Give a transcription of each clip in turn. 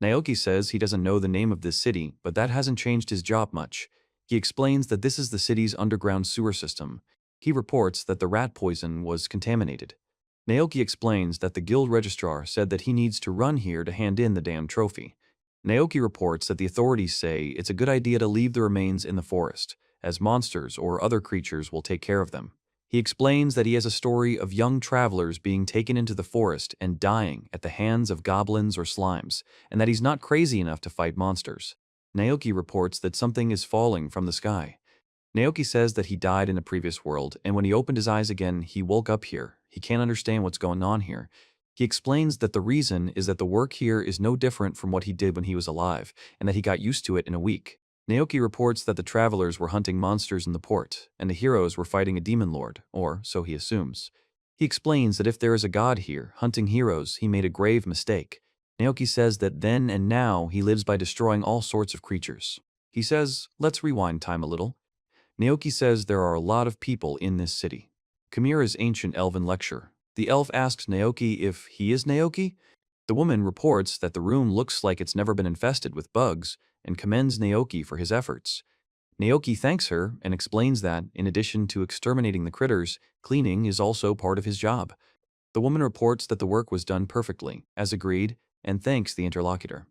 Naoki says he doesn't know the name of this city, but that hasn't changed his job much. He explains that this is the city's underground sewer system. He reports that the rat poison was contaminated. Naoki explains that the guild registrar said that he needs to run here to hand in the damn trophy. Naoki reports that the authorities say it's a good idea to leave the remains in the forest, as monsters or other creatures will take care of them. He explains that he has a story of young travelers being taken into the forest and dying at the hands of goblins or slimes, and that he's not crazy enough to fight monsters. Naoki reports that something is falling from the sky. Naoki says that he died in a previous world, and when he opened his eyes again, he woke up here. He can't understand what's going on here. He explains that the reason is that the work here is no different from what he did when he was alive, and that he got used to it in a week. Naoki reports that the travelers were hunting monsters in the port, and the heroes were fighting a demon lord, or so he assumes. He explains that if there is a god here, hunting heroes, he made a grave mistake. Naoki says that then and now he lives by destroying all sorts of creatures. He says, let's rewind time a little. Naoki says there are a lot of people in this city. Kamira's ancient elven lecture. The elf asks Naoki if he is Naoki. The woman reports that the room looks like it's never been infested with bugs and commends Naoki for his efforts. Naoki thanks her and explains that, in addition to exterminating the critters, cleaning is also part of his job. The woman reports that the work was done perfectly, as agreed, and thanks the interlocutor.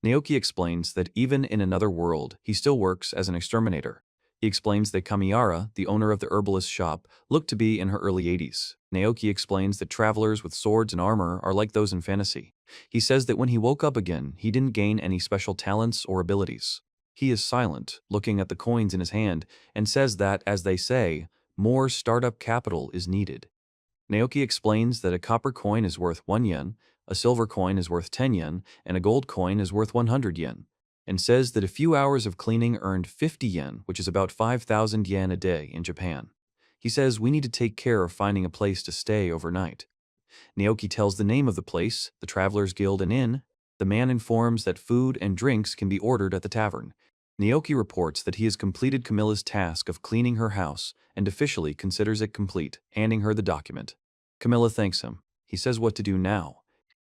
Naoki explains that even in another world, he still works as an exterminator. He explains that Kamiyara, the owner of the herbalist shop, looked to be in her early 80s. Naoki explains that travelers with swords and armor are like those in fantasy. He says that when he woke up again, he didn't gain any special talents or abilities. He is silent, looking at the coins in his hand, and says that, as they say, more startup capital is needed. Naoki explains that a copper coin is worth 1 yen, a silver coin is worth 10 yen, and a gold coin is worth 100 yen. And says that a few hours of cleaning earned 50 yen, which is about 5,000 yen a day in Japan. He says we need to take care of finding a place to stay overnight. Naoki tells the name of the place, the Travelers Guild and Inn. The man informs that food and drinks can be ordered at the tavern. Naoki reports that he has completed Camilla's task of cleaning her house and officially considers it complete, handing her the document. Camilla thanks him. He says what to do now.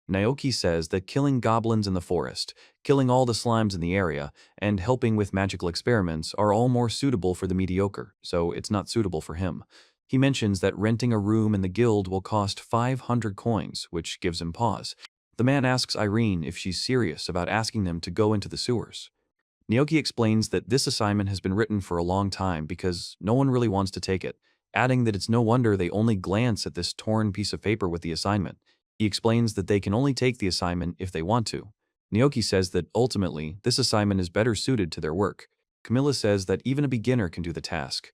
Naoki says that killing goblins in the forest, killing all the slimes in the area, and helping with magical experiments are all more suitable for the mediocre, so it's not suitable for him. He mentions that renting a room in the guild will cost 500 coins, which gives him pause. The man asks Irene if she's serious about asking them to go into the sewers. Naoki explains that this assignment has been written for a long time because no one really wants to take it, adding that it's no wonder they only glance at this torn piece of paper with the assignment. He explains that they can only take the assignment if they want to. Naoki says that, ultimately, this assignment is better suited to their work. Camilla says that even a beginner can do the task.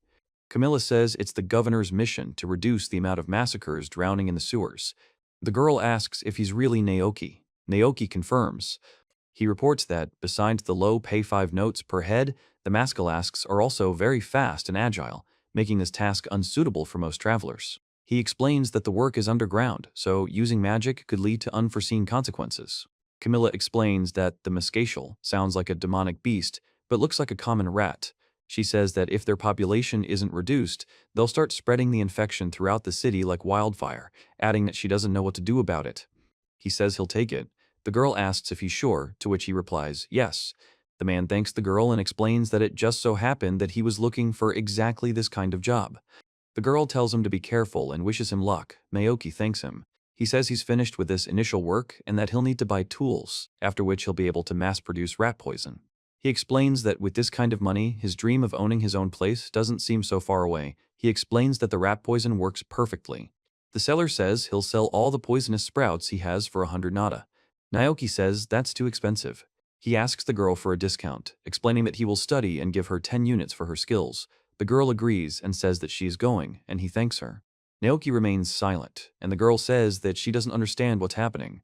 Camilla says it's the governor's mission to reduce the amount of massacres drowning in the sewers. The girl asks if he's really Naoki. Naoki confirms. He reports that, besides the low pay 5 notes per head, the Mascalasks are also very fast and agile, making this task unsuitable for most travelers. He explains that the work is underground, so using magic could lead to unforeseen consequences. Camilla explains that the Mescatial sounds like a demonic beast, but looks like a common rat. She says that if their population isn't reduced, they'll start spreading the infection throughout the city like wildfire, adding that she doesn't know what to do about it. He says he'll take it. The girl asks if he's sure, to which he replies, yes. The man thanks the girl and explains that it just so happened that he was looking for exactly this kind of job. The girl tells him to be careful and wishes him luck. Naoki thanks him. He says he's finished with this initial work and that he'll need to buy tools, after which he'll be able to mass-produce rat poison. He explains that with this kind of money, his dream of owning his own place doesn't seem so far away. He explains that the rat poison works perfectly. The seller says he'll sell all the poisonous sprouts he has for 100 nada. Naoki says that's too expensive. He asks the girl for a discount, explaining that he will study and give her 10 units for her skills. The girl agrees and says that she is going, and he thanks her. Naoki remains silent, and the girl says that she doesn't understand what's happening.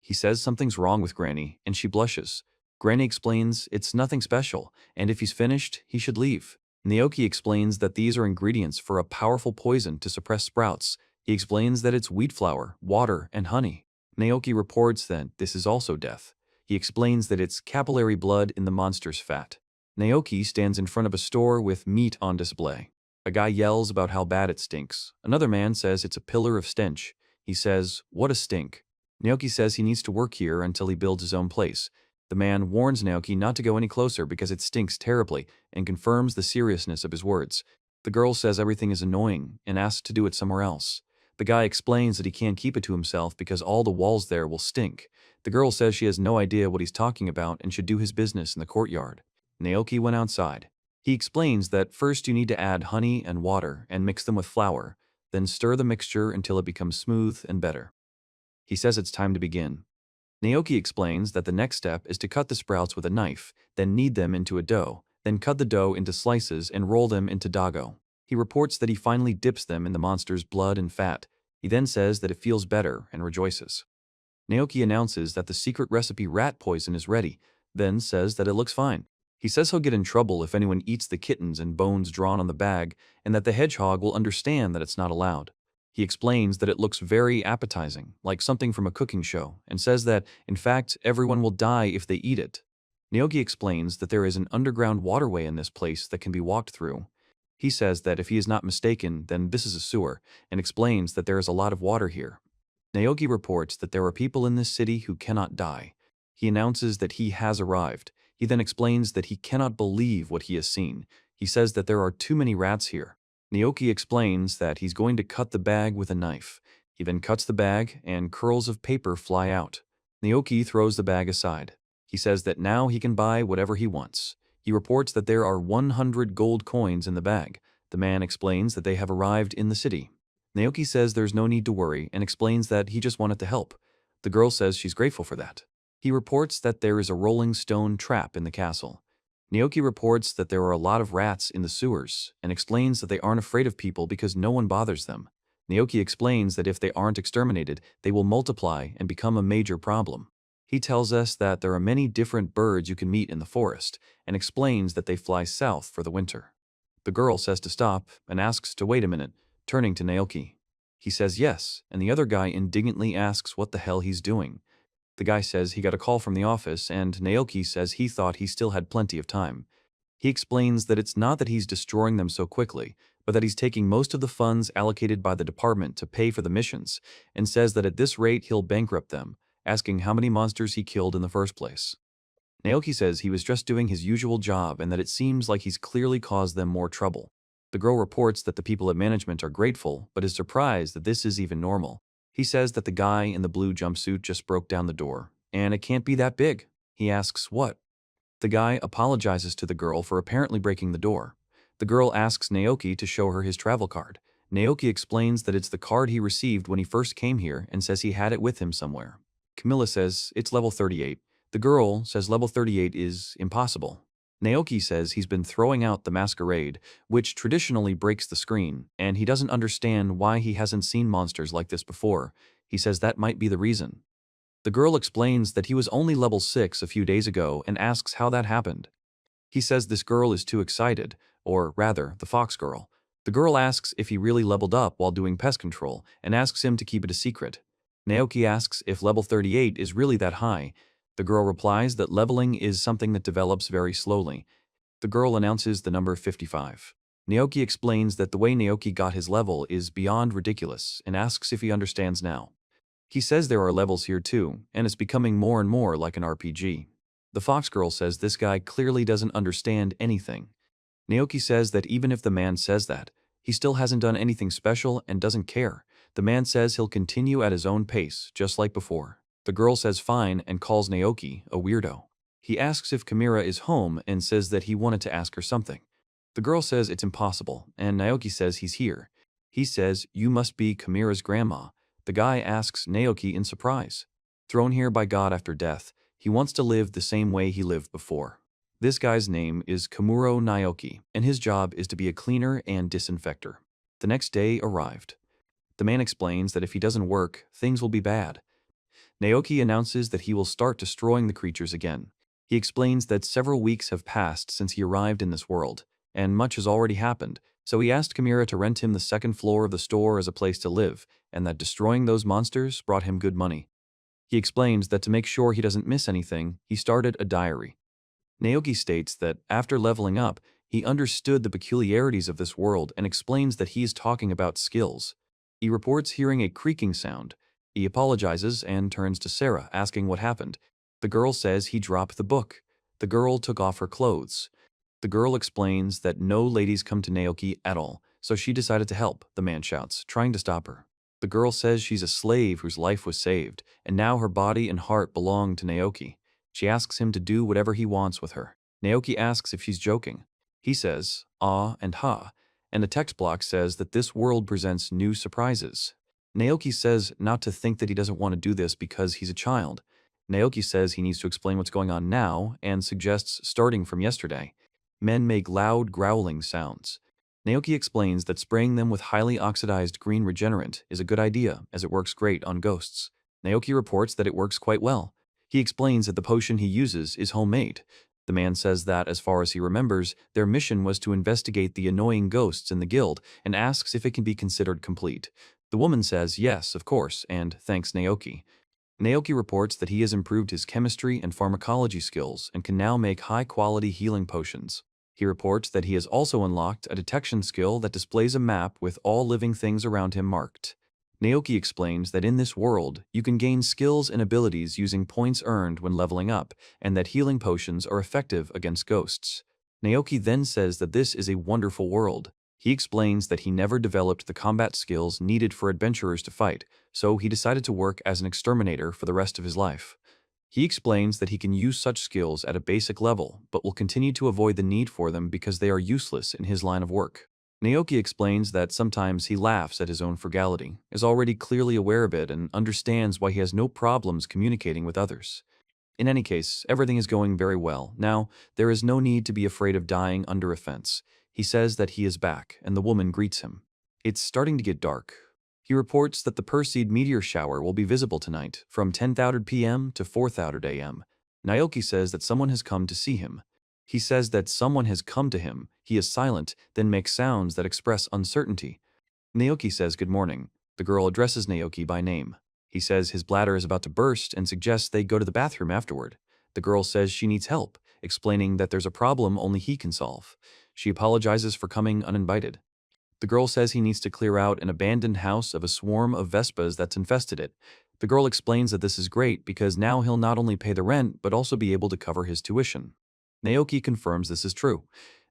He says something's wrong with Granny, and she blushes. Granny explains it's nothing special, and if he's finished, he should leave. Naoki explains that these are ingredients for a powerful poison to suppress sprouts. He explains that it's wheat flour, water, and honey. Naoki reports that this is also death. He explains that it's capillary blood in the monster's fat. Naoki stands in front of a store with meat on display. A guy yells about how bad it stinks. Another man says it's a pillar of stench. He says, what a stink. Naoki says he needs to work here until he builds his own place. The man warns Naoki not to go any closer because it stinks terribly and confirms the seriousness of his words. The girl says everything is annoying and asks to do it somewhere else. The guy explains that he can't keep it to himself because all the walls there will stink. The girl says she has no idea what he's talking about and should do his business in the courtyard. Naoki went outside. He explains that first you need to add honey and water and mix them with flour, then stir the mixture until it becomes smooth and better. He says it's time to begin. Naoki explains that the next step is to cut the sprouts with a knife, then knead them into a dough, then cut the dough into slices and roll them into dago. He reports that he finally dips them in the monster's blood and fat. He then says that it feels better and rejoices. Naoki announces that the secret recipe rat poison is ready, then says that it looks fine. He says he'll get in trouble if anyone eats the kittens and bones drawn on the bag, and that the hedgehog will understand that it's not allowed. He explains that it looks very appetizing, like something from a cooking show, and says that, in fact, everyone will die if they eat it. Naoki explains that there is an underground waterway in this place that can be walked through. He says that if he is not mistaken, then this is a sewer, and explains that there is a lot of water here. Naoki reports that there are people in this city who cannot die. He announces that he has arrived. He then explains that he cannot believe what he has seen. He says that there are too many rats here. Naoki explains that he's going to cut the bag with a knife. He then cuts the bag, and curls of paper fly out. Naoki throws the bag aside. He says that now he can buy whatever he wants. He reports that there are 100 gold coins in the bag. The man explains that they have arrived in the city. Naoki says there's no need to worry and explains that he just wanted to help. The girl says she's grateful for that. He reports that there is a rolling stone trap in the castle. Naoki reports that there are a lot of rats in the sewers and explains that they aren't afraid of people because no one bothers them. Naoki explains that if they aren't exterminated, they will multiply and become a major problem. He tells us that there are many different birds you can meet in the forest and explains that they fly south for the winter. The girl says to stop and asks to wait a minute, turning to Naoki. He says yes, and the other guy indignantly asks what the hell he's doing. The guy says he got a call from the office, and Naoki says he thought he still had plenty of time. He explains that it's not that he's destroying them so quickly, but that he's taking most of the funds allocated by the department to pay for the missions, and says that at this rate he'll bankrupt them, asking how many monsters he killed in the first place. Naoki says he was just doing his usual job and that it seems like he's clearly caused them more trouble. The girl reports that the people at management are grateful, but is surprised that this is even normal. He says that the guy in the blue jumpsuit just broke down the door, and it can't be that big. He asks what? The guy apologizes to the girl for apparently breaking the door. The girl asks Naoki to show her his travel card. Naoki explains that it's the card he received when he first came here and says he had it with him somewhere. Camilla says it's level 38. The girl says level 38 is impossible. Naoki says he's been throwing out the masquerade, which traditionally breaks the screen, and he doesn't understand why he hasn't seen monsters like this before. He says that might be the reason. The girl explains that he was only level 6 a few days ago and asks how that happened. He says this girl is too excited, or rather, the fox girl. The girl asks if he really leveled up while doing pest control and asks him to keep it a secret. Naoki asks if level 38 is really that high. The girl replies that leveling is something that develops very slowly. The girl announces the number 55. Naoki explains that the way Naoki got his level is beyond ridiculous and asks if he understands now. He says there are levels here too, and it's becoming more and more like an RPG. The fox girl says this guy clearly doesn't understand anything. Naoki says that even if the man says that, he still hasn't done anything special and doesn't care. The man says he'll continue at his own pace, just like before. The girl says fine and calls Naoki a weirdo. He asks if Chimera is home and says that he wanted to ask her something. The girl says it's impossible, and Naoki says he's here. He says, you must be Chimera's grandma. The guy asks Naoki in surprise. Thrown here by God after death, he wants to live the same way he lived before. This guy's name is Kamuro Naoki, and his job is to be a cleaner and disinfector. The next day arrived. The man explains that if he doesn't work, things will be bad. Naoki announces that he will start destroying the creatures again. He explains that several weeks have passed since he arrived in this world, and much has already happened, so he asked Chimera to rent him the second floor of the store as a place to live, and that destroying those monsters brought him good money. He explains that to make sure he doesn't miss anything, he started a diary. Naoki states that after leveling up, he understood the peculiarities of this world and explains that he is talking about skills. He reports hearing a creaking sound. He apologizes and turns to Sarah, asking what happened. The girl says he dropped the book. The girl took off her clothes. The girl explains that no ladies come to Naoki at all, so she decided to help, the man shouts, trying to stop her. The girl says she's a slave whose life was saved, and now her body and heart belong to Naoki. She asks him to do whatever he wants with her. Naoki asks if she's joking. He says, ah and ha, and the text block says that this world presents new surprises. Naoki says not to think that he doesn't want to do this because he's a child. Naoki says he needs to explain what's going on now and suggests starting from yesterday. Men make loud growling sounds. Naoki explains that spraying them with highly oxidized green regenerant is a good idea as it works great on ghosts. Naoki reports that it works quite well. He explains that the potion he uses is homemade. The man says that, as far as he remembers, their mission was to investigate the annoying ghosts in the guild and asks if it can be considered complete. The woman says yes, of course, and thanks Naoki. Naoki reports that he has improved his chemistry and pharmacology skills and can now make high-quality healing potions. He reports that he has also unlocked a detection skill that displays a map with all living things around him marked. Naoki explains that in this world, you can gain skills and abilities using points earned when leveling up, and that healing potions are effective against ghosts. Naoki then says that this is a wonderful world. He explains that he never developed the combat skills needed for adventurers to fight, so he decided to work as an exterminator for the rest of his life. He explains that he can use such skills at a basic level, but will continue to avoid the need for them because they are useless in his line of work. Naoki explains that sometimes he laughs at his own frugality, is already clearly aware of it, and understands why he has no problems communicating with others. In any case, everything is going very well. Now, there is no need to be afraid of dying under a fence. He says that he is back, and the woman greets him. It's starting to get dark. He reports that the Perseid meteor shower will be visible tonight, from 10:00 p.m. to 4:00 a.m. Naoki says that someone has come to see him. He says that someone has come to him. He is silent, then makes sounds that express uncertainty. Naoki says good morning. The girl addresses Naoki by name. He says his bladder is about to burst and suggests they go to the bathroom afterward. The girl says she needs help, explaining that there's a problem only he can solve. She apologizes for coming uninvited. The girl says he needs to clear out an abandoned house of a swarm of Vespas that's infested it. The girl explains that this is great because now he'll not only pay the rent but also be able to cover his tuition. Naoki confirms this is true.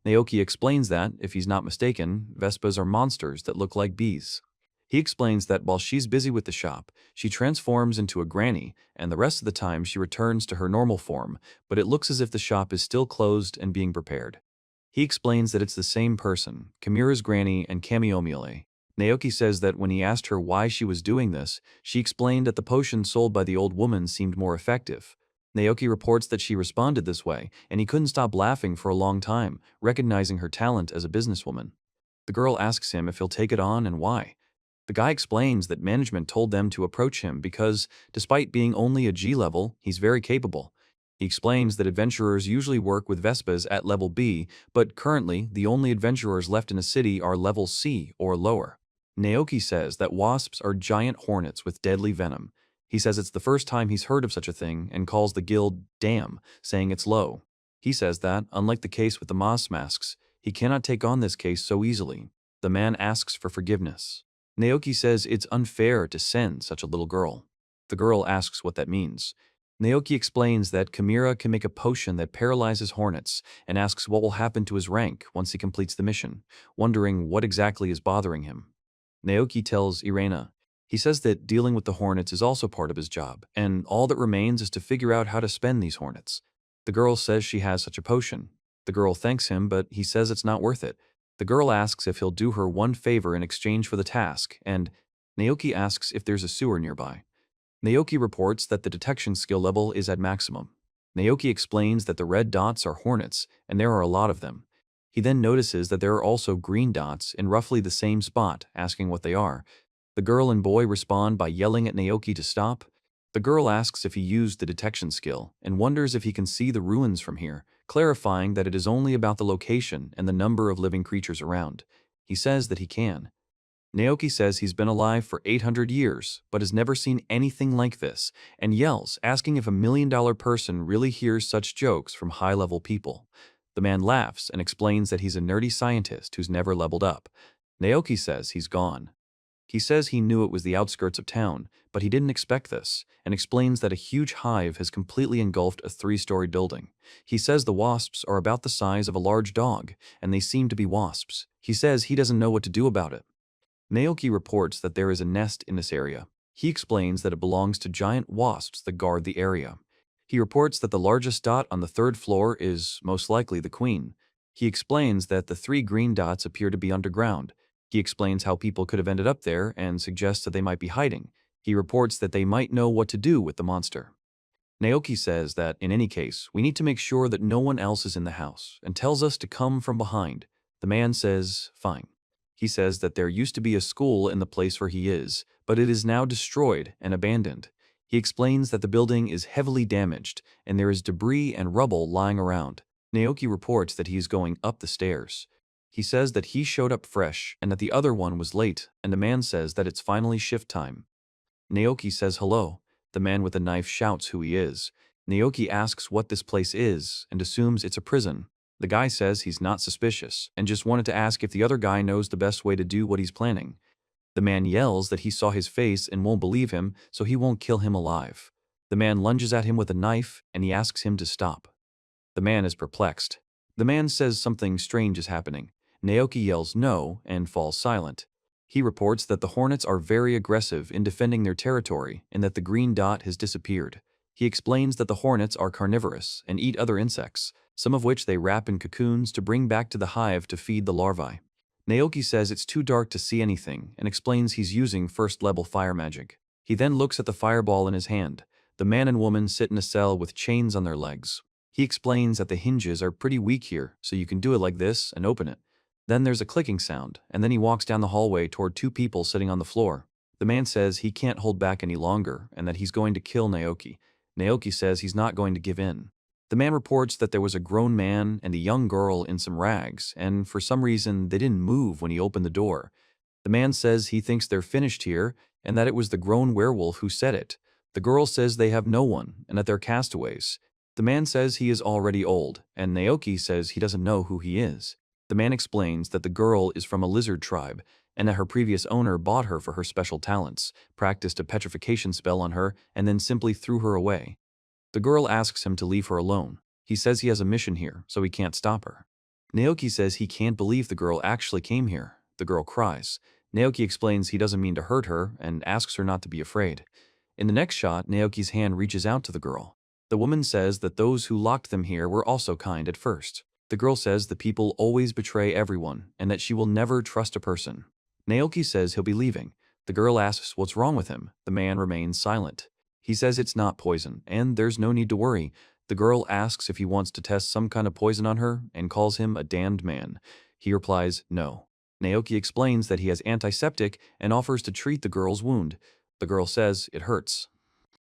Naoki explains that, if he's not mistaken, Vespas are monsters that look like bees. He explains that while she's busy with the shop, she transforms into a granny, and the rest of the time she returns to her normal form, but it looks as if the shop is still closed and being prepared. He explains that it's the same person, Kimura's granny and Kamiomile. Naoki says that when he asked her why she was doing this, she explained that the potion sold by the old woman seemed more effective. Naoki reports that she responded this way, and he couldn't stop laughing for a long time, recognizing her talent as a businesswoman. The girl asks him if he'll take it on and why. The guy explains that management told them to approach him because, despite being only a G level, he's very capable. He explains that adventurers usually work with Vespas at level B, but currently the only adventurers left in a city are level C or lower. Naoki says that wasps are giant hornets with deadly venom. He says it's the first time he's heard of such a thing and calls the guild damn, saying it's low. He says that, unlike the case with the moss masks, he cannot take on this case so easily. The man asks for forgiveness. Naoki says it's unfair to send such a little girl. The girl asks what that means. Naoki explains that Kimura can make a potion that paralyzes hornets and asks what will happen to his rank once he completes the mission, wondering what exactly is bothering him. Naoki tells Irena. He says that dealing with the hornets is also part of his job, and all that remains is to figure out how to spend these hornets. The girl says she has such a potion. The girl thanks him, but he says it's not worth it. The girl asks if he'll do her one favor in exchange for the task, and Naoki asks if there's a sewer nearby. Naoki reports that the detection skill level is at maximum. Naoki explains that the red dots are hornets, and there are a lot of them. He then notices that there are also green dots in roughly the same spot, asking what they are. The girl and boy respond by yelling at Naoki to stop. The girl asks if he used the detection skill, and wonders if he can see the ruins from here, clarifying that it is only about the location and the number of living creatures around. He says that he can. Naoki says he's been alive for 800 years, but has never seen anything like this, and yells, asking if a $1,000,000 person really hears such jokes from high-level people. The man laughs and explains that he's a nerdy scientist who's never leveled up. Naoki says he's gone. He says he knew it was the outskirts of town, but he didn't expect this, and explains that a huge hive has completely engulfed a 3-story building. He says the wasps are about the size of a large dog, and they seem to be wasps. He says he doesn't know what to do about it. Naoki reports that there is a nest in this area. He explains that it belongs to giant wasps that guard the area. He reports that the largest dot on the 3rd floor is most likely the queen. He explains that the 3 green dots appear to be underground. He explains how people could have ended up there and suggests that they might be hiding. He reports that they might know what to do with the monster. Naoki says that, in any case, we need to make sure that no one else is in the house, and tells us to come from behind. The man says, fine. He says that there used to be a school in the place where he is, but it is now destroyed and abandoned. He explains that the building is heavily damaged, and there is debris and rubble lying around. Naoki reports that he is going up the stairs. He says that he showed up fresh, and that the other one was late, and the man says that it's finally shift time. Naoki says hello. The man with the knife shouts who he is. Naoki asks what this place is, and assumes it's a prison. The guy says he's not suspicious, and just wanted to ask if the other guy knows the best way to do what he's planning. The man yells that he saw his face and won't believe him, so he won't kill him alive. The man lunges at him with a knife, and he asks him to stop. The man is perplexed. The man says something strange is happening. Naoki yells no and falls silent. He reports that the hornets are very aggressive in defending their territory and that the green dot has disappeared. He explains that the hornets are carnivorous and eat other insects, some of which they wrap in cocoons to bring back to the hive to feed the larvae. Naoki says it's too dark to see anything and explains he's using first-level fire magic. He then looks at the fireball in his hand. The man and woman sit in a cell with chains on their legs. He explains that the hinges are pretty weak here, so you can do it like this and open it. Then there's a clicking sound, and then he walks down the hallway toward 2 people sitting on the floor. The man says he can't hold back any longer and that he's going to kill Naoki. Naoki says he's not going to give in. The man reports that there was a grown man and a young girl in some rags, and for some reason they didn't move when he opened the door. The man says he thinks they're finished here and that it was the grown werewolf who said it. The girl says they have no one and that they're castaways. The man says he is already old, and Naoki says he doesn't know who he is. The man explains that the girl is from a lizard tribe and that her previous owner bought her for her special talents, practiced a petrification spell on her, and then simply threw her away. The girl asks him to leave her alone. He says he has a mission here, so he can't stop her. Naoki says he can't believe the girl actually came here. The girl cries. Naoki explains he doesn't mean to hurt her and asks her not to be afraid. In the next shot, Naoki's hand reaches out to the girl. The woman says that those who locked them here were also kind at first. The girl says the people always betray everyone and that she will never trust a person. Naoki says he'll be leaving. The girl asks what's wrong with him. The man remains silent. He says it's not poison, and there's no need to worry. The girl asks if he wants to test some kind of poison on her and calls him a damned man. He replies no. Naoki explains that he has antiseptic and offers to treat the girl's wound. The girl says it hurts.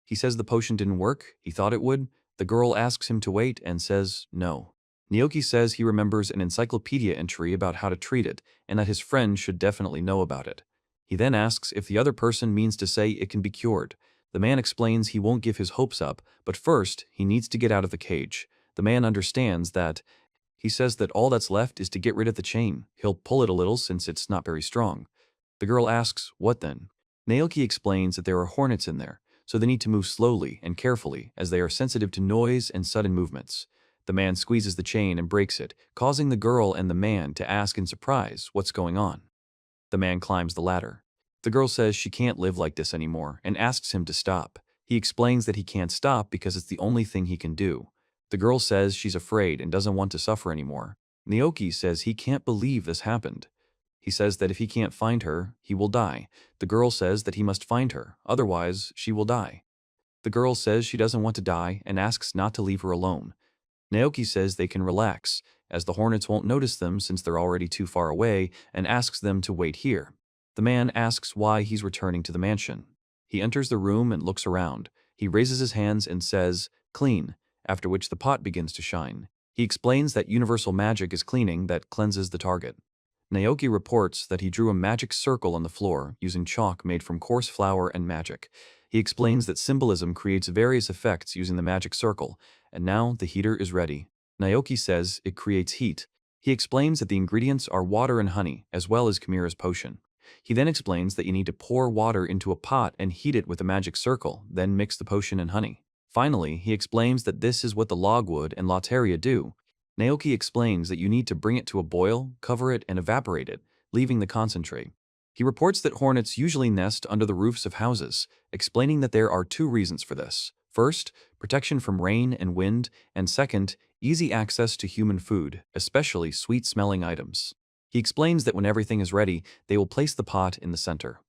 He says the potion didn't work. He thought it would. The girl asks him to wait and says no. Naoki says he remembers an encyclopedia entry about how to treat it and that his friend should definitely know about it. He then asks if the other person means to say it can be cured. The man explains he won't give his hopes up, but first he needs to get out of the cage. The man understands that. He says that all that's left is to get rid of the chain. He'll pull it a little since it's not very strong. The girl asks, what then? Naoki explains that there are hornets in there, so they need to move slowly and carefully as they are sensitive to noise and sudden movements. The man squeezes the chain and breaks it, causing the girl and the man to ask in surprise what's going on. The man climbs the ladder. The girl says she can't live like this anymore and asks him to stop. He explains that he can't stop because it's the only thing he can do. The girl says she's afraid and doesn't want to suffer anymore. Naoki says he can't believe this happened. He says that if he can't find her, he will die. The girl says that he must find her, otherwise she will die. The girl says she doesn't want to die and asks not to leave her alone. Naoki says they can relax, as the hornets won't notice them since they're already too far away, and asks them to wait here. The man asks why he's returning to the mansion. He enters the room and looks around. He raises his hands and says, clean, after which the pot begins to shine. He explains that universal magic is cleaning that cleanses the target. Naoki reports that he drew a magic circle on the floor using chalk made from coarse flour and magic. He explains that symbolism creates various effects using the magic circle, and now the heater is ready. Naoki says it creates heat. He explains that the ingredients are water and honey, as well as Chimera's potion. He then explains that you need to pour water into a pot and heat it with a magic circle, then mix the potion and honey. Finally, he explains that this is what the logwood and lateria do. Naoki explains that you need to bring it to a boil, cover it, and evaporate it, leaving the concentrate. He reports that hornets usually nest under the roofs of houses, explaining that there are two reasons for this. First, protection from rain and wind, and second, easy access to human food, especially sweet-smelling items. He explains that when everything is ready, they will place the pot in the center.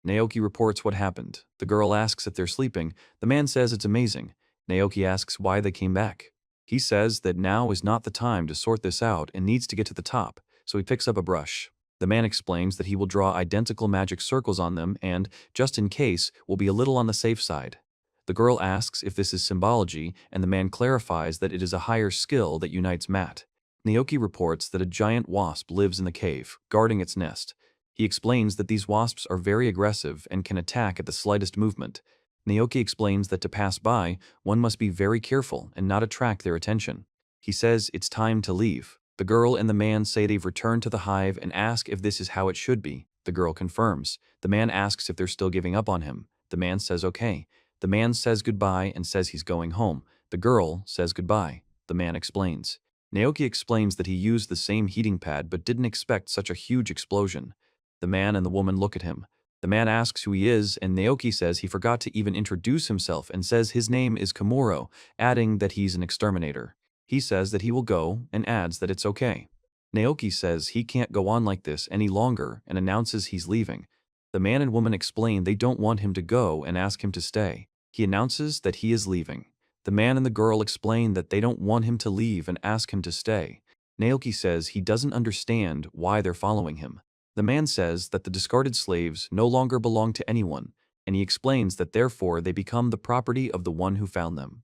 Naoki reports what happened. The girl asks if they're sleeping. The man says it's amazing. Naoki asks why they came back. He says that now is not the time to sort this out and needs to get to the top, so he picks up a brush. The man explains that he will draw identical magic circles on them and, just in case, will be a little on the safe side. The girl asks if this is symbology, and the man clarifies that it is a higher skill that unites Matt. Naoki reports that a giant wasp lives in the cave, guarding its nest. He explains that these wasps are very aggressive and can attack at the slightest movement. Naoki explains that to pass by, one must be very careful and not attract their attention. He says it's time to leave. The girl and the man say they've returned to the hive and ask if this is how it should be. The girl confirms. The man asks if they're still giving up on him. The man says okay. The man says goodbye and says he's going home. The girl says goodbye. The man explains. Naoki explains that he used the same heating pad but didn't expect such a huge explosion. The man and the woman look at him. The man asks who he is, and Naoki says he forgot to even introduce himself and says his name is Komuro, adding that he's an exterminator. He says that he will go and adds that it's okay. Naoki says he can't go on like this any longer and announces he's leaving. The man and woman explain they don't want him to go and ask him to stay. He announces that he is leaving. The man and the girl explain that they don't want him to leave and ask him to stay. Naoki says he doesn't understand why they're following him. The man says that the discarded slaves no longer belong to anyone, and he explains that therefore they become the property of the one who found them.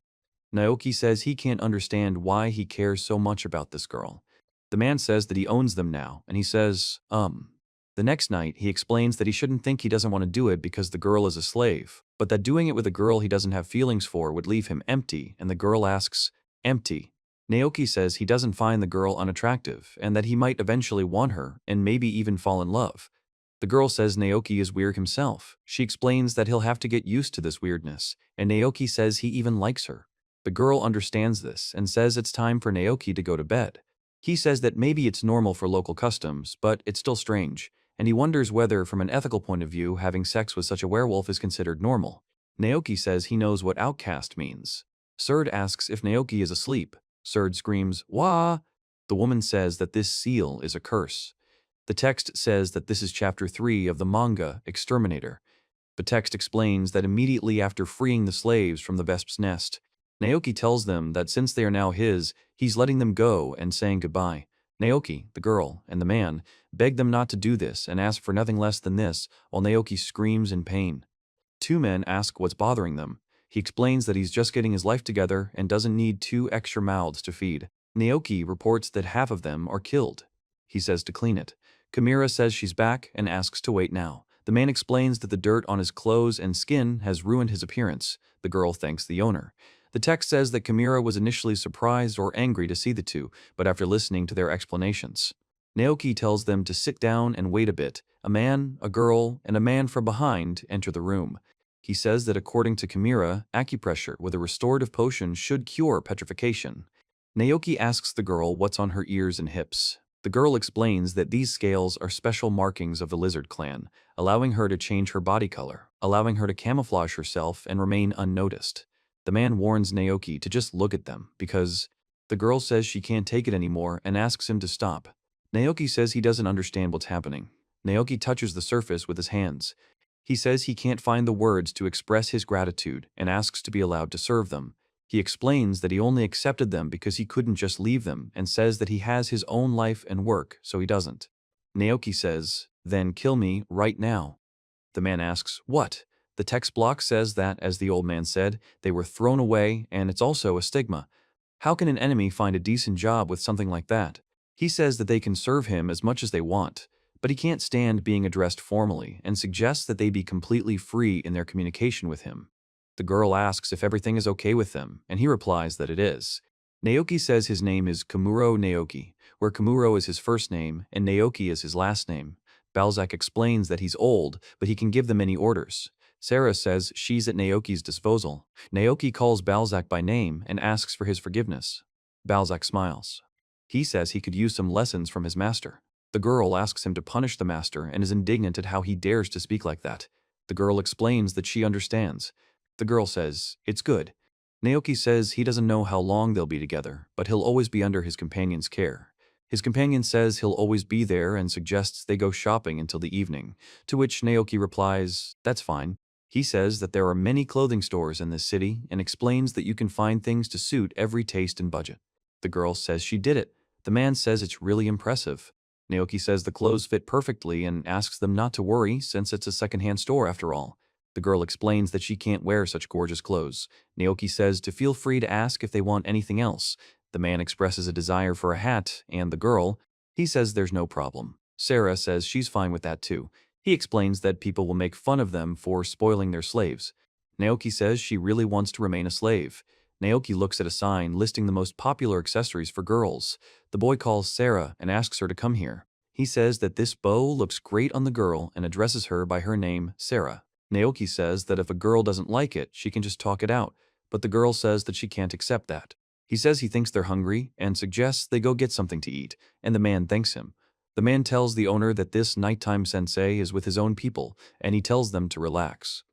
Naoki says he can't understand why he cares so much about this girl. The man says that he owns them now, and he says, The next night, he explains that he shouldn't think he doesn't want to do it because the girl is a slave, but that doing it with a girl he doesn't have feelings for would leave him empty, and the girl asks, empty. Naoki says he doesn't find the girl unattractive, and that he might eventually want her, and maybe even fall in love. The girl says Naoki is weird himself. She explains that he'll have to get used to this weirdness, and Naoki says he even likes her. The girl understands this, and says it's time for Naoki to go to bed. He says that maybe it's normal for local customs, but it's still strange, and he wonders whether, from an ethical point of view, having sex with such a werewolf is considered normal. Naoki says he knows what outcast means. Surd asks if Naoki is asleep. Surd screams, "Wah!" The woman says that this seal is a curse. The text says that this is chapter 3 of the manga Exterminator. The text explains that immediately after freeing the slaves from the Vesp's nest, Naoki tells them that since they are now his, he's letting them go and saying goodbye. Naoki, the girl, and the man beg them not to do this and ask for nothing less than this, while Naoki screams in pain. Two men ask what's bothering them. He explains that he's just getting his life together and doesn't need 2 extra mouths to feed. Naoki reports that half of them are killed. He says to clean it. Kimura says she's back and asks to wait now. The man explains that the dirt on his clothes and skin has ruined his appearance. The girl thanks the owner. The text says that Kimura was initially surprised or angry to see the two, but after listening to their explanations, Naoki tells them to sit down and wait a bit. A man, a girl, and a man from behind enter the room. He says that according to Kimura, acupressure with a restorative potion should cure petrification. Naoki asks the girl what's on her ears and hips. The girl explains that these scales are special markings of the lizard clan, allowing her to change her body color, allowing her to camouflage herself and remain unnoticed. The man warns Naoki to just look at them because the girl says she can't take it anymore and asks him to stop. Naoki says he doesn't understand what's happening. Naoki touches the surface with his hands. He says he can't find the words to express his gratitude and asks to be allowed to serve them. He explains that he only accepted them because he couldn't just leave them and says that he has his own life and work, so he doesn't. Naoki says, "Then kill me right now." The man asks, "What?" The text block says that, as the old man said, they were thrown away and it's also a stigma. How can an enemy find a decent job with something like that? He says that they can serve him as much as they want, but he can't stand being addressed formally and suggests that they be completely free in their communication with him. The girl asks if everything is okay with them, and he replies that it is. Naoki says his name is Komuro Naoki, where Komuro is his first name and Naoki is his last name. Balzac explains that he's old, but he can give them any orders. Sarah says she's at Naoki's disposal. Naoki calls Balzac by name and asks for his forgiveness. Balzac smiles. He says he could use some lessons from his master. The girl asks him to punish the master and is indignant at how he dares to speak like that. The girl explains that she understands. The girl says, "It's good." Naoki says he doesn't know how long they'll be together, but he'll always be under his companion's care. His companion says he'll always be there and suggests they go shopping until the evening, to which Naoki replies, "That's fine." He says that there are many clothing stores in this city and explains that you can find things to suit every taste and budget. The girl says she did it. The man says it's really impressive. Naoki says the clothes fit perfectly and asks them not to worry since it's a secondhand store after all. The girl explains that she can't wear such gorgeous clothes. Naoki says to feel free to ask if they want anything else. The man expresses a desire for a hat, and the girl, he says there's no problem. Sarah says she's fine with that too. He explains that people will make fun of them for spoiling their slaves. Naoki says she really wants to remain a slave. Naoki looks at a sign listing the most popular accessories for girls. The boy calls Sarah and asks her to come here. He says that this bow looks great on the girl and addresses her by her name, Sarah. Naoki says that if a girl doesn't like it, she can just talk it out, but the girl says that she can't accept that. He says he thinks they're hungry and suggests they go get something to eat, and the man thanks him. The man tells the owner that this nighttime sensei is with his own people, and he tells them to relax.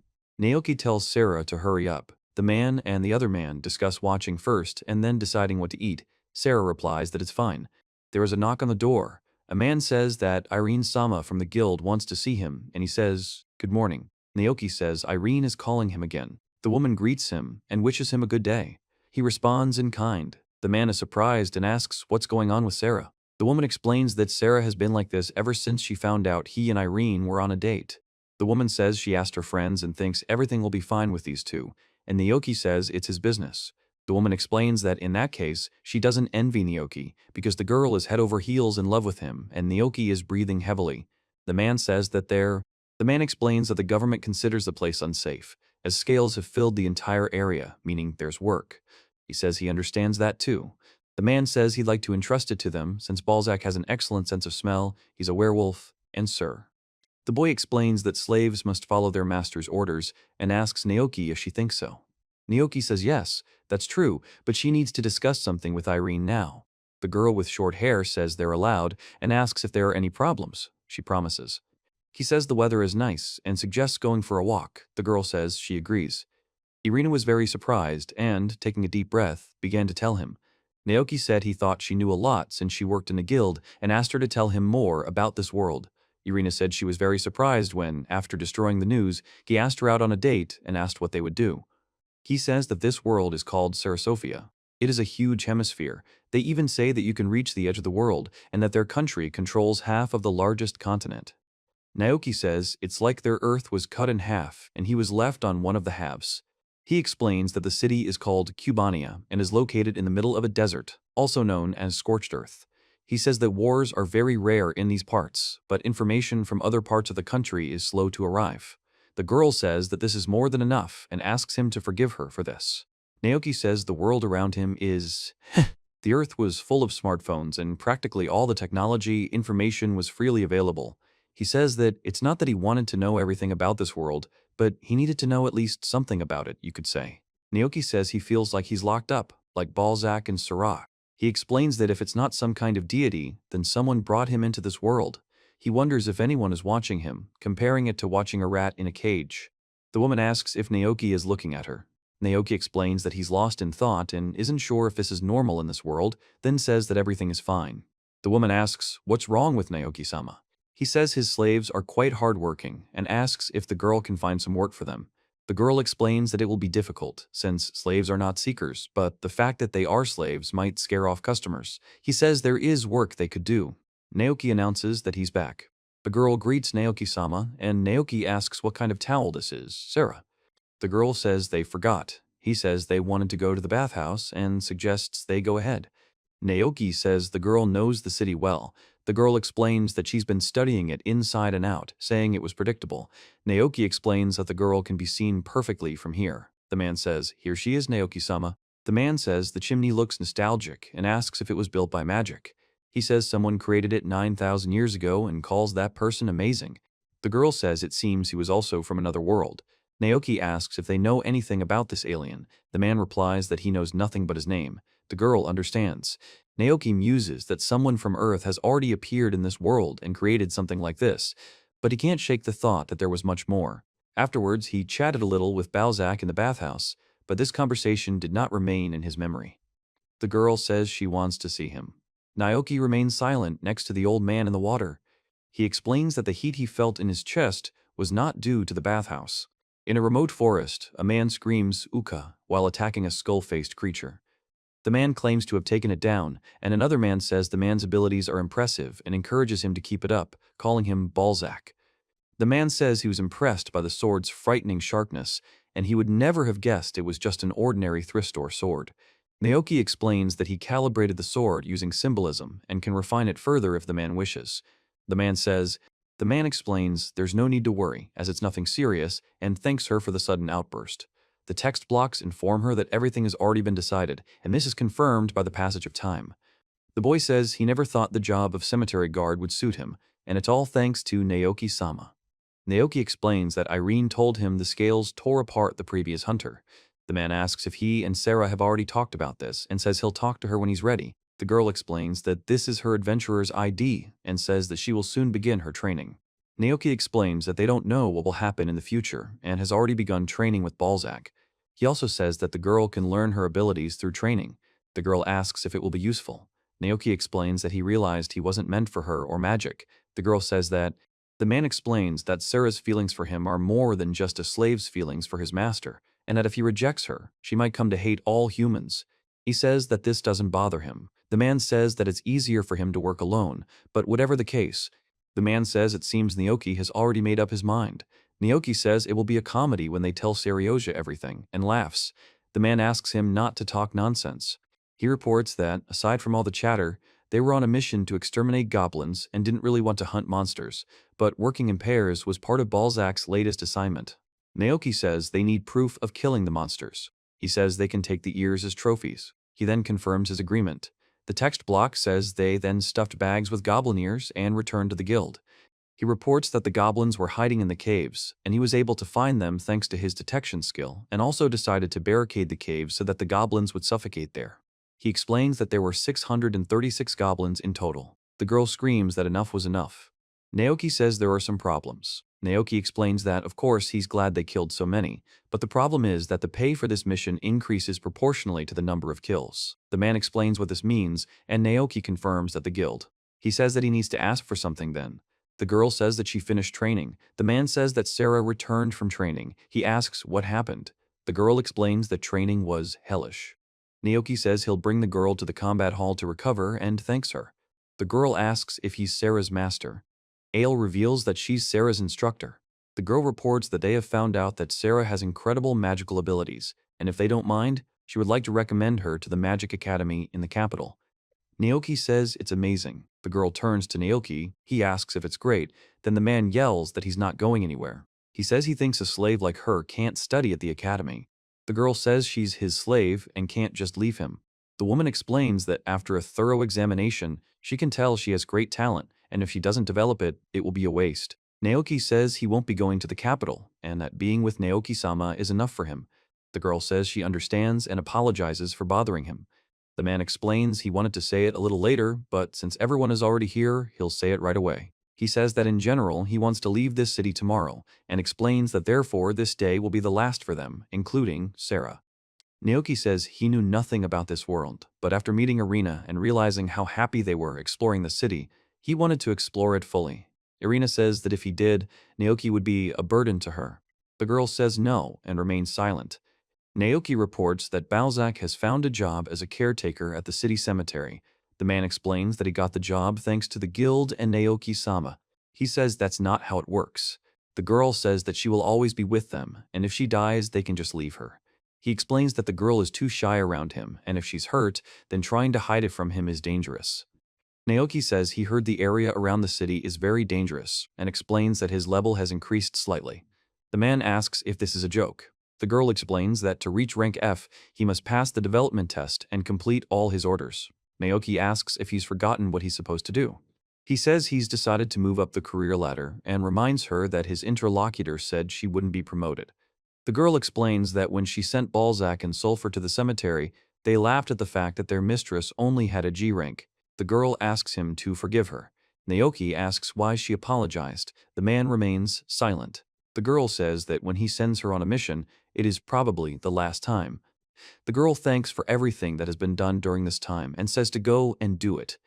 Naoki tells Sarah to hurry up. The man and the other man discuss watching first and then deciding what to eat. Sarah replies that it's fine. There is a knock on the door. A man says that Irene-sama from the guild wants to see him, and he says, "Good morning." Naoki says Irene is calling him again. The woman greets him and wishes him a good day. He responds in kind. The man is surprised and asks what's going on with Sarah. The woman explains that Sarah has been like this ever since she found out he and Irene were on a date. The woman says she asked her friends and thinks everything will be fine with these two, and Naoki says it's his business. The woman explains that in that case, she doesn't envy Naoki because the girl is head over heels in love with him and Naoki is breathing heavily. The man says that The man explains that the government considers the place unsafe, as scales have filled the entire area, meaning there's work. He says he understands that too. The man says he'd like to entrust it to them since Balzac has an excellent sense of smell, he's a werewolf, and sir. The boy explains that slaves must follow their master's orders and asks Naoki if she thinks so. Naoki says yes, that's true, but she needs to discuss something with Irene now. The girl with short hair says they're allowed and asks if there are any problems. She promises. He says the weather is nice and suggests going for a walk. The girl says she agrees. Irina was very surprised and, taking a deep breath, began to tell him. Naoki said he thought she knew a lot since she worked in a guild and asked her to tell him more about this world. Irina said she was very surprised when, after destroying the news, he asked her out on a date and asked what they would do. He says that this world is called Sarasofia. It is a huge hemisphere. They even say that you can reach the edge of the world and that their country controls half of the largest continent. Naoki says it's like their earth was cut in half and he was left on one of the halves. He explains that the city is called Cubania and is located in the middle of a desert, also known as scorched earth. He says that wars are very rare in these parts, but information from other parts of the country is slow to arrive. The girl says that this is more than enough and asks him to forgive her for this. Naoki says the world around him is... The earth was full of smartphones and practically all the technology information was freely available. He says that it's not that he wanted to know everything about this world, but he needed to know at least something about it, you could say. Naoki says he feels like he's locked up, like Balzac and Seurat. He explains that if it's not some kind of deity, then someone brought him into this world. He wonders if anyone is watching him, comparing it to watching a rat in a cage. The woman asks if Naoki is looking at her. Naoki explains that he's lost in thought and isn't sure if this is normal in this world, then says that everything is fine. The woman asks what's wrong with Naoki-sama. He says his slaves are quite hardworking and asks if the girl can find some work for them. The girl explains that it will be difficult, since slaves are not seekers, but the fact that they are slaves might scare off customers. He says there is work they could do. Naoki announces that he's back. The girl greets Naoki-sama, and Naoki asks what kind of towel this is, Sarah. The girl says they forgot. He says they wanted to go to the bathhouse and suggests they go ahead. Naoki says the girl knows the city well. The girl explains that she's been studying it inside and out, saying it was predictable. Naoki explains that the girl can be seen perfectly from here. The man says, "Here she is, Naoki-sama." The man says the chimney looks nostalgic and asks if it was built by magic. He says someone created it 9,000 years ago and calls that person amazing. The girl says it seems he was also from another world. Naoki asks if they know anything about this alien. The man replies that he knows nothing but his name. The girl understands. Naoki muses that someone from Earth has already appeared in this world and created something like this, but he can't shake the thought that there was much more. Afterwards, he chatted a little with Balzac in the bathhouse, but this conversation did not remain in his memory. The girl says she wants to see him. Naoki remains silent next to the old man in the water. He explains that the heat he felt in his chest was not due to the bathhouse. In a remote forest, a man screams "Uka" while attacking a skull-faced creature. The man claims to have taken it down, and another man says the man's abilities are impressive and encourages him to keep it up, calling him Balzac. The man says he was impressed by the sword's frightening sharpness, and he would never have guessed it was just an ordinary thrift store sword. Naoki explains that he calibrated the sword using symbolism and can refine it further if the man wishes. The man explains there's no need to worry, as it's nothing serious, and thanks her for the sudden outburst. The text blocks inform her that everything has already been decided, and this is confirmed by the passage of time. The boy says he never thought the job of cemetery guard would suit him, and it's all thanks to Naoki-sama. Naoki explains that Irene told him the scales tore apart the previous hunter. The man asks if he and Sarah have already talked about this and says he'll talk to her when he's ready. The girl explains that this is her adventurer's ID and says that she will soon begin her training. Naoki explains that they don't know what will happen in the future and has already begun training with Balzac. He also says that the girl can learn her abilities through training. The girl asks if it will be useful. Naoki explains that he realized he wasn't meant for her or magic. The girl says that the man explains that Sarah's feelings for him are more than just a slave's feelings for his master, and that if he rejects her, she might come to hate all humans. He says that this doesn't bother him. The man says that it's easier for him to work alone, but whatever the case, the man says it seems Naoki has already made up his mind. Naoki says it will be a comedy when they tell Sarioja everything, and laughs. The man asks him not to talk nonsense. He reports that, aside from all the chatter, they were on a mission to exterminate goblins and didn't really want to hunt monsters, but working in pairs was part of Balzac's latest assignment. Naoki says they need proof of killing the monsters. He says they can take the ears as trophies. He then confirms his agreement. The text block says they then stuffed bags with goblin ears and returned to the guild. He reports that the goblins were hiding in the caves, and he was able to find them thanks to his detection skill, and also decided to barricade the caves so that the goblins would suffocate there. He explains that there were 636 goblins in total. The girl screams that enough was enough. Naoki says there are some problems. Naoki explains that, of course, he's glad they killed so many, but the problem is that the pay for this mission increases proportionally to the number of kills. The man explains what this means, and Naoki confirms that the guild. He says that he needs to ask for something then. The girl says that she finished training. The man says that Sarah returned from training. He asks what happened. The girl explains that training was hellish. Naoki says he'll bring the girl to the combat hall to recover and thanks her. The girl asks if he's Sarah's master. Ale reveals that she's Sarah's instructor. The girl reports that they have found out that Sarah has incredible magical abilities, and if they don't mind, she would like to recommend her to the Magic Academy in the capital. Naoki says it's amazing. The girl turns to Naoki. He asks if it's great. Then the man yells that he's not going anywhere. He says he thinks a slave like her can't study at the academy. The girl says she's his slave and can't just leave him. The woman explains that after a thorough examination, she can tell she has great talent, and if she doesn't develop it, it will be a waste. Naoki says he won't be going to the capital, and that being with Naoki-sama is enough for him. The girl says she understands and apologizes for bothering him. The man explains he wanted to say it a little later, but since everyone is already here, he'll say it right away. He says that in general, he wants to leave this city tomorrow, and explains that therefore this day will be the last for them, including Sarah. Naoki says he knew nothing about this world, but after meeting Irina and realizing how happy they were exploring the city, he wanted to explore it fully. Irina says that if he did, Naoki would be a burden to her. The girl says no and remains silent. Naoki reports that Balzac has found a job as a caretaker at the city cemetery. The man explains that he got the job thanks to the guild and Naoki-sama. He says that's not how it works. The girl says that she will always be with them, and if she dies, they can just leave her. He explains that the girl is too shy around him, and if she's hurt, then trying to hide it from him is dangerous. Naoki says he heard the area around the city is very dangerous, and explains that his level has increased slightly. The man asks if this is a joke. The girl explains that to reach rank F, he must pass the development test and complete all his orders. Naoki asks if he's forgotten what he's supposed to do. He says he's decided to move up the career ladder and reminds her that his interlocutor said she wouldn't be promoted. The girl explains that when she sent Balzac and Sulfur to the cemetery, they laughed at the fact that their mistress only had a G rank. The girl asks him to forgive her. Naoki asks why she apologized. The man remains silent. The girl says that when he sends her on a mission, it is probably the last time. The girl thanks for everything that has been done during this time and says to go and do it.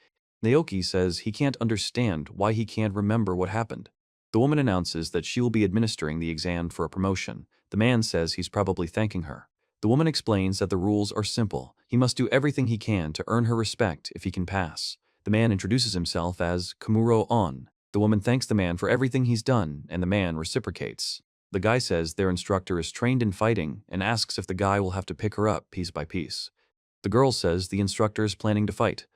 Naoki says he can't understand why he can't remember what happened. The woman announces that she will be administering the exam for a promotion. The man says he's probably thanking her. The woman explains that the rules are simple. He must do everything he can to earn her respect if he can pass. The man introduces himself as Kamuro-on. The woman thanks the man for everything he's done, and the man reciprocates. The guy says their instructor is trained in fighting and asks if the guy will have to pick her up piece by piece. The girl says the instructor is planning to fight.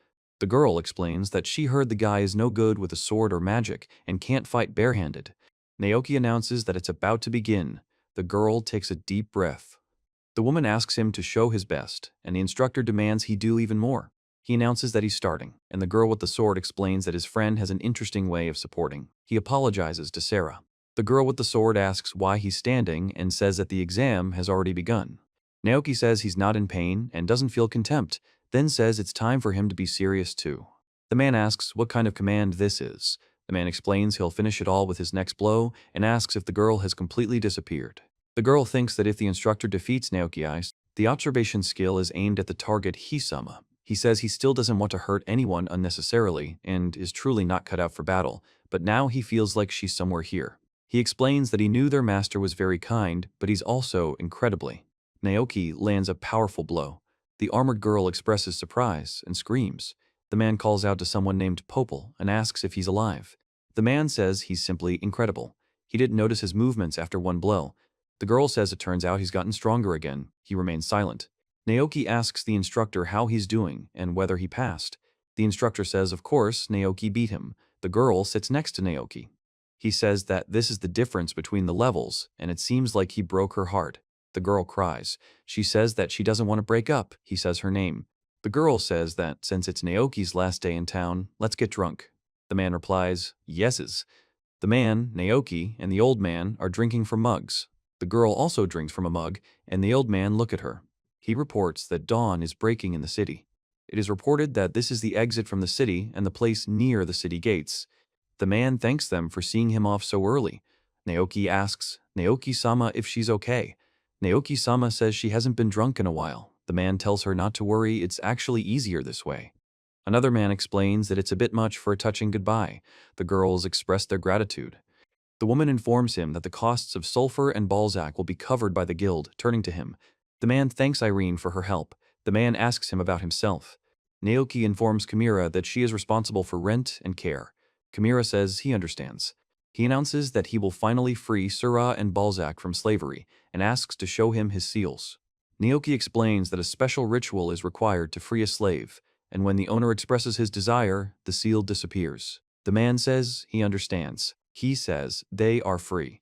The girl explains that she heard the guy is no good with a sword or magic and can't fight barehanded. Naoki announces that it's about to begin. The girl takes a deep breath. The woman asks him to show his best, and the instructor demands he do even more. He announces that he's starting, and the girl with the sword explains that his friend has an interesting way of supporting. He apologizes to Sarah. The girl with the sword asks why he's standing and says that the exam has already begun. Naoki says he's not in pain and doesn't feel contempt, then says it's time for him to be serious too. The man asks what kind of command this is. The man explains he'll finish it all with his next blow and asks if the girl has completely disappeared. The girl thinks that if the instructor defeats Naoki, the observation skill is aimed at the target Hisama. He says he still doesn't want to hurt anyone unnecessarily and is truly not cut out for battle, but now he feels like she's somewhere here. He explains that he knew their master was very kind, but he's also incredibly. Naoki lands a powerful blow. The armored girl expresses surprise and screams. The man calls out to someone named Popel and asks if he's alive. The man says he's simply incredible. He didn't notice his movements after one blow. The girl says it turns out he's gotten stronger again. He remains silent. Naoki asks the instructor how he's doing and whether he passed. The instructor says, of course, Naoki beat him. The girl sits next to Naoki. He says that this is the difference between the levels, and it seems like he broke her heart. The girl cries. She says that she doesn't want to break up. He says her name. The girl says that since it's Naoki's last day in town, let's get drunk. The man replies, yeses. The man, Naoki, and the old man are drinking from mugs. The girl also drinks from a mug, and the old man looks at her. He reports that dawn is breaking in the city. It is reported that this is the exit from the city and the place near the city gates. The man thanks them for seeing him off so early. Naoki asks Naoki-sama if she's okay. Naoki-sama says she hasn't been drunk in a while. The man tells her not to worry, it's actually easier this way. Another man explains that it's a bit much for a touching goodbye. The girls express their gratitude. The woman informs him that the costs of Sulfur and Balzac will be covered by the guild, turning to him. The man thanks Irene for her help. The man asks him about himself. Naoki informs Kimura that she is responsible for rent and care. Kimura says he understands. He announces that he will finally free Sura and Balzac from slavery and asks to show him his seals. Naoki explains that a special ritual is required to free a slave, and when the owner expresses his desire, the seal disappears. The man says he understands. He says they are free.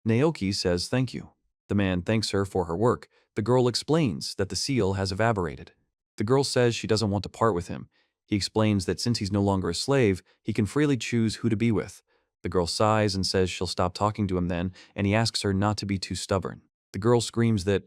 Naoki says thank you. The man thanks her for her work. The girl explains that the seal has evaporated. The girl says she doesn't want to part with him. He explains that since he's no longer a slave, he can freely choose who to be with. The girl sighs and says she'll stop talking to him then, and he asks her not to be too stubborn. The girl screams that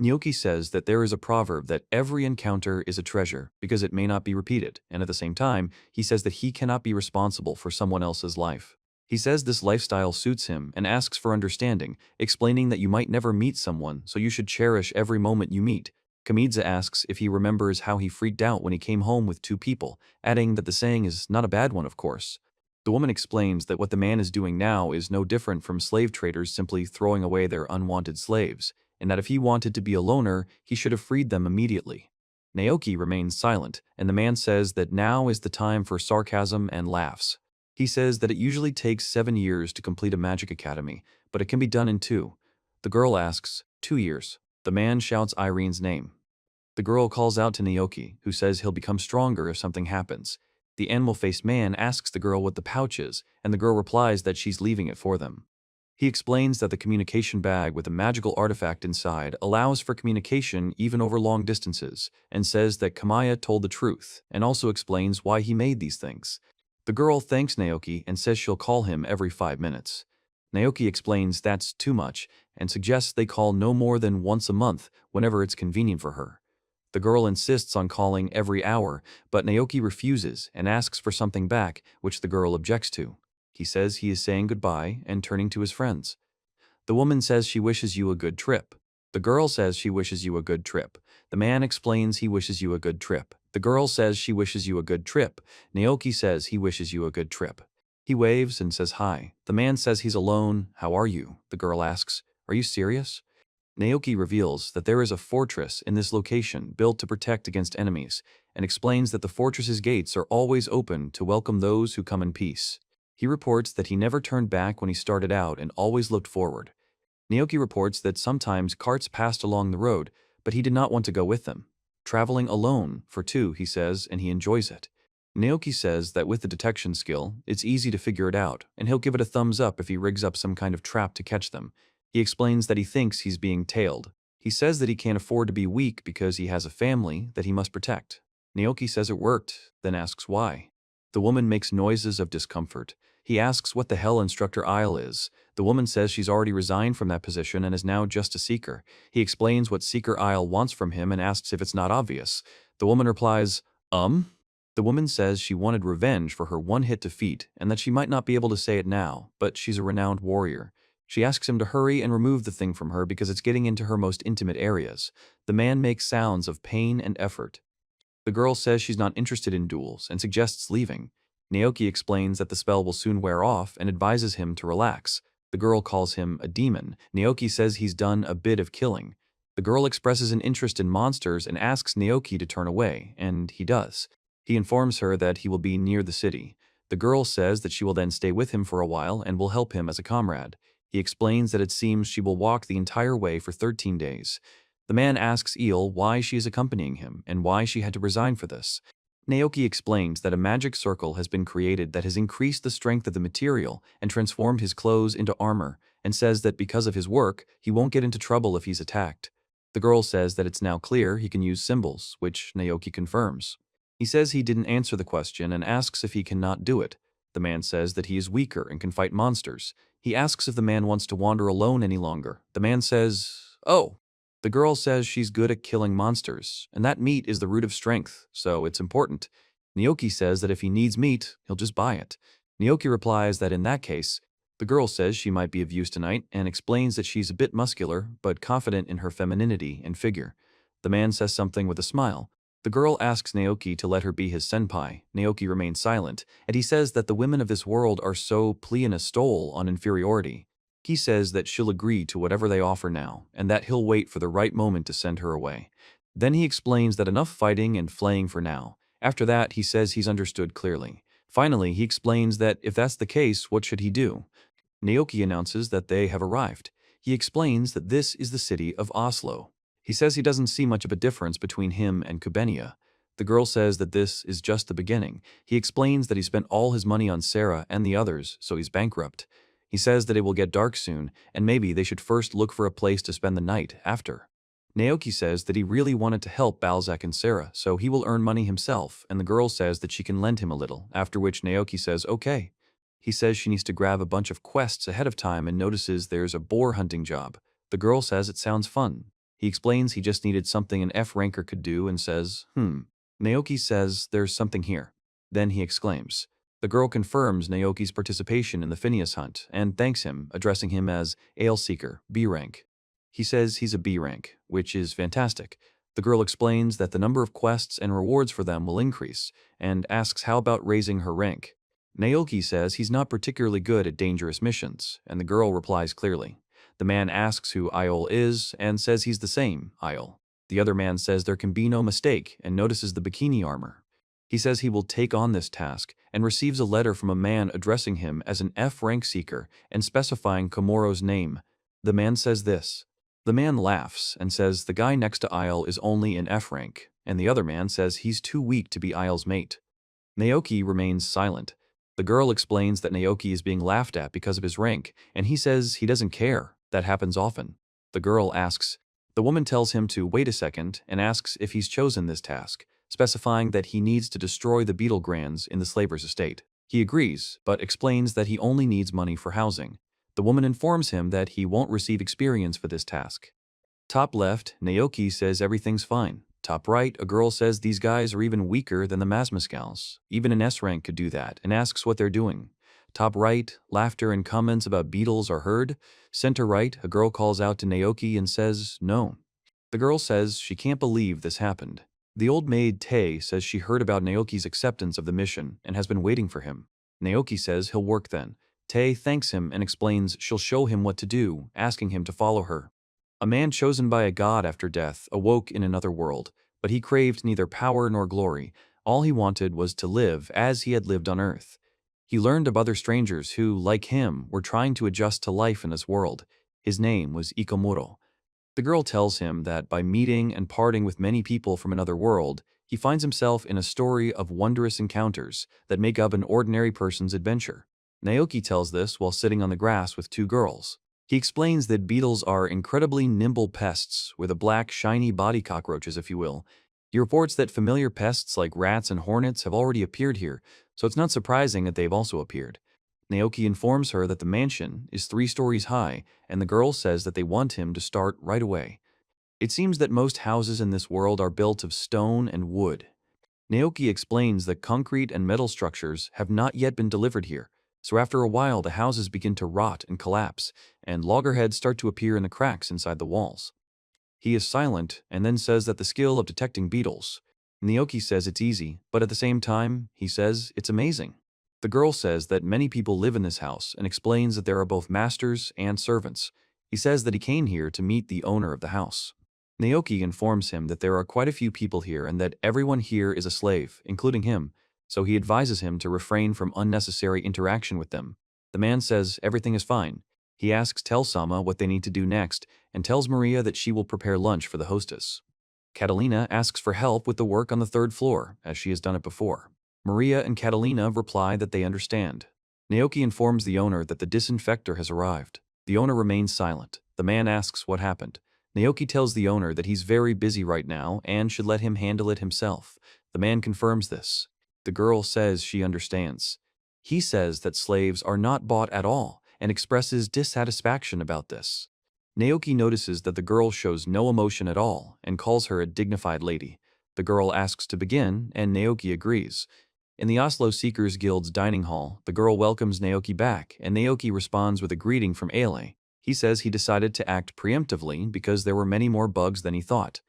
Naoki says that there is a proverb that every encounter is a treasure because it may not be repeated, and at the same time, he says that he cannot be responsible for someone else's life. He says this lifestyle suits him and asks for understanding, explaining that you might never meet someone, so you should cherish every moment you meet. Kamidza asks if he remembers how he freaked out when he came home with two people, adding that the saying is not a bad one, of course. The woman explains that what the man is doing now is no different from slave traders simply throwing away their unwanted slaves, and that if he wanted to be a loner, he should have freed them immediately. Naoki remains silent, and the man says that now is the time for sarcasm and laughs. He says that it usually takes 7 years to complete a magic academy, but it can be done in 2. The girl asks, 2 years. The man shouts Irene's name. The girl calls out to Naoki, who says he'll become stronger if something happens. The animal-faced man asks the girl what the pouch is, and the girl replies that she's leaving it for them. He explains that the communication bag with a magical artifact inside allows for communication even over long distances, and says that Kamaya told the truth, and also explains why he made these things. The girl thanks Naoki and says she'll call him every 5 minutes. Naoki explains that's too much, and suggests they call no more than once a month whenever it's convenient for her. The girl insists on calling every hour, but Naoki refuses and asks for something back, which the girl objects to. He says he is saying goodbye and turning to his friends. The woman says she wishes you a good trip. The girl says she wishes you a good trip. The man explains he wishes you a good trip. The girl says she wishes you a good trip. Naoki says he wishes you a good trip. He waves and says hi. The man says he's alone. How are you? The girl asks, are you serious? Naoki reveals that there is a fortress in this location built to protect against enemies, and explains that the fortress's gates are always open to welcome those who come in peace. He reports that he never turned back when he started out and always looked forward. Naoki reports that sometimes carts passed along the road, but he did not want to go with them. Traveling alone, for two, he says, and he enjoys it. Naoki says that with the detection skill, it's easy to figure it out, and he'll give it a thumbs up if he rigs up some kind of trap to catch them. He explains that he thinks he's being tailed. He says that he can't afford to be weak because he has a family that he must protect. Naoki says it worked, then asks why. The woman makes noises of discomfort. He asks what the hell Instructor Isle is. The woman says she's already resigned from that position and is now just a seeker. He explains what Seeker Isle wants from him and asks if it's not obvious. The woman replies, The woman says she wanted revenge for her one-hit defeat and that she might not be able to say it now, but she's a renowned warrior. She asks him to hurry and remove the thing from her because it's getting into her most intimate areas. The man makes sounds of pain and effort. The girl says she's not interested in duels and suggests leaving. Naoki explains that the spell will soon wear off and advises him to relax. The girl calls him a demon. Naoki says he's done a bit of killing. The girl expresses an interest in monsters and asks Naoki to turn away, and he does. He informs her that he will be near the city. The girl says that she will then stay with him for a while and will help him as a comrade. He explains that it seems she will walk the entire way for 13 days. The man asks Eel why she is accompanying him and why she had to resign for this. Naoki explains that a magic circle has been created that has increased the strength of the material and transformed his clothes into armor, and says that because of his work, he won't get into trouble if he's attacked. The girl says that it's now clear he can use symbols, which Naoki confirms. He says he didn't answer the question and asks if he cannot do it. The man says that he is weaker and can fight monsters. He asks if the man wants to wander alone any longer. The man says, "Oh." The girl says she's good at killing monsters, and that meat is the root of strength, so it's important. Naoki says that if he needs meat, he'll just buy it. Naoki replies that in that case, the girl says she might be of use tonight and explains that she's a bit muscular, but confident in her femininity and figure. The man says something with a smile. The girl asks Naoki to let her be his senpai. Naoki remains silent, and he says that the women of this world are so pleonastole on inferiority. He says that she'll agree to whatever they offer now, and that he'll wait for the right moment to send her away. Then he explains that enough fighting and flaying for now. After that, he says he's understood clearly. Finally, he explains that if that's the case, what should he do? Naoki announces that they have arrived. He explains that this is the city of Oslo. He says he doesn't see much of a difference between him and Kubenia. The girl says that this is just the beginning. He explains that he spent all his money on Sarah and the others, so he's bankrupt. He says that it will get dark soon, and maybe they should first look for a place to spend the night after. Naoki says that he really wanted to help Balzac and Sarah, so he will earn money himself, and the girl says that she can lend him a little, after which Naoki says okay. He says she needs to grab a bunch of quests ahead of time and notices there's a boar hunting job. The girl says it sounds fun. He explains he just needed something an F-ranker could do and says, Naoki says there's something here. Then he exclaims. The girl confirms Naoki's participation in the Phineas hunt and thanks him, addressing him as Ale Seeker, B rank. He says he's a B rank, which is fantastic. The girl explains that the number of quests and rewards for them will increase, and asks how about raising her rank. Naoki says he's not particularly good at dangerous missions, and the girl replies clearly. The man asks who Iol is, and says he's the same, Iol. The other man says there can be no mistake, and notices the bikini armor. He says he will take on this task, and receives a letter from a man addressing him as an F-rank seeker and specifying Komoro's name. The man says this. The man laughs and says the guy next to Iol is only in F-rank, and the other man says he's too weak to be Iol's mate. Naoki remains silent. The girl explains that Naoki is being laughed at because of his rank, and he says he doesn't care. That happens often. The girl asks. The woman tells him to wait a second and asks if he's chosen this task, specifying that he needs to destroy the beetle grands in the slaver's estate. He agrees, but explains that he only needs money for housing. The woman informs him that he won't receive experience for this task. Top left, Naoki says everything's fine. Top right, a girl says these guys are even weaker than the Masmascals. Even an S rank could do that, and asks what they're doing. Top right, laughter and comments about beetles are heard. Center right, a girl calls out to Naoki and says no. The girl says she can't believe this happened. The old maid Tae says she heard about Naoki's acceptance of the mission and has been waiting for him. Naoki says he'll work then. Tae thanks him and explains she'll show him what to do, asking him to follow her. A man chosen by a god after death awoke in another world, but he craved neither power nor glory. All he wanted was to live as he had lived on Earth. He learned of other strangers who, like him, were trying to adjust to life in this world. His name was Ikomuro. The girl tells him that by meeting and parting with many people from another world, he finds himself in a story of wondrous encounters that make up an ordinary person's adventure. Naoki tells this while sitting on the grass with two girls. He explains that beetles are incredibly nimble pests with a black, shiny body, cockroaches, if you will. He reports that familiar pests like rats and hornets have already appeared here, so it's not surprising that they've also appeared. Naoki informs her that the mansion is 3 stories high, and the girl says that they want him to start right away. It seems that most houses in this world are built of stone and wood. Naoki explains that concrete and metal structures have not yet been delivered here, so after a while the houses begin to rot and collapse, and loggerheads start to appear in the cracks inside the walls. He is silent and then says that the skill of detecting beetles. Naoki says it's easy, but at the same time, he says it's amazing. The girl says that many people live in this house and explains that there are both masters and servants. He says that he came here to meet the owner of the house. Naoki informs him that there are quite a few people here and that everyone here is a slave, including him, so he advises him to refrain from unnecessary interaction with them. The man says everything is fine. He asks Tell-sama what they need to do next and tells Maria that she will prepare lunch for the hostess. Catalina asks for help with the work on the 3rd floor, as she has done it before. Maria and Catalina reply that they understand. Naoki informs the owner that the disinfector has arrived. The owner remains silent. The man asks what happened. Naoki tells the owner that he's very busy right now and should let him handle it himself. The man confirms this. The girl says she understands. He says that slaves are not bought at all and expresses dissatisfaction about this. Naoki notices that the girl shows no emotion at all and calls her a dignified lady. The girl asks to begin, and Naoki agrees. In the Oslo Seekers Guild's dining hall, the girl welcomes Naoki back, and Naoki responds with a greeting from Ale. He says he decided to act preemptively because there were many more bugs than he thought.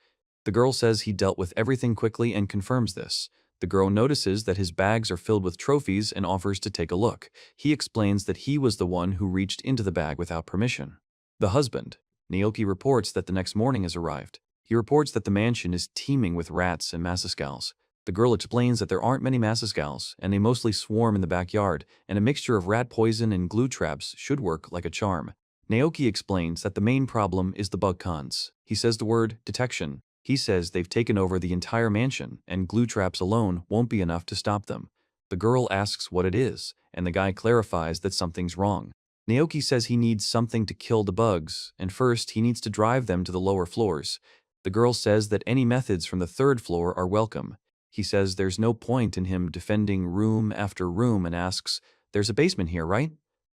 The girl says he dealt with everything quickly and confirms this. The girl notices that his bags are filled with trophies and offers to take a look. He explains that he was the one who reached into the bag without permission. The husband. Naoki reports that the next morning has arrived. He reports that the mansion is teeming with rats and Masascals. The girl explains that there aren't many Masascals, and they mostly swarm in the backyard, and a mixture of rat poison and glue traps should work like a charm. Naoki explains that the main problem is the bug cons. He says the word detection. He says they've taken over the entire mansion, and glue traps alone won't be enough to stop them. The girl asks what it is, and the guy clarifies that something's wrong. Naoki says he needs something to kill the bugs, and first he needs to drive them to the lower floors. The girl says that any methods from the 3rd floor are welcome. He says there's no point in him defending room after room and asks, "There's a basement here, right?"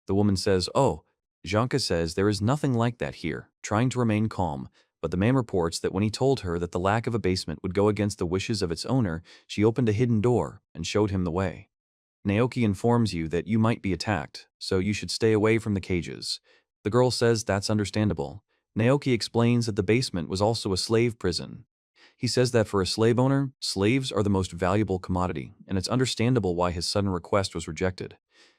The woman says, "Oh." Janka says there is nothing like that here, trying to remain calm, but the man reports that when he told her that the lack of a basement would go against the wishes of its owner, she opened a hidden door and showed him the way. Naoki informs you that you might be attacked, so you should stay away from the cages. The girl says that's understandable. Naoki explains that the basement was also a slave prison. He says that for a slave owner, slaves are the most valuable commodity, and it's understandable why his sudden request was rejected.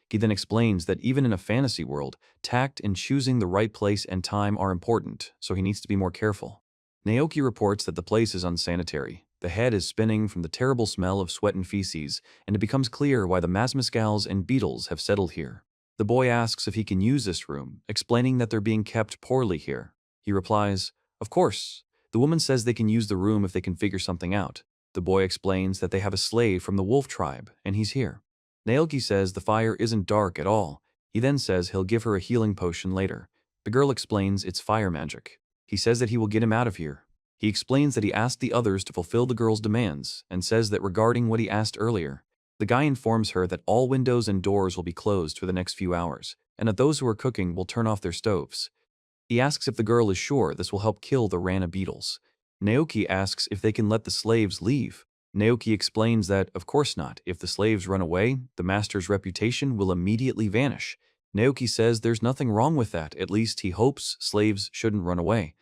He then explains that even in a fantasy world, tact and choosing the right place and time are important, so he needs to be more careful. Naoki reports that the place is unsanitary. The head is spinning from the terrible smell of sweat and feces, and it becomes clear why the Masmascals and beetles have settled here. The boy asks if he can use this room, explaining that they're being kept poorly here. He replies, "Of course." The woman says they can use the room if they can figure something out. The boy explains that they have a slave from the wolf tribe, and he's here. Naoki says the fire isn't dark at all. He then says he'll give her a healing potion later. The girl explains it's fire magic. He says that he will get him out of here. He explains that he asked the others to fulfill the girl's demands and says that regarding what he asked earlier, the guy informs her that all windows and doors will be closed for the next few hours and that those who are cooking will turn off their stoves. He asks if the girl is sure this will help kill the Rana beetles. Naoki asks if they can let the slaves leave. Naoki explains that, of course not, if the slaves run away, the master's reputation will immediately vanish. Naoki says there's nothing wrong with that, at least he hopes slaves shouldn't run away.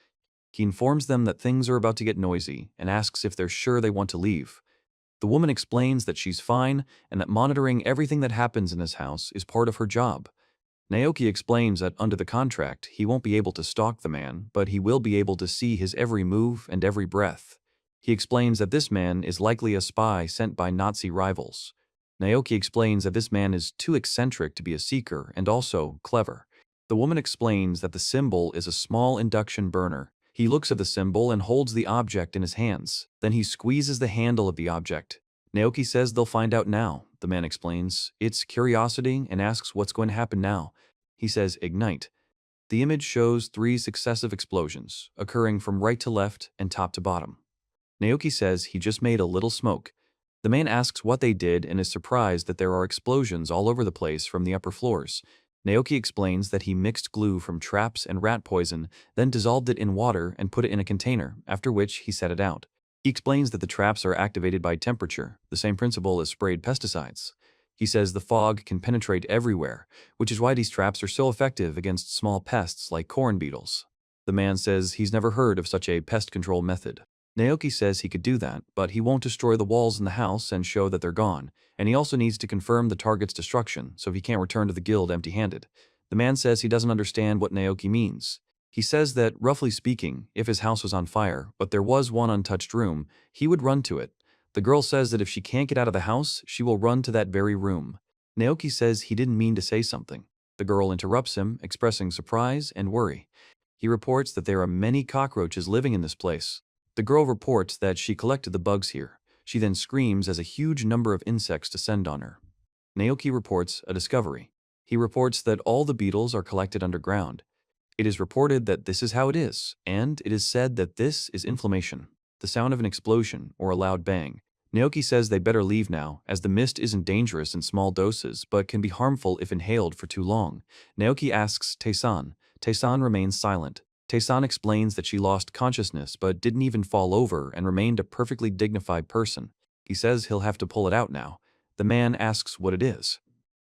He informs them that things are about to get noisy and asks if they're sure they want to leave. The woman explains that she's fine and that monitoring everything that happens in his house is part of her job. Naoki explains that under the contract, he won't be able to stalk the man, but he will be able to see his every move and every breath. He explains that this man is likely a spy sent by Nazi rivals. Naoki explains that this man is too eccentric to be a seeker and also clever. The woman explains that the symbol is a small induction burner. He looks at the symbol and holds the object in his hands. Then he squeezes the handle of the object. Naoki says they'll find out now. The man explains it's curiosity and asks what's going to happen now. He says ignite. The image shows 3 successive explosions, occurring from right to left and top to bottom. Naoki says he just made a little smoke. The man asks what they did and is surprised that there are explosions all over the place from the upper floors. Naoki explains that he mixed glue from traps and rat poison, then dissolved it in water and put it in a container, after which he set it out. He explains that the traps are activated by temperature, the same principle as sprayed pesticides. He says the fog can penetrate everywhere, which is why these traps are so effective against small pests like corn beetles. The man says he's never heard of such a pest control method. Naoki says he could do that, but he won't destroy the walls in the house and show that they're gone, and he also needs to confirm the target's destruction, so he can't return to the guild empty-handed. The man says he doesn't understand what Naoki means. He says that, roughly speaking, if his house was on fire, but there was one untouched room, he would run to it. The girl says that if she can't get out of the house, she will run to that very room. Naoki says he didn't mean to say something. The girl interrupts him, expressing surprise and worry. He reports that there are many cockroaches living in this place. The girl reports that she collected the bugs here. She then screams as a huge number of insects descend on her. Naoki reports a discovery. He reports that all the beetles are collected underground. It is reported that this is how it is, and it is said that this is inflammation, the sound of an explosion or a loud bang. Naoki says they better leave now, as the mist isn't dangerous in small doses, but can be harmful if inhaled for too long. Naoki asks Tae-san. Tae-san remains silent. Tae-san explains that she lost consciousness but didn't even fall over and remained a perfectly dignified person. He says he'll have to pull it out now. The man asks what it is.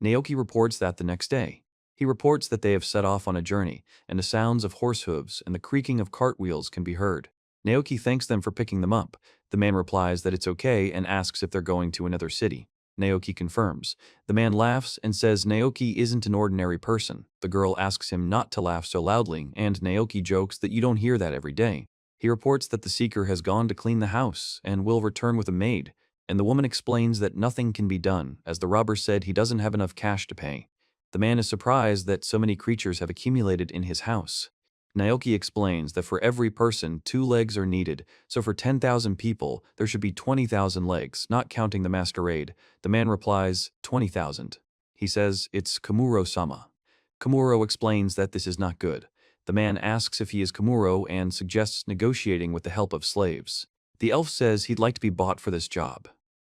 Naoki reports that the next day. He reports that they have set off on a journey, and the sounds of horse hooves and the creaking of cartwheels can be heard. Naoki thanks them for picking them up. The man replies that it's okay and asks if they're going to another city. Naoki confirms. The man laughs and says Naoki isn't an ordinary person. The girl asks him not to laugh so loudly, and Naoki jokes that you don't hear that every day. He reports that the seeker has gone to clean the house and will return with a maid, and the woman explains that nothing can be done, as the robber said he doesn't have enough cash to pay. The man is surprised that so many creatures have accumulated in his house. Naoki explains that for every person, 2 legs are needed, so for 10,000 people, there should be 20,000 legs, not counting the masquerade. The man replies, 20,000. He says it's Kamuro-sama. Kamuro explains that this is not good. The man asks if he is Kamuro and suggests negotiating with the help of slaves. The elf says he'd like to be bought for this job.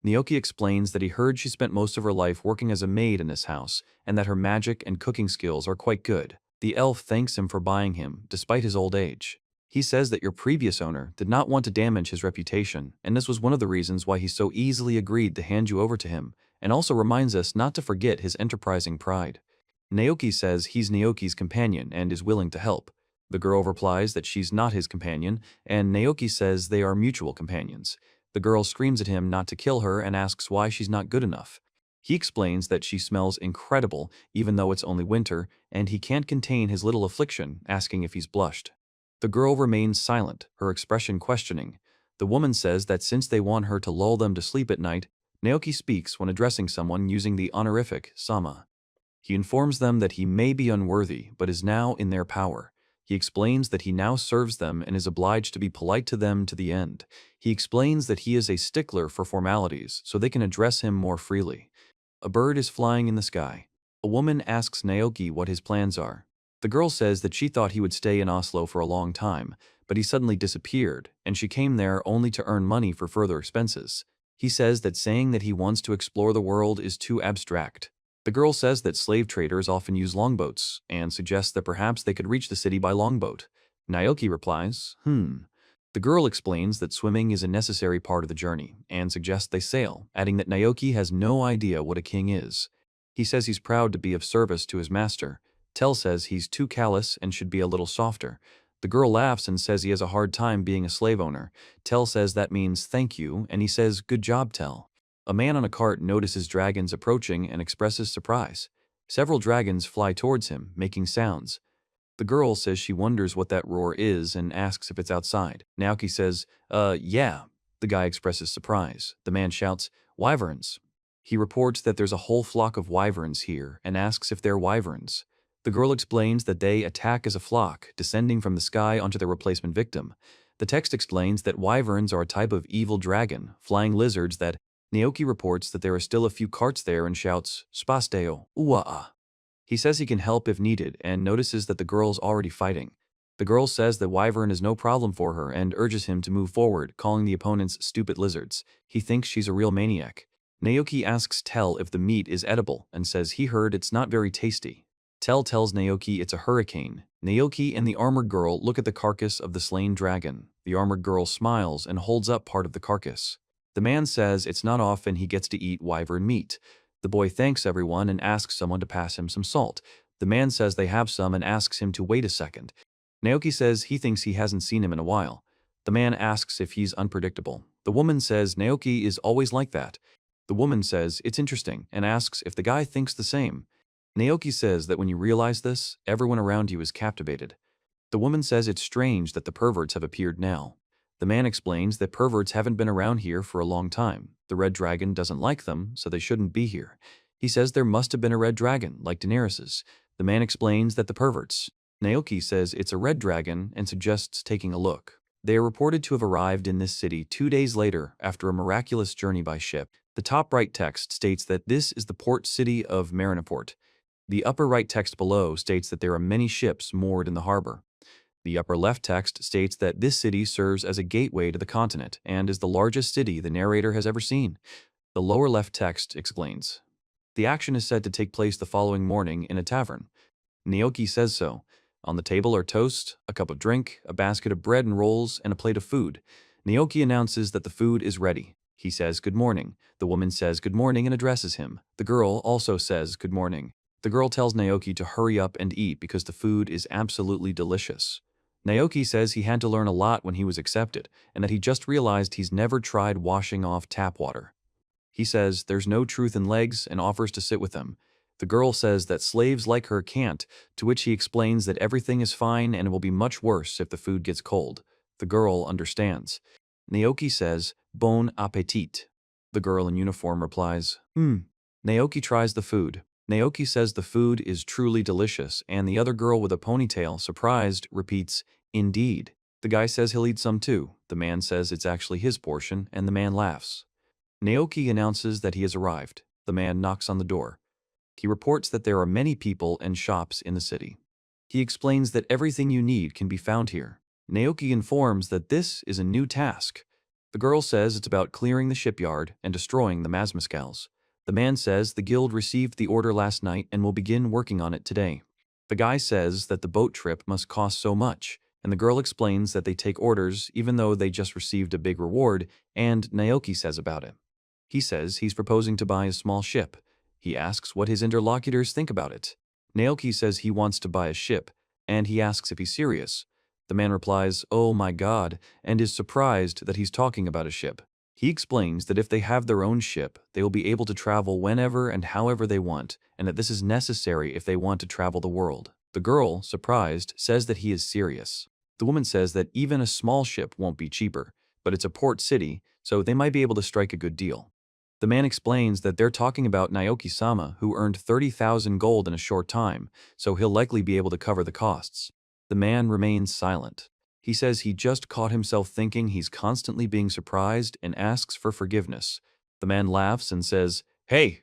Naoki explains that he heard she spent most of her life working as a maid in this house, and that her magic and cooking skills are quite good. The elf thanks him for buying him, despite his old age. He says that your previous owner did not want to damage his reputation, and this was one of the reasons why he so easily agreed to hand you over to him, and also reminds us not to forget his enterprising pride. Naoki says he's Naoki's companion and is willing to help. The girl replies that she's not his companion, and Naoki says they are mutual companions. The girl screams at him not to kill her and asks why she's not good enough. He explains that she smells incredible even though it's only winter, and he can't contain his little affliction, asking if he's blushed. The girl remains silent, her expression questioning. The woman says that since they want her to lull them to sleep at night, Naoki speaks when addressing someone using the honorific sama. He informs them that he may be unworthy but is now in their power. He explains that he now serves them and is obliged to be polite to them to the end. He explains that he is a stickler for formalities so they can address him more freely. a bird is flying in the sky. A woman asks Naoki what his plans are. The girl says that she thought he would stay in Oslo for a long time, but he suddenly disappeared, and she came there only to earn money for further expenses. He says that saying that he wants to explore the world is too abstract. The girl says that slave traders often use longboats, and suggests that perhaps they could reach the city by longboat. Naoki replies, The girl explains that swimming is a necessary part of the journey, and suggests they sail, adding that Naoki has no idea what a king is. He says he's proud to be of service to his master. Tell says he's too callous and should be a little softer. The girl laughs and says he has a hard time being a slave owner. Tell says that means thank you, and he says good job, Tell. A man on a cart notices dragons approaching and expresses surprise. Several dragons fly towards him, making sounds. The girl says she wonders what that roar is and asks if it's outside. Naoki says, yeah. The guy expresses surprise. The man shouts, wyverns. He reports that there's a whole flock of wyverns here and asks if they're wyverns. The girl explains that they attack as a flock, descending from the sky onto their replacement victim. The text explains that wyverns are a type of evil dragon, flying lizards that Naoki reports that there are still a few carts there and shouts, spasteo, uaa. He says he can help if needed and notices that the girl's already fighting. The girl says that wyvern is no problem for her and urges him to move forward, calling the opponents stupid lizards. He thinks she's a real maniac. Naoki asks Tell if the meat is edible and says he heard it's not very tasty. Tell tells Naoki it's a hurricane. Naoki and the armored girl look at the carcass of the slain dragon. The armored girl smiles and holds up part of the carcass. The man says it's not often he gets to eat wyvern meat. The boy thanks everyone and asks someone to pass him some salt. The man says they have some and asks him to wait a second. Naoki says he thinks he hasn't seen him in a while. The man asks if he's unpredictable. The woman says Naoki is always like that. The woman says it's interesting and asks if the guy thinks the same. Naoki says that when you realize this, everyone around you is captivated. The woman says it's strange that the perverts have appeared now. The man explains that perverts haven't been around here for a long time. The red dragon doesn't like them, so they shouldn't be here. He says there must have been a red dragon, like Daenerys's. The man explains that the perverts. Naoki says it's a red dragon and suggests taking a look. They are reported to have arrived in this city 2 days later after a miraculous journey by ship. The top right text states that this is the port city of Marinaport. The upper right text below states that there are many ships moored in the harbor. The upper left text states that this city serves as a gateway to the continent and is the largest city the narrator has ever seen. The lower left text explains. The action is said to take place the following morning in a tavern. Naoki says so. On the table are toast, a cup of drink, a basket of bread and rolls, and a plate of food. Naoki announces that the food is ready. He says good morning. The woman says good morning and addresses him. The girl also says good morning. The girl tells Naoki to hurry up and eat because the food is absolutely delicious. Naoki says he had to learn a lot when he was accepted, and that he just realized he's never tried washing off tap water. He says there's no truth in legs and offers to sit with them. The girl says that slaves like her can't, to which he explains that everything is fine and it will be much worse if the food gets cold. The girl understands. Naoki says, bon appetit. The girl in uniform replies, Naoki tries the food. Naoki says the food is truly delicious, and the other girl with a ponytail, surprised, repeats, indeed. The guy says he'll eat some too. The man says it's actually his portion, and the man laughs. Naoki announces that he has arrived. The man knocks on the door. He reports that there are many people and shops in the city. He explains that everything you need can be found here. Naoki informs that this is a new task. The girl says it's about clearing the shipyard and destroying the Mazmascals. The man says the guild received the order last night and will begin working on it today. The guy says that the boat trip must cost so much, and the girl explains that they take orders even though they just received a big reward, and Naoki says about it. He says he's proposing to buy a small ship. He asks what his interlocutors think about it. Naoki says he wants to buy a ship, and he asks if he's serious. The man replies, oh my god, and is surprised that he's talking about a ship. He explains that if they have their own ship, they will be able to travel whenever and however they want, and that this is necessary if they want to travel the world. The girl, surprised, says that he is serious. The woman says that even a small ship won't be cheaper, but it's a port city, so they might be able to strike a good deal. The man explains that they're talking about Naoki-sama, who earned 30,000 gold in a short time, so he'll likely be able to cover the costs. The man remains silent. He says he just caught himself thinking he's constantly being surprised and asks for forgiveness. The man laughs and says, hey,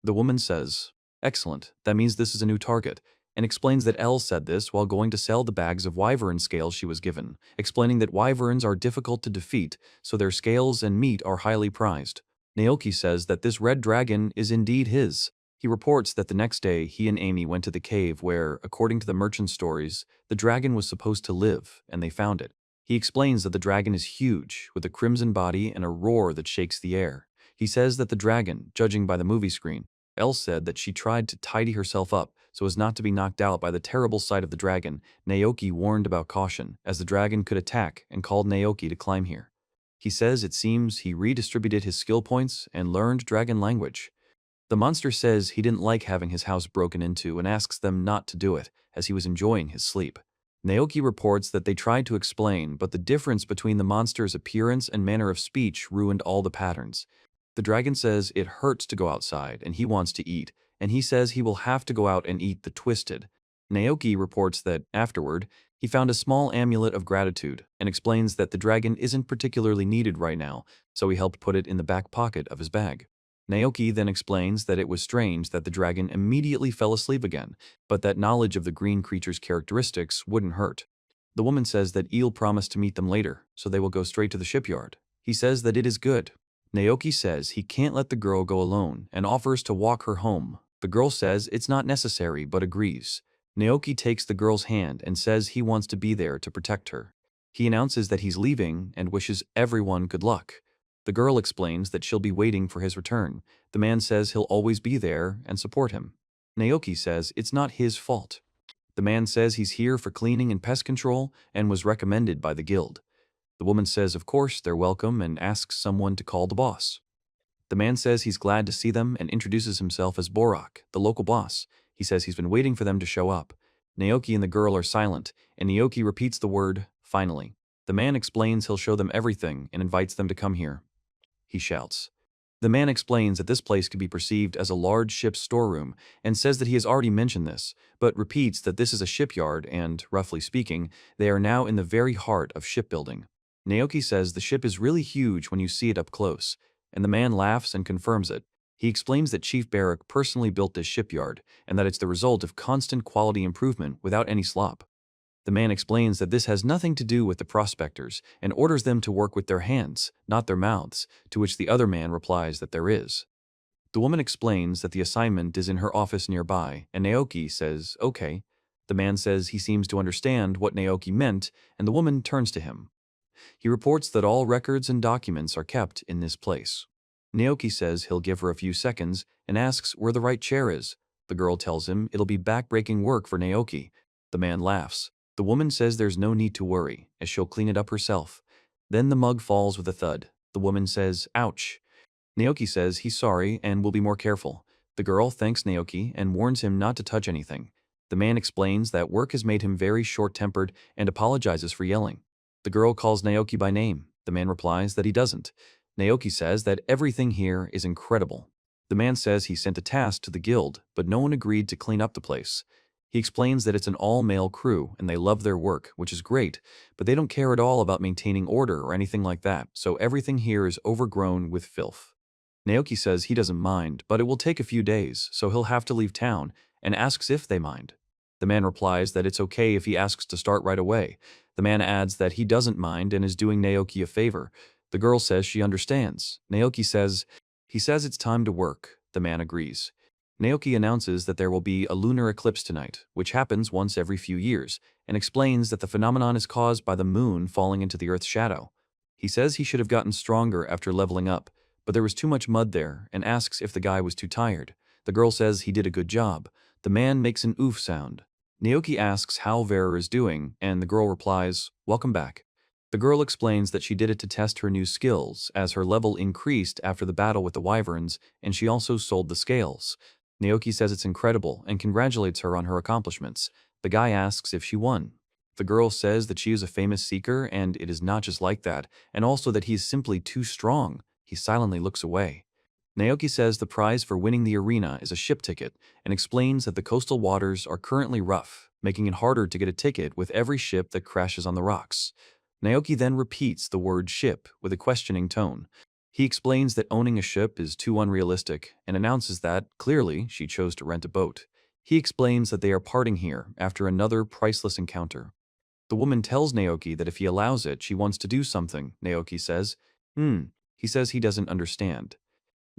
The woman says, "Excellent, that means this is a new target," and explains that Elle said this while going to sell the bags of wyvern scales she was given, explaining that wyverns are difficult to defeat, so their scales and meat are highly prized. Naoki says that this red dragon is indeed his. He reports that the next day he and Amy went to the cave where, according to the merchant stories, the dragon was supposed to live, and they found it. He explains that the dragon is huge, with a crimson body and a roar that shakes the air. He says that the dragon, judging by the movie screen, Elle said that she tried to tidy herself up so as not to be knocked out by the terrible sight of the dragon. Naoki warned about caution, as the dragon could attack, and called Naoki to climb here. He says it seems he redistributed his skill points and learned dragon language. The monster says he didn't like having his house broken into and asks them not to do it, as he was enjoying his sleep. Naoki reports that they tried to explain, but the difference between the monster's appearance and manner of speech ruined all the patterns. The dragon says it hurts to go outside and he wants to eat, and he says he will have to go out and eat the twisted. Naoki reports that, afterward, he found a small amulet of gratitude and explains that the dragon isn't particularly needed right now, so he helped put it in the back pocket of his bag. Naoki then explains that it was strange that the dragon immediately fell asleep again, but that knowledge of the green creature's characteristics wouldn't hurt. The woman says that Eel promised to meet them later, so they will go straight to the shipyard. He says that it is good. Naoki says he can't let the girl go alone and offers to walk her home. The girl says it's not necessary but agrees. Naoki takes the girl's hand and says he wants to be there to protect her. He announces that he's leaving and wishes everyone good luck. The girl explains that she'll be waiting for his return. The man says he'll always be there and support him. Naoki says it's not his fault. The man says he's here for cleaning and pest control and was recommended by the guild. The woman says of course they're welcome and asks someone to call the boss. The man says he's glad to see them and introduces himself as Borak, the local boss. He says he's been waiting for them to show up. Naoki and the girl are silent, and Naoki repeats the word, finally. The man explains he'll show them everything and invites them to come here. He shouts. The man explains that this place could be perceived as a large ship's storeroom and says that he has already mentioned this, but repeats that this is a shipyard and, roughly speaking, they are now in the very heart of shipbuilding. Naoki says the ship is really huge when you see it up close, and the man laughs and confirms it. He explains that Chief Barrack personally built this shipyard and that it's the result of constant quality improvement without any slop. The man explains that this has nothing to do with the prospectors and orders them to work with their hands, not their mouths, to which the other man replies that there is. The woman explains that the assignment is in her office nearby, and Naoki says, okay. The man says he seems to understand what Naoki meant, and the woman turns to him. He reports that all records and documents are kept in this place. Naoki says he'll give her a few seconds and asks where the right chair is. The girl tells him it'll be back-breaking work for Naoki. The man laughs. The woman says there's no need to worry, as she'll clean it up herself. Then the mug falls with a thud. The woman says, ouch. Naoki says he's sorry and will be more careful. The girl thanks Naoki and warns him not to touch anything. The man explains that work has made him very short-tempered and apologizes for yelling. The girl calls Naoki by name. The man replies that he doesn't. Naoki says that everything here is incredible. The man says he sent a task to the guild, but no one agreed to clean up the place. He explains that it's an all-male crew and they love their work, which is great, but they don't care at all about maintaining order or anything like that, so everything here is overgrown with filth. Naoki says he doesn't mind, but it will take a few days, so he'll have to leave town, and asks if they mind. The man replies that it's okay if he asks to start right away. The man adds that he doesn't mind and is doing Naoki a favor. The girl says she understands. Naoki says, he says it's time to work. The man agrees. Naoki announces that there will be a lunar eclipse tonight, which happens once every few years, and explains that the phenomenon is caused by the moon falling into the Earth's shadow. He says he should have gotten stronger after leveling up, but there was too much mud there, and asks if the guy was too tired. The girl says he did a good job. The man makes an oof sound. Naoki asks how Vera is doing, and the girl replies, welcome back. The girl explains that she did it to test her new skills, as her level increased after the battle with the wyverns, and she also sold the scales. Naoki says it's incredible and congratulates her on her accomplishments. The guy asks if she won. The girl says that she is a famous seeker and it is not just like that, and also that he is simply too strong. He silently looks away. Naoki says the prize for winning the arena is a ship ticket and explains that the coastal waters are currently rough, making it harder to get a ticket with every ship that crashes on the rocks. Naoki then repeats the word ship with a questioning tone. He explains that owning a ship is too unrealistic and announces that, clearly, she chose to rent a boat. He explains that they are parting here after another priceless encounter. The woman tells Naoki that if he allows it, she wants to do something. Naoki says, He says he doesn't understand.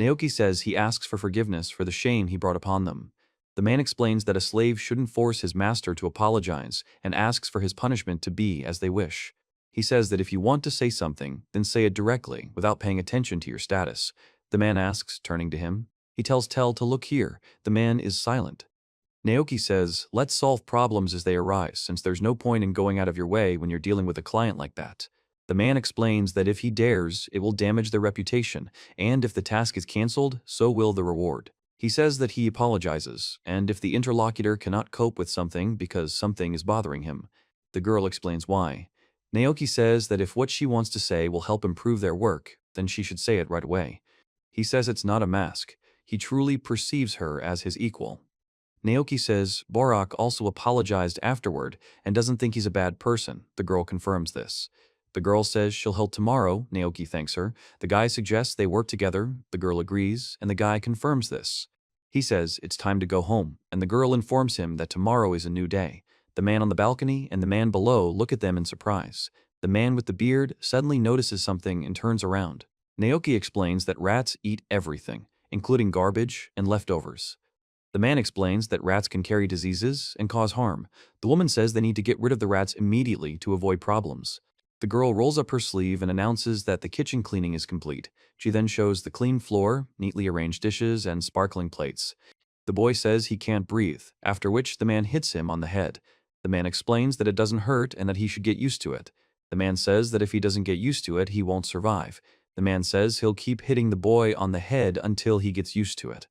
Naoki says he asks for forgiveness for the shame he brought upon them. The man explains that a slave shouldn't force his master to apologize and asks for his punishment to be as they wish. He says that if you want to say something, then say it directly without paying attention to your status. The man asks, turning to him. He tells Tell to look here. The man is silent. Naoki says, let's solve problems as they arise, since there's no point in going out of your way when you're dealing with a client like that. The man explains that if he dares, it will damage their reputation, and if the task is cancelled, so will the reward. He says that he apologizes, and if the interlocutor cannot cope with something because something is bothering him, the girl explains why. Naoki says that if what she wants to say will help improve their work, then she should say it right away. He says it's not a mask. He truly perceives her as his equal. Naoki says Borak also apologized afterward and doesn't think he's a bad person. The girl confirms this. The girl says she'll help tomorrow. Naoki thanks her. The guy suggests they work together. The girl agrees, and the guy confirms this. He says it's time to go home, and the girl informs him that tomorrow is a new day. The man on the balcony and the man below look at them in surprise. The man with the beard suddenly notices something and turns around. Naoki explains that rats eat everything, including garbage and leftovers. The man explains that rats can carry diseases and cause harm. The woman says they need to get rid of the rats immediately to avoid problems. The girl rolls up her sleeve and announces that the kitchen cleaning is complete. She then shows the clean floor, neatly arranged dishes, and sparkling plates. The boy says he can't breathe, after which the man hits him on the head. The man explains that it doesn't hurt and that he should get used to it. The man says that if he doesn't get used to it, he won't survive. The man says he'll keep hitting the boy on the head until he gets used to it.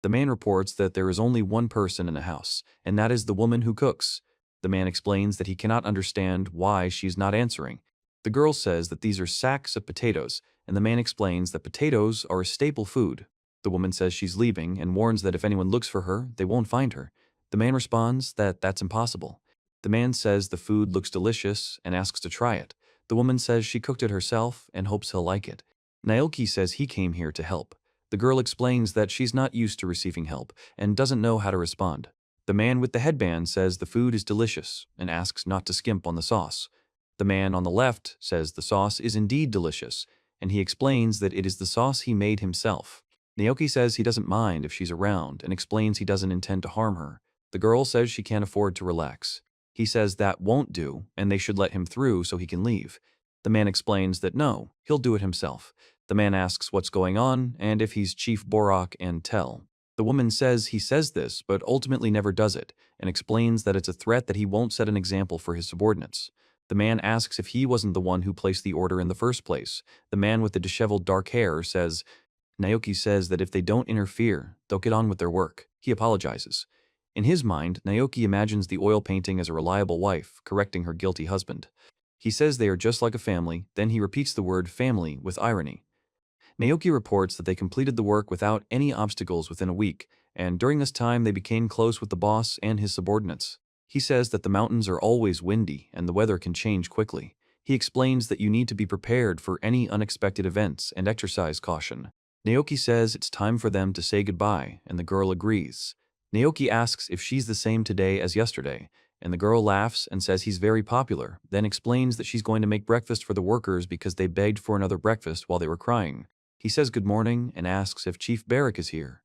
The man reports that there is only one person in the house, and that is the woman who cooks. The man explains that he cannot understand why she's not answering. The girl says that these are sacks of potatoes, and the man explains that potatoes are a staple food. The woman says she's leaving and warns that if anyone looks for her, they won't find her. The man responds that that's impossible. The man says the food looks delicious and asks to try it. The woman says she cooked it herself and hopes he'll like it. Naoki says he came here to help. The girl explains that she's not used to receiving help and doesn't know how to respond. The man with the headband says the food is delicious and asks not to skimp on the sauce. The man on the left says the sauce is indeed delicious, and he explains that it is the sauce he made himself. Naoki says he doesn't mind if she's around and explains he doesn't intend to harm her. The girl says she can't afford to relax. He says that won't do and they should let him through so he can leave. The man explains that no, he'll do it himself. The man asks what's going on and if he's Chief Borak and Tell. The woman says he says this but ultimately never does it and explains that it's a threat that he won't set an example for his subordinates. The man asks if he wasn't the one who placed the order in the first place. The man with the disheveled dark hair says, Naoki says that if they don't interfere, they'll get on with their work. He apologizes. In his mind, Naoki imagines the oil painting as a reliable wife, correcting her guilty husband. He says they are just like a family, then he repeats the word family with irony. Naoki reports that they completed the work without any obstacles within a week, and during this time they became close with the boss and his subordinates. He says that the mountains are always windy and the weather can change quickly. He explains that you need to be prepared for any unexpected events and exercise caution. Naoki says it's time for them to say goodbye, and the girl agrees. Naoki asks if she's the same today as yesterday, and the girl laughs and says he's very popular, then explains that she's going to make breakfast for the workers because they begged for another breakfast while they were crying. He says good morning and asks if Chief Barak is here.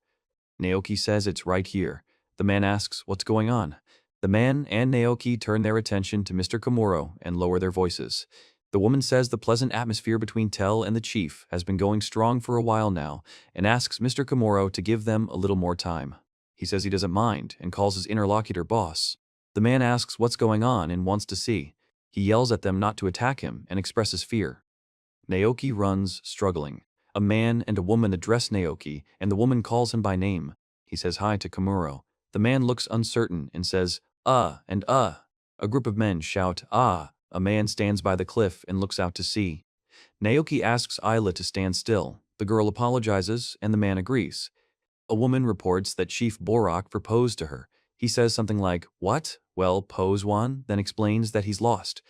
Naoki says it's right here. The man asks what's going on. The man and Naoki turn their attention to Mr. Komuro and lower their voices. The woman says the pleasant atmosphere between Tell and the chief has been going strong for a while now and asks Mr. Komuro to give them a little more time. He says he doesn't mind and calls his interlocutor boss. The man asks what's going on and wants to see. He yells at them not to attack him and expresses fear. Naoki runs, struggling. A man and a woman address Naoki and the woman calls him by name. He says hi to Komuro. The man looks uncertain and says, and A group of men shout, ah. A man stands by the cliff and looks out to sea. Naoki asks Isla to stand still. The girl apologizes and the man agrees. A woman reports that Chief Borak proposed to her. He says something like, what? Well, pose one, then explains that he's lost.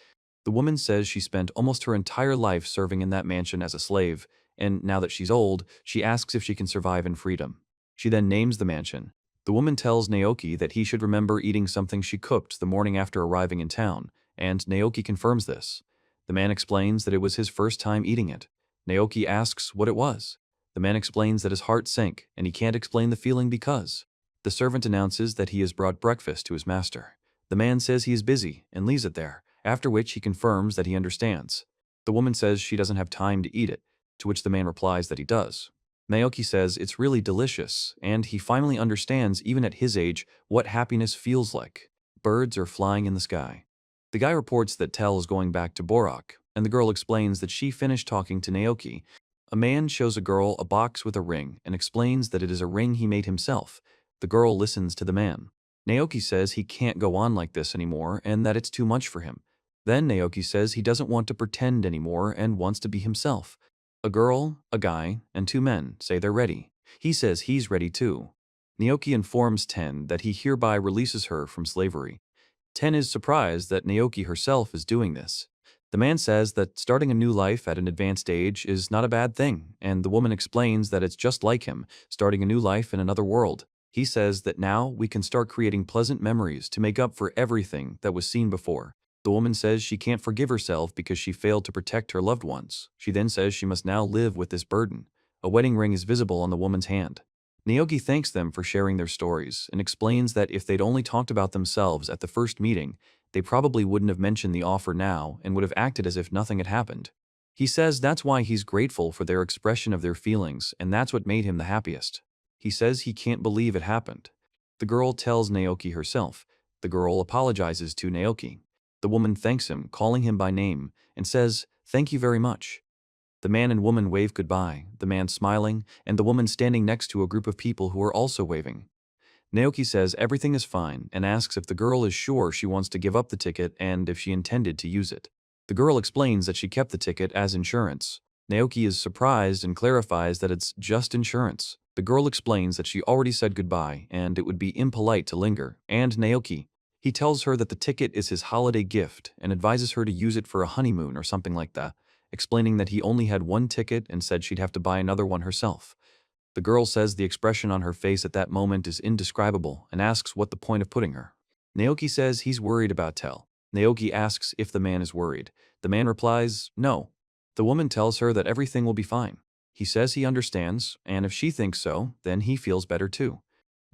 The woman says she spent almost her entire life serving in that mansion as a slave, and now that she's old, she asks if she can survive in freedom. She then names the mansion. The woman tells Naoki that he should remember eating something she cooked the morning after arriving in town, and Naoki confirms this. The man explains that it was his first time eating it. Naoki asks what it was. The man explains that his heart sank, and he can't explain the feeling because. The servant announces that he has brought breakfast to his master. The man says he is busy and leaves it there, after which he confirms that he understands. The woman says she doesn't have time to eat it, to which the man replies that he does. Naoki says it's really delicious, and he finally understands, even at his age, what happiness feels like. Birds are flying in the sky. The guy reports that Tell is going back to Borak, and the girl explains that she finished talking to Naoki. A man shows a girl a box with a ring and explains that it is a ring he made himself. The girl listens to the man. Naoki says he can't go on like this anymore and that it's too much for him. Then Naoki says he doesn't want to pretend anymore and wants to be himself. A girl, a guy, and two men say they're ready. He says he's ready too. Naoki informs Ten that he hereby releases her from slavery. Ten is surprised that Naoki herself is doing this. The man says that starting a new life at an advanced age is not a bad thing, and the woman explains that it's just like him, starting a new life in another world. He says that now we can start creating pleasant memories to make up for everything that was seen before. The woman says she can't forgive herself because she failed to protect her loved ones. She then says she must now live with this burden. A wedding ring is visible on the woman's hand. Naoki thanks them for sharing their stories and explains that if they'd only talked about themselves at the first meeting, they probably wouldn't have mentioned the offer now and would have acted as if nothing had happened. He says that's why he's grateful for their expression of their feelings, and that's what made him the happiest. He says he can't believe it happened. The girl tells Naoki herself. The girl apologizes to Naoki. The woman thanks him, calling him by name, and says, "Thank you very much." The man and woman wave goodbye, the man smiling, and the woman standing next to a group of people who are also waving. Naoki says everything is fine and asks if the girl is sure she wants to give up the ticket and if she intended to use it. The girl explains that she kept the ticket as insurance. Naoki is surprised and clarifies that it's just insurance. The girl explains that she already said goodbye and it would be impolite to linger, and Naoki. He tells her that the ticket is his holiday gift and advises her to use it for a honeymoon or something like that, explaining that he only had one ticket and said she'd have to buy another one herself. The girl says the expression on her face at that moment is indescribable and asks what the point of putting her. Naoki says he's worried about Tell. Naoki asks if the man is worried. The man replies, no. The woman tells her that everything will be fine. He says he understands, and if she thinks so, then he feels better too.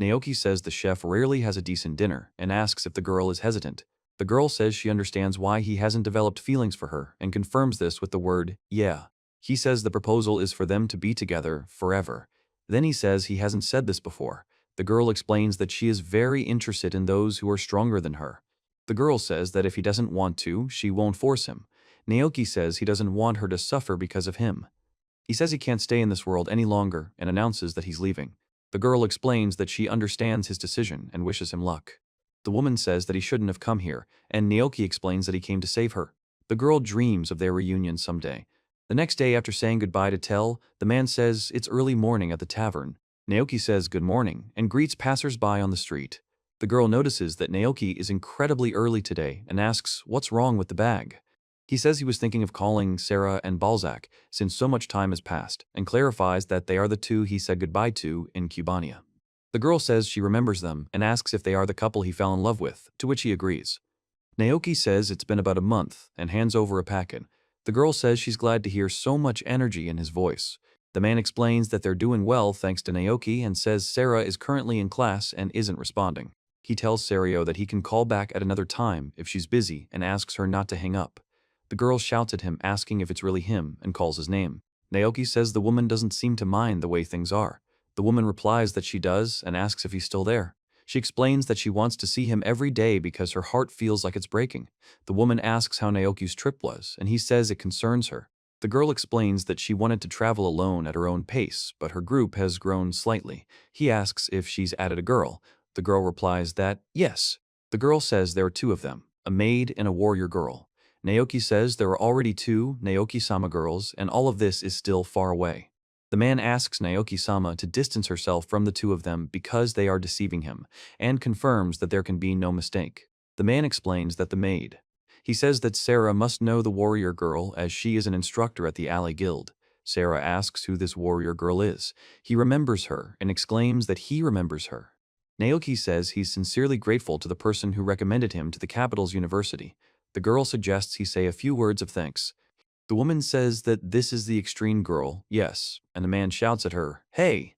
Naoki says the chef rarely has a decent dinner and asks if the girl is hesitant. The girl says she understands why he hasn't developed feelings for her and confirms this with the word, yeah. He says the proposal is for them to be together forever. Then he says he hasn't said this before. The girl explains that she is very interested in those who are stronger than her. The girl says that if he doesn't want to, she won't force him. Naoki says he doesn't want her to suffer because of him. He says he can't stay in this world any longer and announces that he's leaving. The girl explains that she understands his decision and wishes him luck. The woman says that he shouldn't have come here, and Naoki explains that he came to save her. The girl dreams of their reunion someday. The next day after saying goodbye to Tell, the man says it's early morning at the tavern. Naoki says good morning and greets passers-by on the street. The girl notices that Naoki is incredibly early today and asks what's wrong with the bag. He says he was thinking of calling Sarah and Balzac since so much time has passed and clarifies that they are the two he said goodbye to in Cubania. The girl says she remembers them and asks if they are the couple he fell in love with, to which he agrees. Naoki says it's been about a month and hands over a packet. The girl says she's glad to hear so much energy in his voice. The man explains that they're doing well thanks to Naoki and says Sarah is currently in class and isn't responding. He tells Serio that he can call back at another time if she's busy and asks her not to hang up. The girl shouts at him asking if it's really him and calls his name. Naoki says the woman doesn't seem to mind the way things are. The woman replies that she does and asks if he's still there. She explains that she wants to see him every day because her heart feels like it's breaking. The woman asks how Naoki's trip was, and he says it concerns her. The girl explains that she wanted to travel alone at her own pace, but her group has grown slightly. He asks if she's added a girl. The girl replies that, yes. The girl says there are two of them, a maid and a warrior girl. Naoki says there are already two Naoki-sama girls, and all of this is still far away. The man asks Naoki-sama to distance herself from the two of them because they are deceiving him, and confirms that there can be no mistake. The man explains that the maid. He says that Sarah must know the warrior girl as she is an instructor at the alley guild. Sarah asks who this warrior girl is. He remembers her and exclaims that he remembers her. Naoki says he's sincerely grateful to the person who recommended him to the capital's university. The girl suggests he say a few words of thanks. The woman says that this is the extreme girl, yes, and the man shouts at her, "Hey!"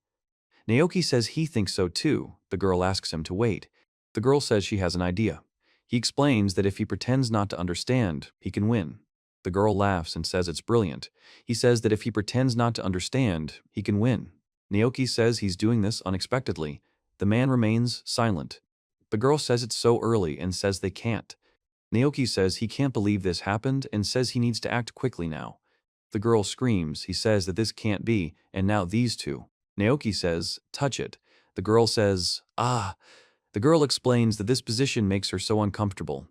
Naoki says he thinks so too. The girl asks him to wait. The girl says she has an idea. He explains that if he pretends not to understand, he can win. The girl laughs and says it's brilliant. He says that if he pretends not to understand, he can win. Naoki says he's doing this unexpectedly. The man remains silent. The girl says it's so early and says they can't. Naoki says he can't believe this happened and says he needs to act quickly now. The girl screams. He says that this can't be, and now these two. Naoki says, "Touch it." The girl says, "Ah." The girl explains that this position makes her so uncomfortable.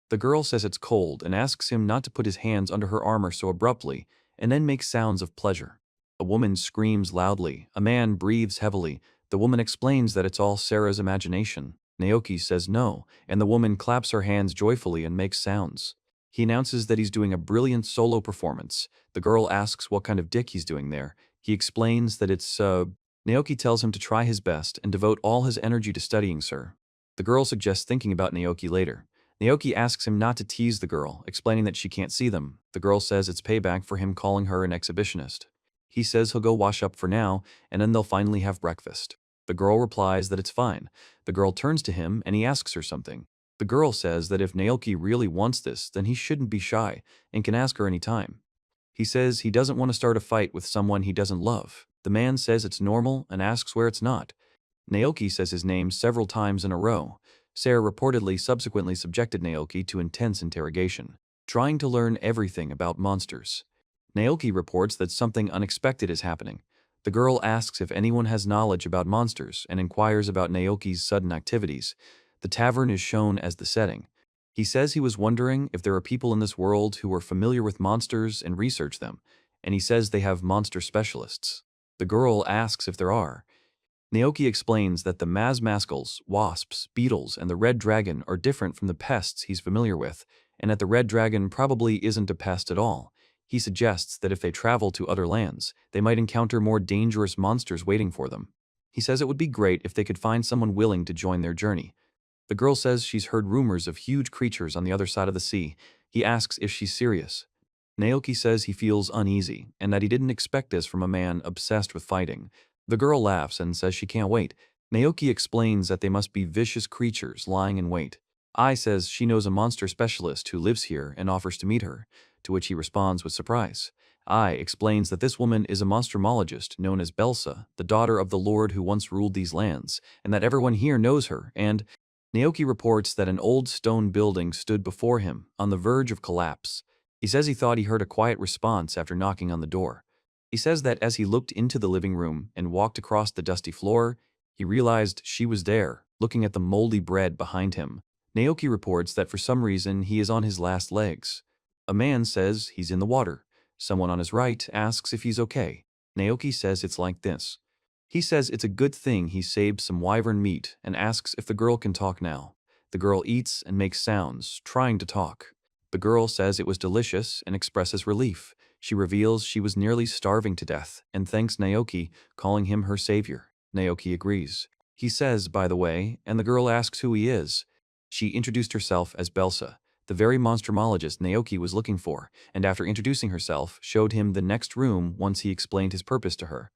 The girl says it's cold and asks him not to put his hands under her armor so abruptly, and then makes sounds of pleasure. A woman screams loudly. A man breathes heavily. The woman explains that it's all Sarah's imagination. Naoki says no, and the woman claps her hands joyfully and makes sounds. He announces that he's doing a brilliant solo performance. The girl asks what kind of dick he's doing there. He explains that it's, Naoki tells him to try his best and devote all his energy to studying, sir. The girl suggests thinking about Naoki later. Naoki asks him not to tease the girl, explaining that she can't see them. The girl says it's payback for him calling her an exhibitionist. He says he'll go wash up for now, and then they'll finally have breakfast. The girl replies that it's fine. The girl turns to him and he asks her something. The girl says that if Naoki really wants this, then he shouldn't be shy and can ask her any time. He says he doesn't want to start a fight with someone he doesn't love. The man says it's normal and asks where it's not. Naoki says his name several times in a row. Sarah reportedly subsequently subjected Naoki to intense interrogation, trying to learn everything about monsters. Naoki reports that something unexpected is happening. The girl asks if anyone has knowledge about monsters and inquires about Naoki's sudden activities. The tavern is shown as the setting. He says he was wondering if there are people in this world who are familiar with monsters and research them, and he says they have monster specialists. The girl asks if there are. Naoki explains that the mascals, wasps, beetles, and the red dragon are different from the pests he's familiar with, and that the red dragon probably isn't a pest at all. He suggests that if they travel to other lands, they might encounter more dangerous monsters waiting for them. He says it would be great if they could find someone willing to join their journey. The girl says she's heard rumors of huge creatures on the other side of the sea. He asks if she's serious. Naoki says he feels uneasy, and that he didn't expect this from a man obsessed with fighting. The girl laughs and says she can't wait. Naoki explains that they must be vicious creatures lying in wait. Ai says she knows a monster specialist who lives here and offers to meet her, to which he responds with surprise. Ai explains that this woman is a monstromologist known as Belsa, the daughter of the lord who once ruled these lands, and that everyone here knows her, and Naoki reports that an old stone building stood before him, on the verge of collapse. He says he thought he heard a quiet response after knocking on the door. He says that as he looked into the living room and walked across the dusty floor, he realized she was there, looking at the moldy bread behind him. Naoki reports that for some reason he is on his last legs. A man says he's in the water. Someone on his right asks if he's okay. Naoki says it's like this. He says it's a good thing he saved some wyvern meat and asks if the girl can talk now. The girl eats and makes sounds, trying to talk. The girl says it was delicious and expresses relief. She reveals she was nearly starving to death and thanks Naoki, calling him her savior. Naoki agrees. He says, by the way, and the girl asks who he is. She introduced herself as Belsa, the very monstromologist Naoki was looking for, and after introducing herself, showed him the next room once he explained his purpose to her.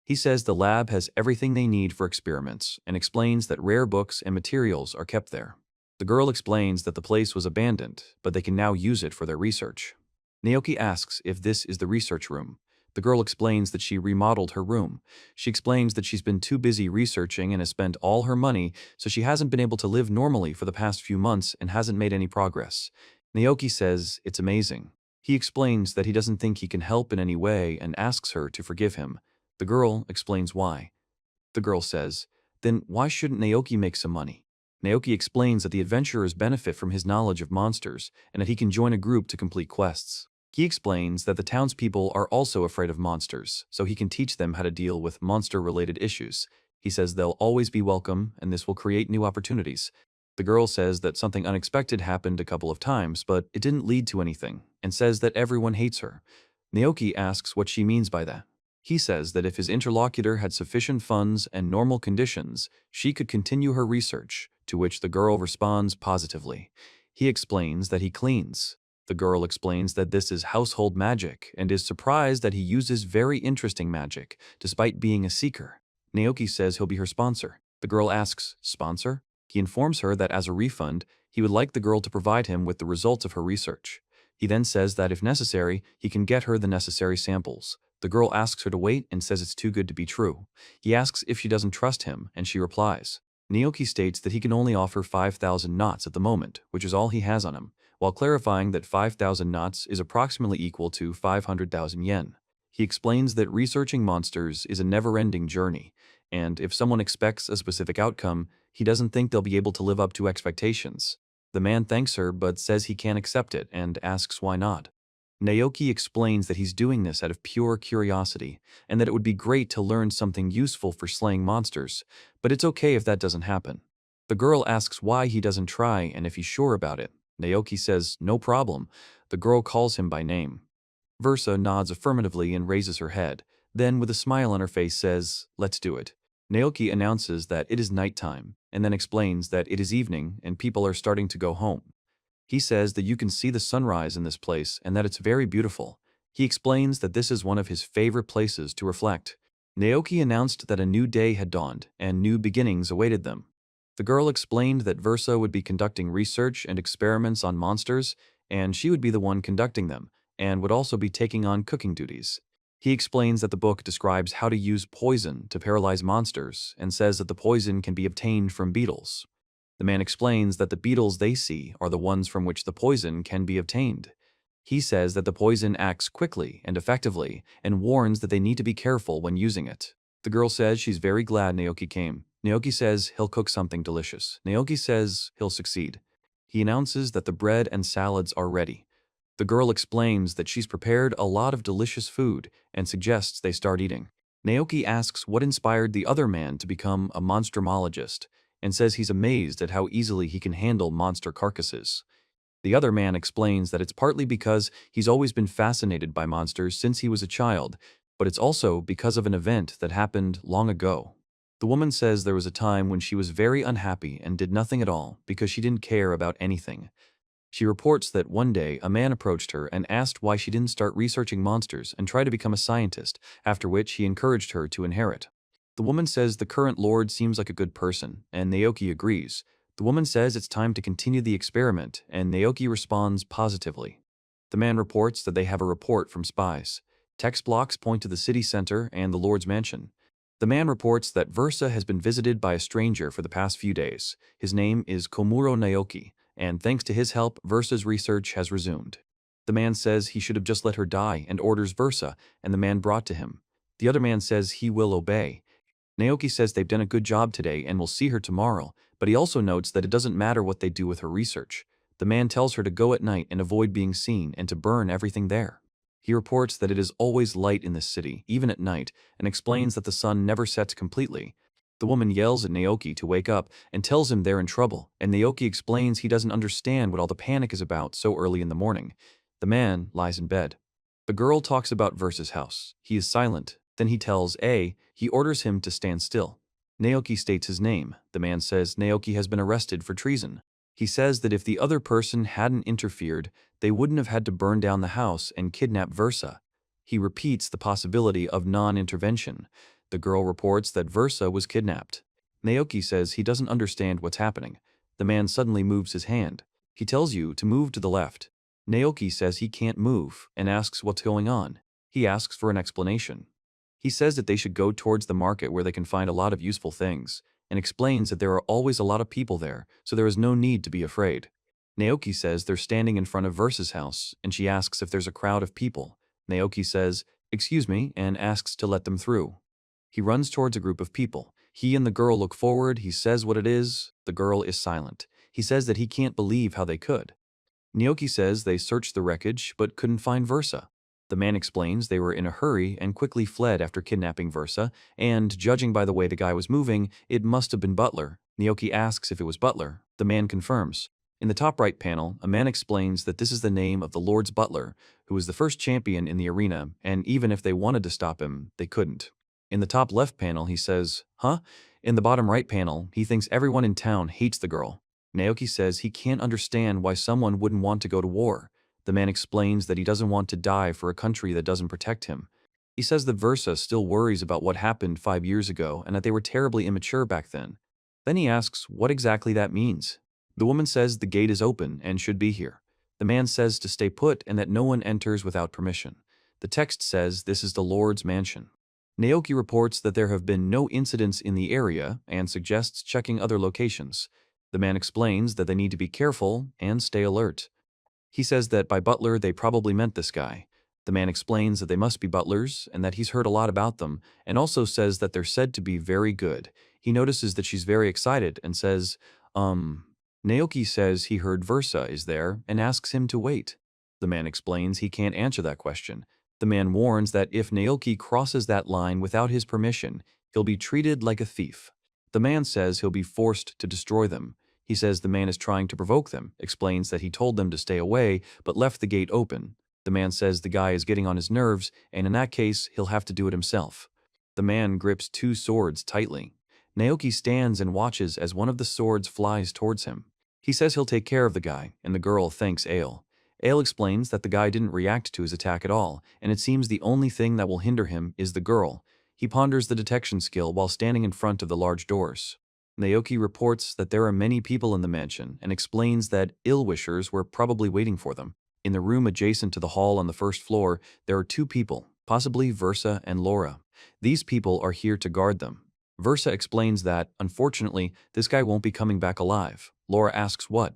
He says the lab has everything they need for experiments and explains that rare books and materials are kept there. The girl explains that the place was abandoned, but they can now use it for their research. Naoki asks if this is the research room. The girl explains that she remodeled her room. She explains that she's been too busy researching and has spent all her money, so she hasn't been able to live normally for the past few months and hasn't made any progress. Naoki says it's amazing. He explains that he doesn't think he can help in any way and asks her to forgive him. The girl explains why. The girl says, then why shouldn't Naoki make some money? Naoki explains that the adventurers benefit from his knowledge of monsters and that he can join a group to complete quests. He explains that the townspeople are also afraid of monsters, so he can teach them how to deal with monster-related issues. He says they'll always be welcome and this will create new opportunities. The girl says that something unexpected happened a couple of times, but it didn't lead to anything, and says that everyone hates her. Naoki asks what she means by that. He says that if his interlocutor had sufficient funds and normal conditions, she could continue her research, to which the girl responds positively. He explains that he cleans. The girl explains that this is household magic and is surprised that he uses very interesting magic, despite being a seeker. Naoki says he'll be her sponsor. The girl asks, "Sponsor?" He informs her that as a refund, he would like the girl to provide him with the results of her research. He then says that if necessary, he can get her the necessary samples. The girl asks her to wait and says it's too good to be true. He asks if she doesn't trust him, and she replies. Naoki states that he can only offer 5,000 knots at the moment, which is all he has on him, while clarifying that 5,000 knots is approximately equal to 500,000 yen. He explains that researching monsters is a never-ending journey, and if someone expects a specific outcome, he doesn't think they'll be able to live up to expectations. The man thanks her but says he can't accept it and asks why not. Naoki explains that he's doing this out of pure curiosity and that it would be great to learn something useful for slaying monsters, but it's okay if that doesn't happen. The girl asks why he doesn't try and if he's sure about it. Naoki says, "No problem." The girl calls him by name. Versa nods affirmatively and raises her head, then with a smile on her face says, "Let's do it." Naoki announces that it is nighttime and then explains that it is evening and people are starting to go home. He says that you can see the sunrise in this place and that it's very beautiful. He explains that this is one of his favorite places to reflect. Naoki announced that a new day had dawned and new beginnings awaited them. The girl explained that Versa would be conducting research and experiments on monsters, and she would be the one conducting them, and would also be taking on cooking duties. He explains that the book describes how to use poison to paralyze monsters and says that the poison can be obtained from beetles. The man explains that the beetles they see are the ones from which the poison can be obtained. He says that the poison acts quickly and effectively and warns that they need to be careful when using it. The girl says she's very glad Naoki came. Naoki says he'll cook something delicious. Naoki says he'll succeed. He announces that the bread and salads are ready. The girl explains that she's prepared a lot of delicious food and suggests they start eating. Naoki asks what inspired the other man to become a monstromologist, and says he's amazed at how easily he can handle monster carcasses. The other man explains that it's partly because he's always been fascinated by monsters since he was a child, but it's also because of an event that happened long ago. The woman says there was a time when she was very unhappy and did nothing at all because she didn't care about anything. She reports that one day a man approached her and asked why she didn't start researching monsters and try to become a scientist, after which he encouraged her to inherit. The woman says the current lord seems like a good person, and Naoki agrees. The woman says it's time to continue the experiment, and Naoki responds positively. The man reports that they have a report from spies. Text blocks point to the city center and the lord's mansion. The man reports that Versa has been visited by a stranger for the past few days. His name is Komuro Naoki, and thanks to his help, Versa's research has resumed. The man says he should have just let her die and orders Versa and the man brought to him. The other man says he will obey. Naoki says they've done a good job today and will see her tomorrow, but he also notes that it doesn't matter what they do with her research. The man tells her to go at night and avoid being seen and to burn everything there. He reports that it is always light in this city, even at night, and explains that the sun never sets completely. The woman yells at Naoki to wake up and tells him they're in trouble, and Naoki explains he doesn't understand what all the panic is about so early in the morning. The man lies in bed. The girl talks about Versa's house. He is silent. Then he tells A. He orders him to stand still. Naoki states his name. The man says Naoki has been arrested for treason. He says that if the other person hadn't interfered, they wouldn't have had to burn down the house and kidnap Versa. He repeats the possibility of non-intervention. The girl reports that Versa was kidnapped. Naoki says he doesn't understand what's happening. The man suddenly moves his hand. He tells you to move to the left. Naoki says he can't move and asks what's going on. He asks for an explanation. He says that they should go towards the market where they can find a lot of useful things, and explains that there are always a lot of people there, so there is no need to be afraid. Naoki says they're standing in front of Versa's house, and she asks if there's a crowd of people. Naoki says, "Excuse me," and asks to let them through. He runs towards a group of people. He and the girl look forward. He says what it is. The girl is silent. He says that he can't believe how they could. Naoki says they searched the wreckage but couldn't find Versa. The man explains they were in a hurry and quickly fled after kidnapping Versa, and judging by the way the guy was moving, it must have been Butler. Naoki asks if it was Butler. The man confirms. In the top right panel, a man explains that this is the name of the Lord's butler, who was the first champion in the arena, and even if they wanted to stop him, they couldn't. In the top left panel, he says, "Huh?" In the bottom right panel, he thinks everyone in town hates the girl. Naoki says he can't understand why someone wouldn't want to go to war. The man explains that he doesn't want to die for a country that doesn't protect him. He says that Versa still worries about what happened 5 years ago and that they were terribly immature back then. Then he asks what exactly that means. The woman says the gate is open and should be here. The man says to stay put and that no one enters without permission. The text says this is the Lord's mansion. Naoki reports that there have been no incidents in the area and suggests checking other locations. The man explains that they need to be careful and stay alert. He says that by butler they probably meant this guy. The man explains that they must be butlers and that he's heard a lot about them, and also says that they're said to be very good. He notices that she's very excited and says, Naoki says he heard Versa is there and asks him to wait. The man explains he can't answer that question. The man warns that if Naoki crosses that line without his permission, he'll be treated like a thief. The man says he'll be forced to destroy them. He says the man is trying to provoke them, explains that he told them to stay away but left the gate open. The man says the guy is getting on his nerves, and in that case, he'll have to do it himself. The man grips two swords tightly. Naoki stands and watches as one of the swords flies towards him. He says he'll take care of the guy, and the girl thanks Ale. Ale explains that the guy didn't react to his attack at all, and it seems the only thing that will hinder him is the girl. He ponders the detection skill while standing in front of the large doors. Naoki reports that there are many people in the mansion and explains that ill-wishers were probably waiting for them. In the room adjacent to the hall on the first floor, there are two people, possibly Versa and Laura. These people are here to guard them. Versa explains that, unfortunately, this guy won't be coming back alive. Laura asks what.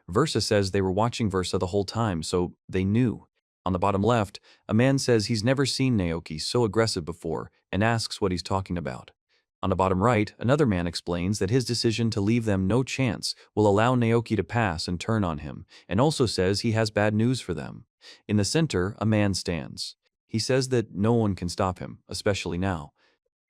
Versa says they were watching Versa the whole time, so they knew. On the bottom left, a man says he's never seen Naoki so aggressive before and asks what he's talking about. On the bottom right, another man explains that his decision to leave them no chance will allow Naoki to pass and turn on him, and also says he has bad news for them. In the center, a man stands. He says that no one can stop him, especially now.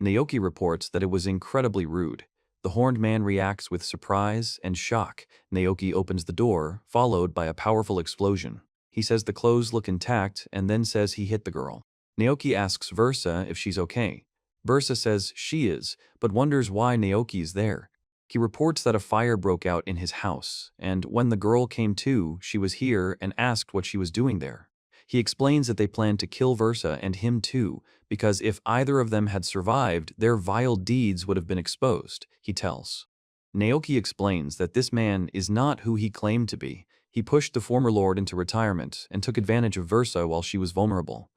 Naoki reports that it was incredibly rude. The horned man reacts with surprise and shock. Naoki opens the door, followed by a powerful explosion. He says the clothes look intact and then says he hit the girl. Naoki asks Versa if she's okay. Versa says she is, but wonders why Naoki is there. He reports that a fire broke out in his house, and when the girl came to, she was here and asked what she was doing there. He explains that they planned to kill Versa and him too, because if either of them had survived, their vile deeds would have been exposed, he tells. Naoki explains that this man is not who he claimed to be. He pushed the former lord into retirement and took advantage of Versa while she was vulnerable.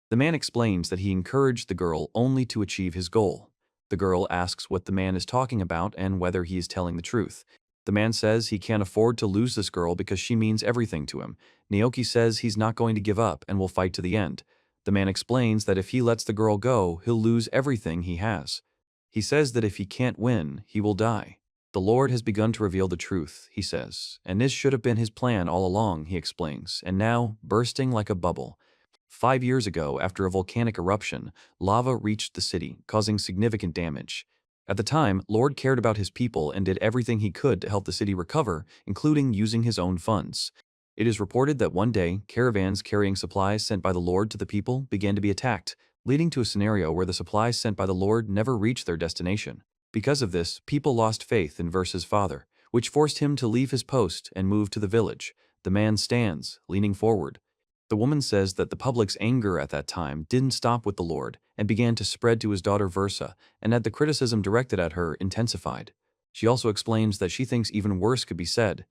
The man explains that he encouraged the girl only to achieve his goal. The girl asks what the man is talking about and whether he is telling the truth. The man says he can't afford to lose this girl because she means everything to him. Naoki says he's not going to give up and will fight to the end. The man explains that if he lets the girl go, he'll lose everything he has. He says that if he can't win, he will die. The Lord has begun to reveal the truth, he says, and this should have been his plan all along, he explains, and now, bursting like a bubble. 5 years ago, after a volcanic eruption, lava reached the city, causing significant damage. At the time, Lord cared about his people and did everything he could to help the city recover, including using his own funds. It is reported that one day, caravans carrying supplies sent by the Lord to the people began to be attacked, leading to a scenario where the supplies sent by the Lord never reached their destination. Because of this, people lost faith in Versa's father, which forced him to leave his post and move to the village. The man stands, leaning forward. The woman says that the public's anger at that time didn't stop with the Lord and began to spread to his daughter Versa, and that the criticism directed at her intensified. She also explains that she thinks even worse could be said.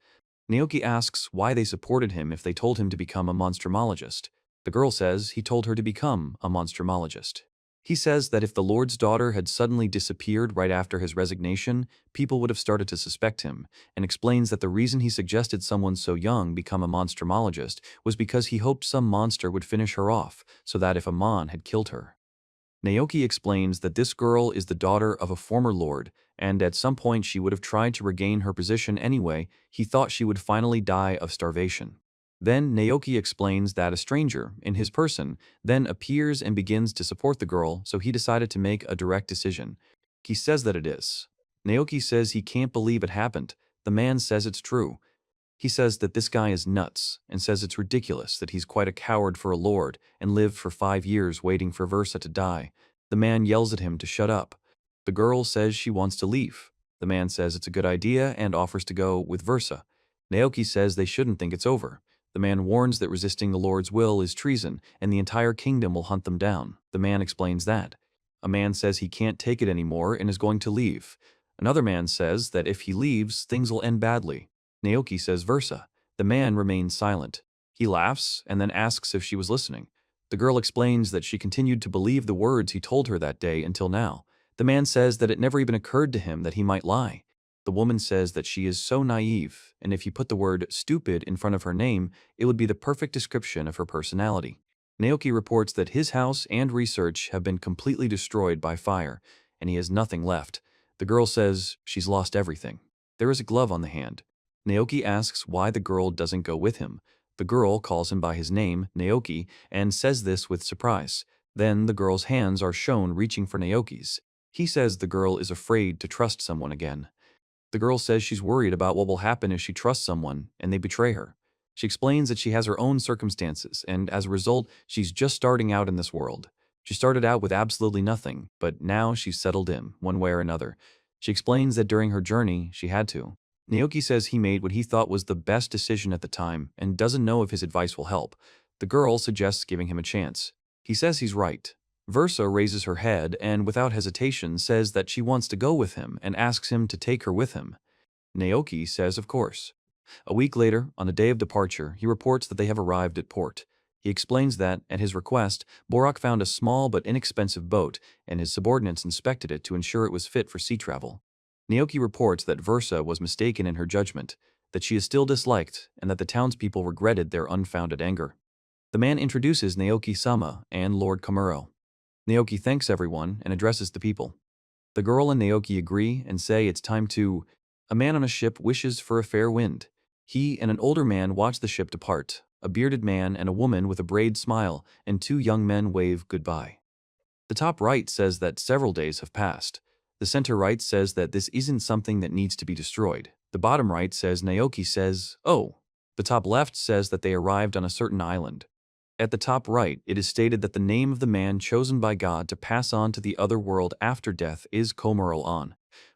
Naoki asks why they supported him if they told him to become a monstromologist. The girl says he told her to become a monstromologist. He says that if the Lord's daughter had suddenly disappeared right after his resignation, people would have started to suspect him, and explains that the reason he suggested someone so young become a monstromologist was because he hoped some monster would finish her off, so that if a mon had killed her. Naoki explains that this girl is the daughter of a former lord, and at some point she would have tried to regain her position anyway. He thought she would finally die of starvation. Then Naoki explains that a stranger, in his person, then appears and begins to support the girl, so he decided to make a direct decision. He says that it is. Naoki says he can't believe it happened. The man says it's true. He says that this guy is nuts and says it's ridiculous that he's quite a coward for a lord and lived for 5 years waiting for Versa to die. The man yells at him to shut up. The girl says she wants to leave. The man says it's a good idea and offers to go with Versa. Naoki says they shouldn't think it's over. The man warns that resisting the Lord's will is treason and the entire kingdom will hunt them down. The man explains that. A man says he can't take it anymore and is going to leave. Another man says that if he leaves, things will end badly. Naoki says Versa. The man remains silent. He laughs and then asks if she was listening. The girl explains that she continued to believe the words he told her that day until now. The man says that it never even occurred to him that he might lie. The woman says that she is so naive, and if you put the word stupid in front of her name, it would be the perfect description of her personality. Naoki reports that his house and research have been completely destroyed by fire, and he has nothing left. The girl says she's lost everything. There is a glove on the hand. Naoki asks why the girl doesn't go with him. The girl calls him by his name, Naoki, and says this with surprise. Then the girl's hands are shown reaching for Naoki's. He says the girl is afraid to trust someone again. The girl says she's worried about what will happen if she trusts someone and they betray her. She explains that she has her own circumstances, and as a result, she's just starting out in this world. She started out with absolutely nothing, but now she's settled in, one way or another. She explains that during her journey, she had to. Naoki says he made what he thought was the best decision at the time and doesn't know if his advice will help. The girl suggests giving him a chance. He says he's right. Versa raises her head and, without hesitation, says that she wants to go with him and asks him to take her with him. Naoki says of course. A week later, on the day of departure, he reports that they have arrived at port. He explains that, at his request, Borak found a small but inexpensive boat, and his subordinates inspected it to ensure it was fit for sea travel. Naoki reports that Versa was mistaken in her judgment, that she is still disliked, and that the townspeople regretted their unfounded anger. The man introduces Naoki-sama and Lord Kamuro. Naoki thanks everyone and addresses the people. The girl and Naoki agree and say it's time to... A man on a ship wishes for a fair wind. He and an older man watch the ship depart. A bearded man and a woman with a braid smile, and 2 young men wave goodbye. The top right says that several days have passed. The center right says that this isn't something that needs to be destroyed. The bottom right says Naoki says, oh. The top left says that they arrived on a certain island. At the top right, it is stated that the name of the man chosen by God to pass on to the other world after death is Komuro-an.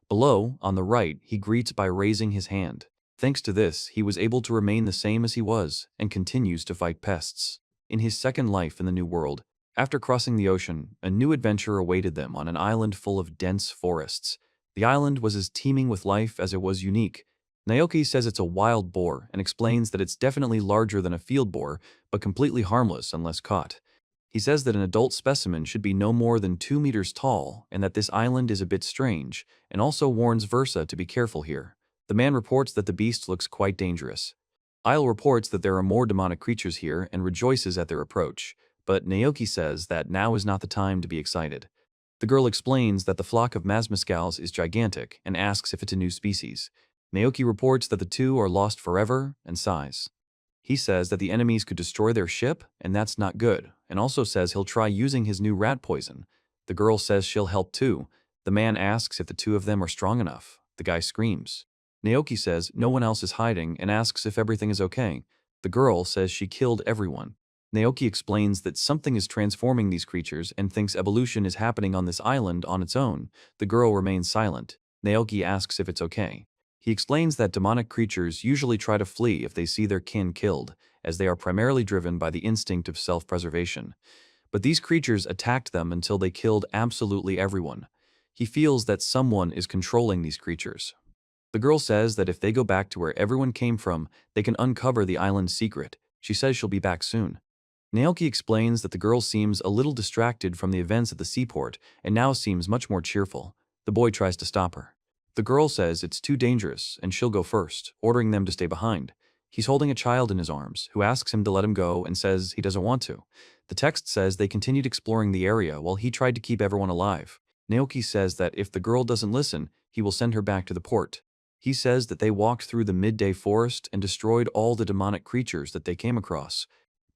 Below, on the right, he greets by raising his hand. Thanks to this, he was able to remain the same as he was, and continues to fight pests. In his second life in the New World, after crossing the ocean, a new adventure awaited them on an island full of dense forests. The island was as teeming with life as it was unique. Naoki says it's a wild boar and explains that it's definitely larger than a field boar, but completely harmless unless caught. He says that an adult specimen should be no more than 2 meters tall and that this island is a bit strange, and also warns Versa to be careful here. The man reports that the beast looks quite dangerous. Isle reports that there are more demonic creatures here and rejoices at their approach, but Naoki says that now is not the time to be excited. The girl explains that the flock of Mazmascals is gigantic and asks if it's a new species. Naoki reports that the 2 are lost forever and sighs. He says that the enemies could destroy their ship, and that's not good, and also says he'll try using his new rat poison. The girl says she'll help too. The man asks if the 2 of them are strong enough. The guy screams. Naoki says no one else is hiding and asks if everything is okay. The girl says she killed everyone. Naoki explains that something is transforming these creatures and thinks evolution is happening on this island on its own. The girl remains silent. Naoki asks if it's okay. He explains that demonic creatures usually try to flee if they see their kin killed, as they are primarily driven by the instinct of self-preservation. But these creatures attacked them until they killed absolutely everyone. He feels that someone is controlling these creatures. The girl says that if they go back to where everyone came from, they can uncover the island's secret. She says she'll be back soon. Naoki explains that the girl seems a little distracted from the events at the seaport and now seems much more cheerful. The boy tries to stop her. The girl says it's too dangerous and she'll go first, ordering them to stay behind. He's holding a child in his arms, who asks him to let him go and says he doesn't want to. The text says they continued exploring the area while he tried to keep everyone alive. Naoki says that if the girl doesn't listen, he will send her back to the port. He says that they walked through the midday forest and destroyed all the demonic creatures that they came across.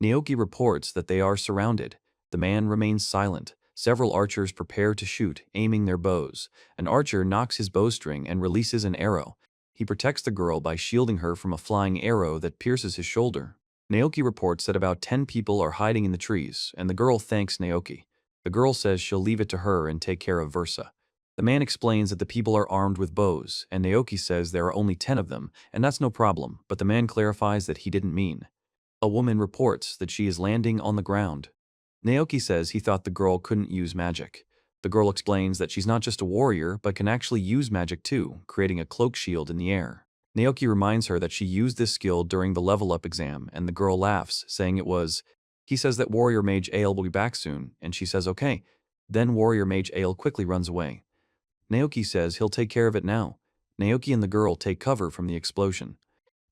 Naoki reports that they are surrounded. The man remains silent. Several archers prepare to shoot, aiming their bows. An archer knocks his bowstring and releases an arrow. He protects the girl by shielding her from a flying arrow that pierces his shoulder. Naoki reports that about 10 people are hiding in the trees, and the girl thanks Naoki. The girl says she'll leave it to her and take care of Versa. The man explains that the people are armed with bows, and Naoki says there are only 10 of them, and that's no problem, but the man clarifies that he didn't mean. A woman reports that she is landing on the ground. Naoki says he thought the girl couldn't use magic. The girl explains that she's not just a warrior, but can actually use magic too, creating a cloak shield in the air. Naoki reminds her that she used this skill during the level up exam, and the girl laughs, saying it was. He says that Warrior Mage Ale will be back soon, and she says okay. Then Warrior Mage Ale quickly runs away. Naoki says he'll take care of it now. Naoki and the girl take cover from the explosion.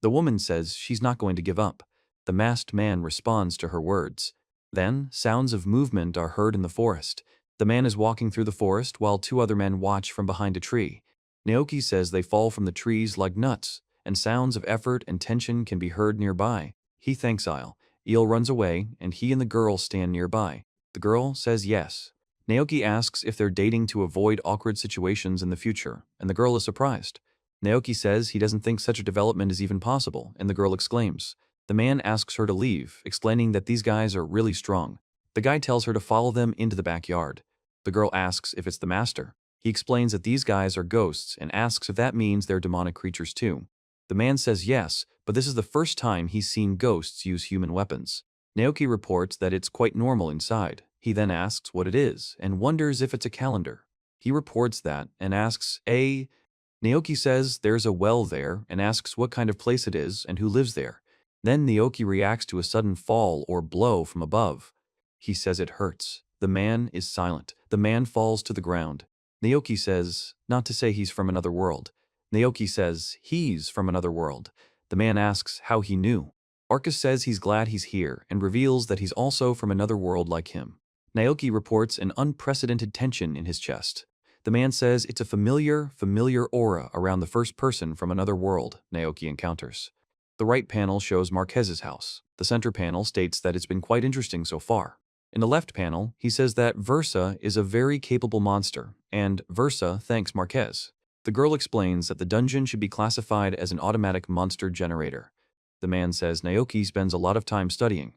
The woman says she's not going to give up. The masked man responds to her words. Then, sounds of movement are heard in the forest. The man is walking through the forest while two other men watch from behind a tree. Naoki says they fall from the trees like nuts, and sounds of effort and tension can be heard nearby. He thanks Isle. Eel runs away, and he and the girl stand nearby. The girl says yes. Naoki asks if they're dating to avoid awkward situations in the future, and the girl is surprised. Naoki says he doesn't think such a development is even possible, and the girl exclaims. The man asks her to leave, explaining that these guys are really strong. The guy tells her to follow them into the backyard. The girl asks if it's the master. He explains that these guys are ghosts and asks if that means they're demonic creatures too. The man says yes, but this is the first time he's seen ghosts use human weapons. Naoki reports that it's quite normal inside. He then asks what it is and wonders if it's a calendar. He reports that and asks, Naoki says there's a well there and asks what kind of place it is and who lives there. Then Naoki reacts to a sudden fall or blow from above. He says it hurts. The man is silent. The man falls to the ground. Naoki says, not to say he's from another world. Naoki says he's from another world. The man asks how he knew. Arcus says he's glad he's here and reveals that he's also from another world like him. Naoki reports an unprecedented tension in his chest. The man says it's a familiar aura around the first person from another world Naoki encounters. The right panel shows Marquez's house. The center panel states that it's been quite interesting so far. In the left panel, he says that Versa is a very capable monster, and Versa thanks Marquez. The girl explains that the dungeon should be classified as an automatic monster generator. The man says Naoki spends a lot of time studying.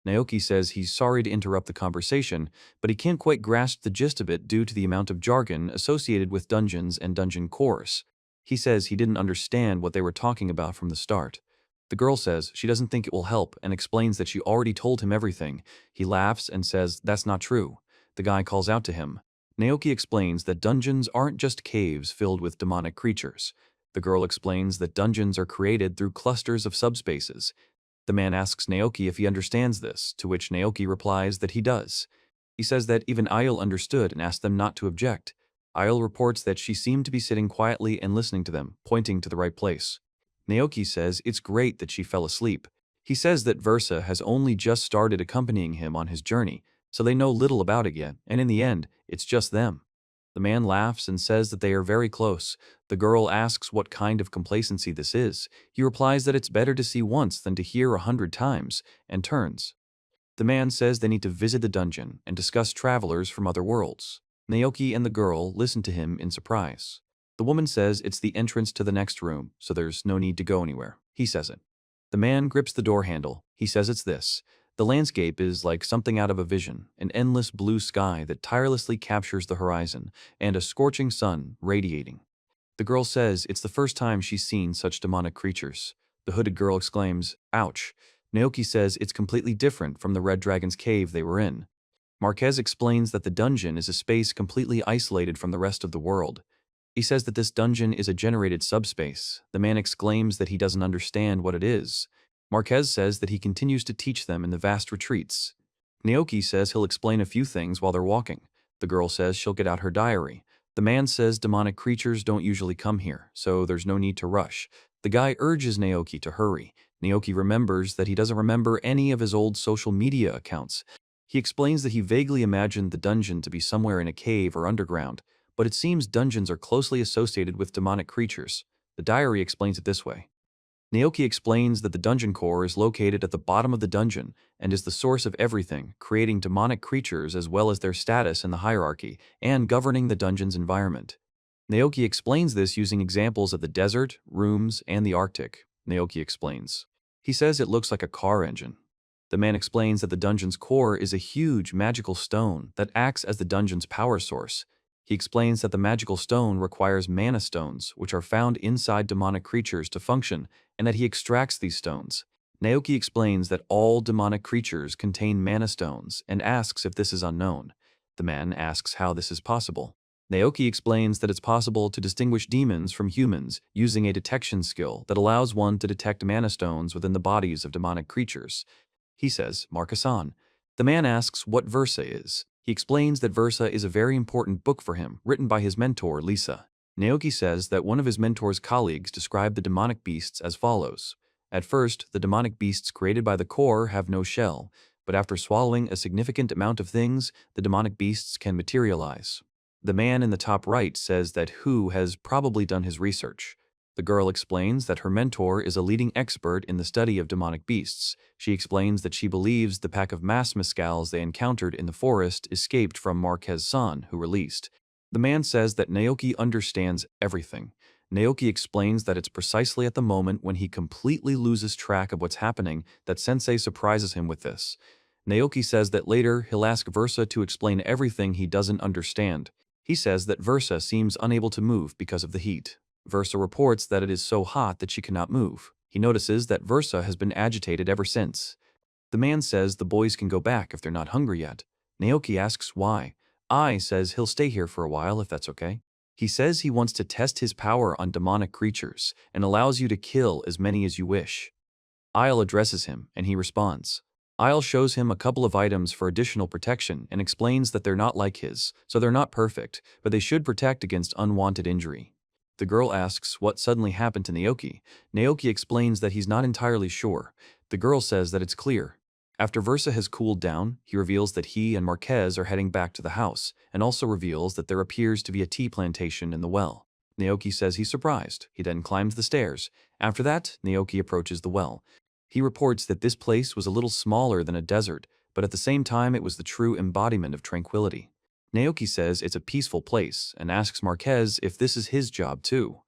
Naoki says he's sorry to interrupt the conversation, but he can't quite grasp the gist of it due to the amount of jargon associated with dungeons and dungeon cores. He says he didn't understand what they were talking about from the start. The girl says she doesn't think it will help and explains that she already told him everything. He laughs and says that's not true. The guy calls out to him. Naoki explains that dungeons aren't just caves filled with demonic creatures. The girl explains that dungeons are created through clusters of subspaces. The man asks Naoki if he understands this, to which Naoki replies that he does. He says that even Isle understood and asked them not to object. Isle reports that she seemed to be sitting quietly and listening to them, pointing to the right place. Naoki says it's great that she fell asleep. He says that Versa has only just started accompanying him on his journey, so they know little about it yet, and in the end, it's just them. The man laughs and says that they are very close. The girl asks what kind of complacency this is. He replies that it's better to see once than to hear 100 times, and turns. The man says they need to visit the dungeon and discuss travelers from other worlds. Naoki and the girl listen to him in surprise. The woman says it's the entrance to the next room, so there's no need to go anywhere. He says it. The man grips the door handle. He says it's this. The landscape is like something out of a vision, an endless blue sky that tirelessly captures the horizon, and a scorching sun radiating. The girl says it's the first time she's seen such demonic creatures. The hooded girl exclaims, ouch. Naoki says it's completely different from the Red Dragon's cave they were in. Marquez explains that the dungeon is a space completely isolated from the rest of the world. He says that this dungeon is a generated subspace. The man exclaims that he doesn't understand what it is. Marquez says that he continues to teach them in the vast retreats. Naoki says he'll explain a few things while they're walking. The girl says she'll get out her diary. The man says demonic creatures don't usually come here, so there's no need to rush. The guy urges Naoki to hurry. Naoki remembers that he doesn't remember any of his old social media accounts. He explains that he vaguely imagined the dungeon to be somewhere in a cave or underground, but it seems dungeons are closely associated with demonic creatures. The diary explains it this way. Naoki explains that the dungeon core is located at the bottom of the dungeon and is the source of everything, creating demonic creatures as well as their status in the hierarchy and governing the dungeon's environment. Naoki explains this using examples of the desert, rooms, and the Arctic. Naoki explains. He says it looks like a car engine. The man explains that the dungeon's core is a huge magical stone that acts as the dungeon's power source. He explains that the magical stone requires mana stones, which are found inside demonic creatures to function, and that he extracts these stones. Naoki explains that all demonic creatures contain mana stones and asks if this is unknown. The man asks how this is possible. Naoki explains that it's possible to distinguish demons from humans using a detection skill that allows one to detect mana stones within the bodies of demonic creatures. He says, Marcus-san. The man asks what Versa is. He explains that Versa is a very important book for him, written by his mentor, Lisa. Naoki says that one of his mentor's colleagues described the demonic beasts as follows. At first, the demonic beasts created by the core have no shell, but after swallowing a significant amount of things, the demonic beasts can materialize. The man in the top right says that Hu has probably done his research. The girl explains that her mentor is a leading expert in the study of demonic beasts. She explains that she believes the pack of mass mescals they encountered in the forest escaped from Marquez-san, who released. The man says that Naoki understands everything. Naoki explains that it's precisely at the moment when he completely loses track of what's happening that Sensei surprises him with this. Naoki says that later he'll ask Versa to explain everything he doesn't understand. He says that Versa seems unable to move because of the heat. Versa reports that it is so hot that she cannot move. He notices that Versa has been agitated ever since. The man says the boys can go back if they're not hungry yet. Naoki asks why. Ai says he'll stay here for a while if that's okay. He says he wants to test his power on demonic creatures and allows you to kill as many as you wish. Isle addresses him and he responds. Isle shows him a couple of items for additional protection and explains that they're not like his, so they're not perfect, but they should protect against unwanted injury. The girl asks what suddenly happened to Naoki. Naoki explains that he's not entirely sure. The girl says that it's clear. After Versa has cooled down, he reveals that he and Marquez are heading back to the house, and also reveals that there appears to be a tea plantation in the well. Naoki says he's surprised. He then climbs the stairs. After that, Naoki approaches the well. He reports that this place was a little smaller than a desert, but at the same time it was the true embodiment of tranquility. Naoki says it's a peaceful place and asks Marquez if this is his job too.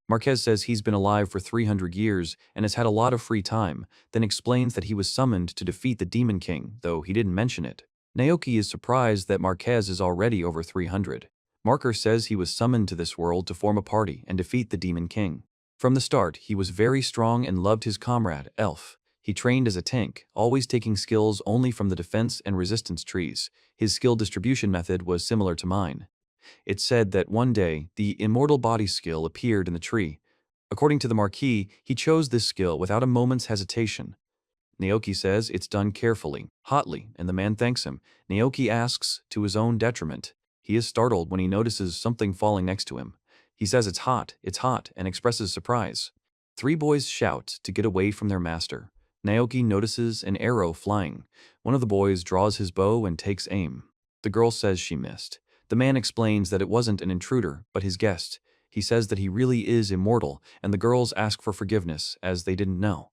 Marquez says he's been alive for 300 years and has had a lot of free time, then explains that he was summoned to defeat the Demon King, though he didn't mention it. Naoki is surprised that Marquez is already over 300. Marker says he was summoned to this world to form a party and defeat the Demon King. From the start, he was very strong and loved his comrade, Elf. He trained as a tank, always taking skills only from the defense and resistance trees. His skill distribution method was similar to mine. It's said that one day, the immortal body skill appeared in the tree. According to the Marquis, he chose this skill without a moment's hesitation. Naoki says it's done carefully, hotly, and the man thanks him. Naoki asks, to his own detriment. He is startled when he notices something falling next to him. He says it's hot, and expresses surprise. 3 boys shout to get away from their master. Naoki notices an arrow flying. One of the boys draws his bow and takes aim. The girl says she missed. The man explains that it wasn't an intruder, but his guest. He says that he really is immortal, and the girls ask for forgiveness, as they didn't know.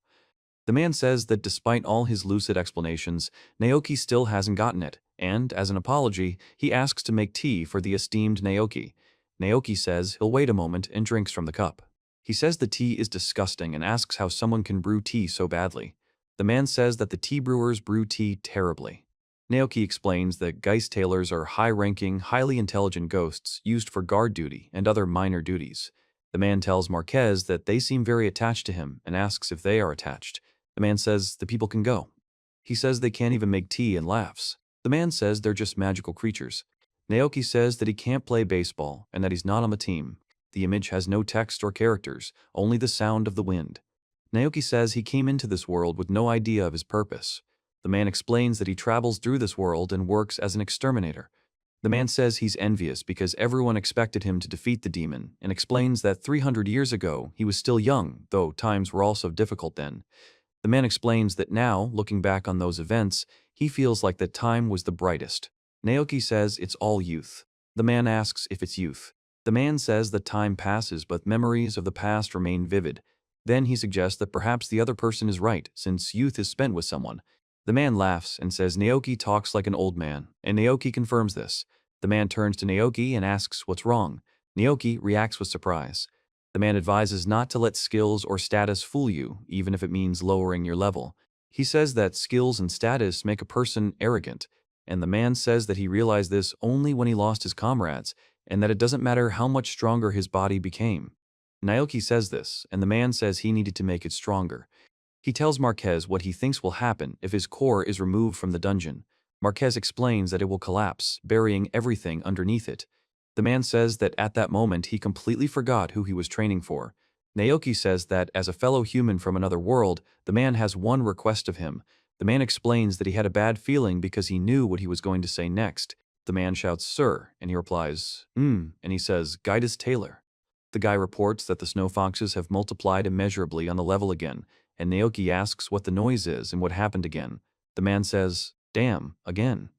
The man says that despite all his lucid explanations, Naoki still hasn't gotten it, and, as an apology, he asks to make tea for the esteemed Naoki. Naoki says he'll wait a moment and drinks from the cup. He says the tea is disgusting and asks how someone can brew tea so badly. The man says that the tea brewers brew tea terribly. Naoki explains that Geist tailors are high-ranking, highly intelligent ghosts used for guard duty and other minor duties. The man tells Marquez that they seem very attached to him and asks if they are attached. The man says the people can go. He says they can't even make tea and laughs. The man says they're just magical creatures. Naoki says that he can't play baseball and that he's not on the team. The image has no text or characters, only the sound of the wind. Naoki says he came into this world with no idea of his purpose. The man explains that he travels through this world and works as an exterminator. The man says he's envious because everyone expected him to defeat the demon and explains that 300 years ago he was still young, though times were also difficult then. The man explains that now, looking back on those events, he feels like that time was the brightest. Naoki says it's all youth. The man asks if it's youth. The man says that time passes but memories of the past remain vivid. Then he suggests that perhaps the other person is right, since youth is spent with someone. The man laughs and says Naoki talks like an old man, and Naoki confirms this. The man turns to Naoki and asks what's wrong. Naoki reacts with surprise. The man advises not to let skills or status fool you, even if it means lowering your level. He says that skills and status make a person arrogant, and the man says that he realized this only when he lost his comrades, and that it doesn't matter how much stronger his body became. Naoki says this, and the man says he needed to make it stronger. He tells Marquez what he thinks will happen if his core is removed from the dungeon. Marquez explains that it will collapse, burying everything underneath it. The man says that at that moment he completely forgot who he was training for. Naoki says that as a fellow human from another world, the man has one request of him. The man explains that he had a bad feeling because he knew what he was going to say next. The man shouts, "Sir," and he replies, and he says, "Guide us, Taylor." The guy reports that the snow foxes have multiplied immeasurably on the level again, and Naoki asks what the noise is and what happened again. The man says, "Damn, again."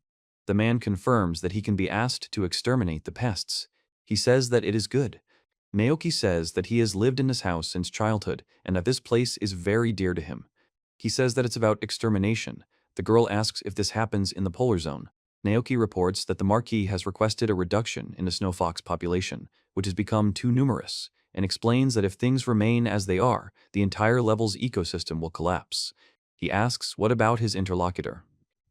The man confirms that he can be asked to exterminate the pests. He says that it is good. Naoki says that he has lived in this house since childhood and that this place is very dear to him. He says that it's about extermination. The girl asks if this happens in the polar zone. Naoki reports that the Marquis has requested a reduction in the snow fox population, which has become too numerous, and explains that if things remain as they are, the entire level's ecosystem will collapse. He asks what about his interlocutor.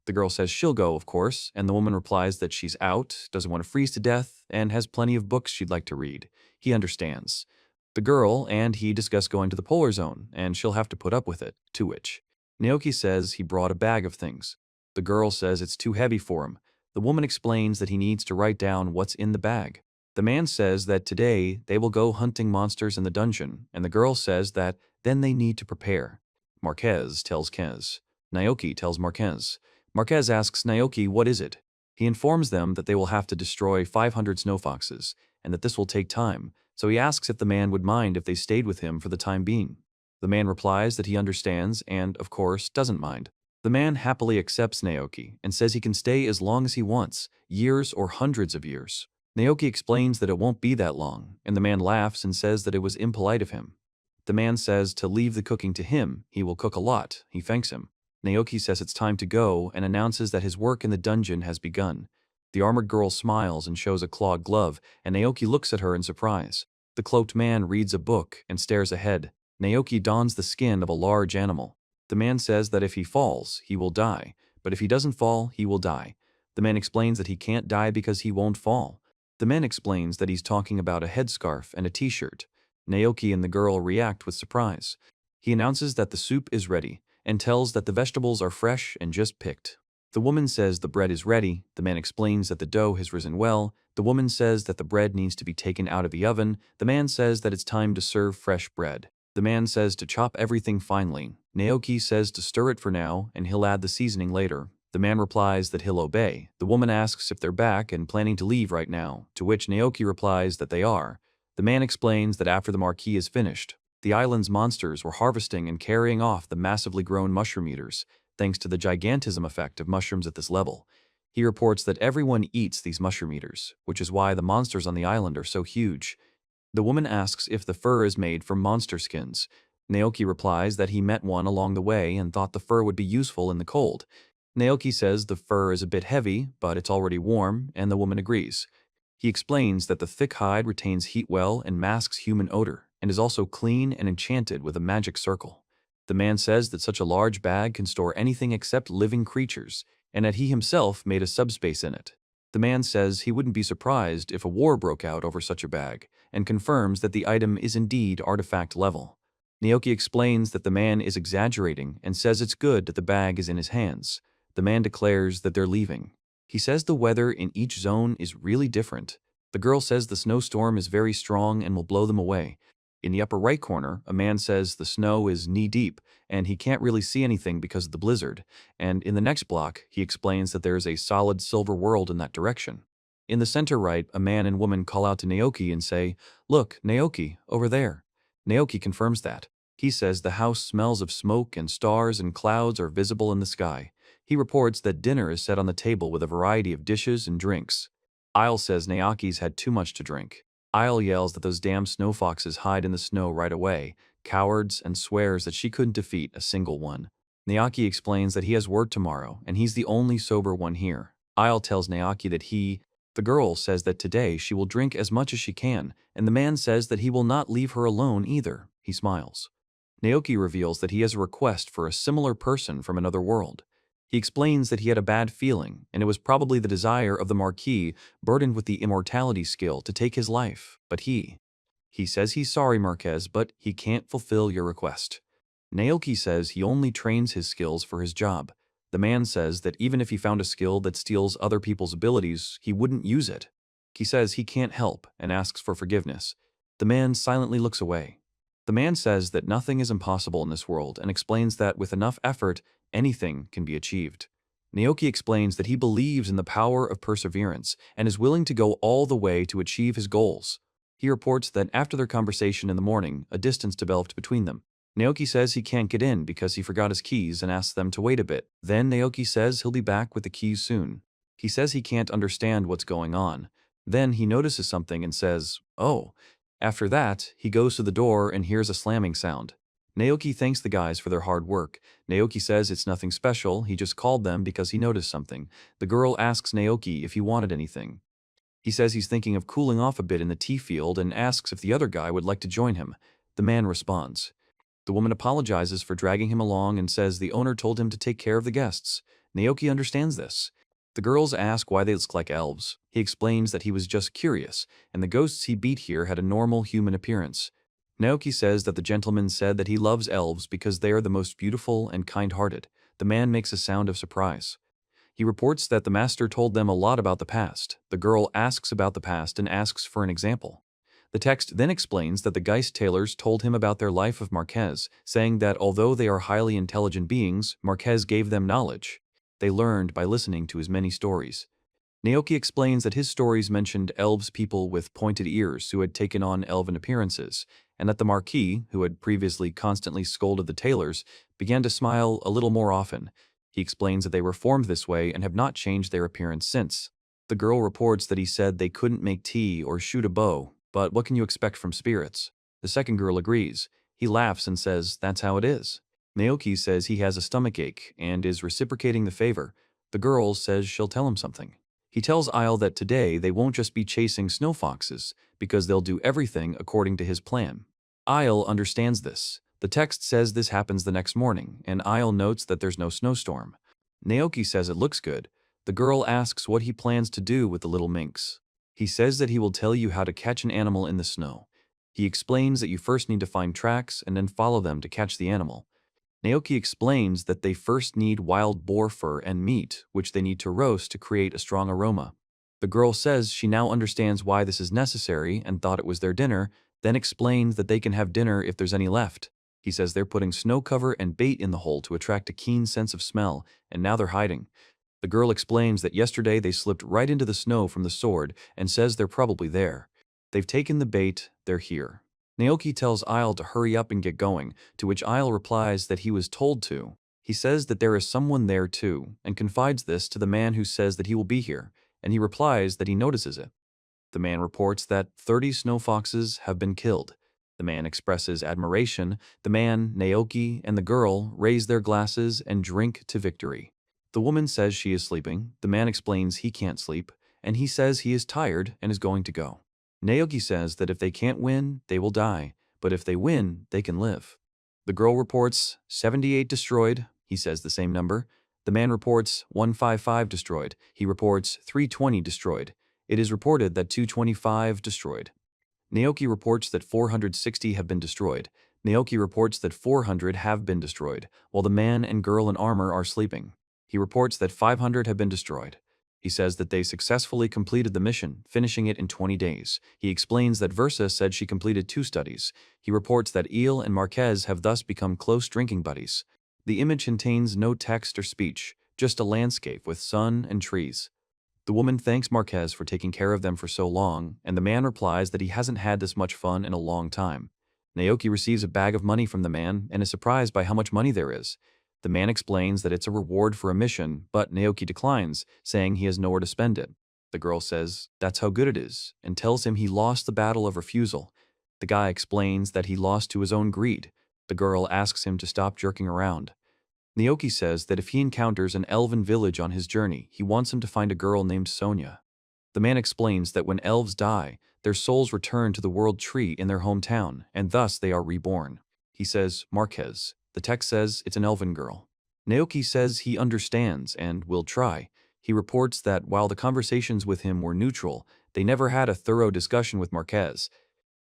The girl says she'll go, of course, and the woman replies that she's out, doesn't want to freeze to death, and has plenty of books she'd like to read. He understands. The girl and he discuss going to the polar zone, and she'll have to put up with it, to which Naoki says he brought a bag of things. The girl says it's too heavy for him. The woman explains that he needs to write down what's in the bag. The man says that today they will go hunting monsters in the dungeon, and the girl says that then they need to prepare. Marquez tells Kez. Naoki tells Marquez. Marquez asks Naoki what is it. He informs them that they will have to destroy 500 snow foxes, and that this will take time, so he asks if the man would mind if they stayed with him for the time being. The man replies that he understands and, of course, doesn't mind. The man happily accepts Naoki and says he can stay as long as he wants, years or hundreds of years. Naoki explains that it won't be that long, and the man laughs and says that it was impolite of him. The man says to leave the cooking to him, he will cook a lot, he thanks him. Naoki says it's time to go and announces that his work in the dungeon has begun. The armored girl smiles and shows a clawed glove, and Naoki looks at her in surprise. The cloaked man reads a book and stares ahead. Naoki dons the skin of a large animal. The man says that if he falls, he will die, but if he doesn't fall, he will die. The man explains that he can't die because he won't fall. The man explains that he's talking about a headscarf and a t-shirt. Naoki and the girl react with surprise. He announces that the soup is ready, and tells that the vegetables are fresh and just picked. The woman says the bread is ready. The man explains that the dough has risen well. The woman says that the bread needs to be taken out of the oven. The man says that it's time to serve fresh bread. The man says to chop everything finely. Naoki says to stir it for now, and he'll add the seasoning later. The man replies that he'll obey. The woman asks if they're back and planning to leave right now, to which Naoki replies that they are. The man explains that after the Marquis is finished, the island's monsters were harvesting and carrying off the massively grown mushroom eaters, thanks to the gigantism effect of mushrooms at this level. He reports that everyone eats these mushroom eaters, which is why the monsters on the island are so huge. The woman asks if the fur is made from monster skins. Naoki replies that he met one along the way and thought the fur would be useful in the cold. Naoki says the fur is a bit heavy, but it's already warm, and the woman agrees. He explains that the thick hide retains heat well and masks human odor, and is also clean and enchanted with a magic circle. The man says that such a large bag can store anything except living creatures, and that he himself made a subspace in it. The man says he wouldn't be surprised if a war broke out over such a bag, and confirms that the item is indeed artifact level. Naoki explains that the man is exaggerating and says it's good that the bag is in his hands. The man declares that they're leaving. He says the weather in each zone is really different. The girl says the snowstorm is very strong and will blow them away. In the upper right corner, a man says the snow is knee-deep and he can't really see anything because of the blizzard, and in the next block, he explains that there is a solid silver world in that direction. In the center right, a man and woman call out to Naoki and say, "Look, Naoki, over there." Naoki confirms that. He says the house smells of smoke and stars and clouds are visible in the sky. He reports that dinner is set on the table with a variety of dishes and drinks. Isle says Naoki's had too much to drink. Isle yells that those damn snow foxes hide in the snow right away, cowards, and swears that she couldn't defeat a single one. Naoki explains that he has work tomorrow, and he's the only sober one here. Isle tells Naoki that he The girl says that today she will drink as much as she can, and the man says that he will not leave her alone either. He smiles. Naoki reveals that he has a request for a similar person from another world. He explains that he had a bad feeling, and it was probably the desire of the Marquis, burdened with the immortality skill, to take his life, but he says he's sorry, Marquez, but he can't fulfill your request. Naoki says he only trains his skills for his job. The man says that even if he found a skill that steals other people's abilities, he wouldn't use it. He says he can't help and asks for forgiveness. The man silently looks away. The man says that nothing is impossible in this world and explains that with enough effort, anything can be achieved. Naoki explains that he believes in the power of perseverance and is willing to go all the way to achieve his goals. He reports that after their conversation in the morning, a distance developed between them. Naoki says he can't get in because he forgot his keys and asks them to wait a bit. Then Naoki says he'll be back with the keys soon. He says he can't understand what's going on. Then he notices something and says, "Oh." After that, he goes to the door and hears a slamming sound. Naoki thanks the guys for their hard work. Naoki says it's nothing special, he just called them because he noticed something. The girl asks Naoki if he wanted anything. He says he's thinking of cooling off a bit in the tea field and asks if the other guy would like to join him. The man responds. The woman apologizes for dragging him along and says the owner told him to take care of the guests. Naoki understands this. The girls ask why they look like elves. He explains that he was just curious, and the ghosts he beat here had a normal human appearance. Naoki says that the gentleman said that he loves elves because they are the most beautiful and kind-hearted. The man makes a sound of surprise. He reports that the master told them a lot about the past. The girl asks about the past and asks for an example. The text then explains that the Geist tailors told him about their life of Marquez, saying that although they are highly intelligent beings, Marquez gave them knowledge. They learned by listening to his many stories. Naoki explains that his stories mentioned elves people with pointed ears who had taken on elven appearances, and that the Marquis, who had previously constantly scolded the tailors, began to smile a little more often. He explains that they were formed this way and have not changed their appearance since. The girl reports that he said they couldn't make tea or shoot a bow, but what can you expect from spirits? The second girl agrees. He laughs and says that's how it is. Naoki says he has a stomachache and is reciprocating the favor. The girl says she'll tell him something. He tells Isle that today they won't just be chasing snow foxes, because they'll do everything according to his plan. Isle understands this. The text says this happens the next morning, and Isle notes that there's no snowstorm. Naoki says it looks good. The girl asks what he plans to do with the little minks. He says that he will tell you how to catch an animal in the snow. He explains that you first need to find tracks and then follow them to catch the animal. Naoki explains that they first need wild boar fur and meat, which they need to roast to create a strong aroma. The girl says she now understands why this is necessary and thought it was their dinner, then explains that they can have dinner if there's any left. He says they're putting snow cover and bait in the hole to attract a keen sense of smell, and now they're hiding. The girl explains that yesterday they slipped right into the snow from the sword and says they're probably there. They've taken the bait, they're here. Naoki tells Isle to hurry up and get going, to which Isle replies that he was told to. He says that there is someone there too, and confides this to the man who says that he will be here, and he replies that he notices it. The man reports that 30 snow foxes have been killed. The man expresses admiration. The man, Naoki, and the girl raise their glasses and drink to victory. The woman says she is sleeping. The man explains he can't sleep, and he says he is tired and is going to go. Naoki says that if they can't win, they will die, but if they win, they can live. The girl reports 78 destroyed. He says the same number. The man reports 155 destroyed. He reports 320 destroyed. It is reported that 225 destroyed. Naoki reports that 460 have been destroyed. Naoki reports that 400 have been destroyed, while the man and girl in armor are sleeping. He reports that 500 have been destroyed. He says that they successfully completed the mission, finishing it in 20 days. He explains that Versa said she completed 2 studies. He reports that Eel and Marquez have thus become close drinking buddies. The image contains no text or speech, just a landscape with sun and trees. The woman thanks Marquez for taking care of them for so long, and the man replies that he hasn't had this much fun in a long time. Naoki receives a bag of money from the man and is surprised by how much money there is. The man explains that it's a reward for a mission, but Naoki declines, saying he has nowhere to spend it. The girl says that's how good it is, and tells him he lost the battle of refusal. The guy explains that he lost to his own greed. The girl asks him to stop jerking around. Naoki says that if he encounters an elven village on his journey, he wants him to find a girl named Sonia. The man explains that when elves die, their souls return to the world tree in their hometown, and thus they are reborn. He says, Marquez. The text says it's an elven girl. Naoki says he understands and will try. He reports that while the conversations with him were neutral, they never had a thorough discussion with Marquez.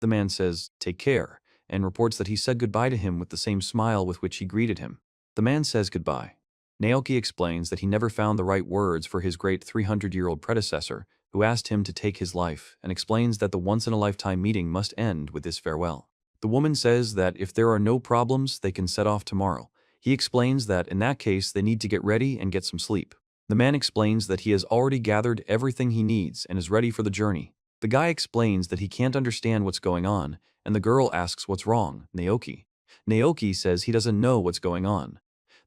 The man says, take care, and reports that he said goodbye to him with the same smile with which he greeted him. The man says goodbye. Naoki explains that he never found the right words for his great 300-year-old predecessor, who asked him to take his life, and explains that the once-in-a-lifetime meeting must end with this farewell. The woman says that if there are no problems, they can set off tomorrow. He explains that in that case they need to get ready and get some sleep. The man explains that he has already gathered everything he needs and is ready for the journey. The guy explains that he can't understand what's going on, and the girl asks what's wrong, Naoki. Naoki says he doesn't know what's going on.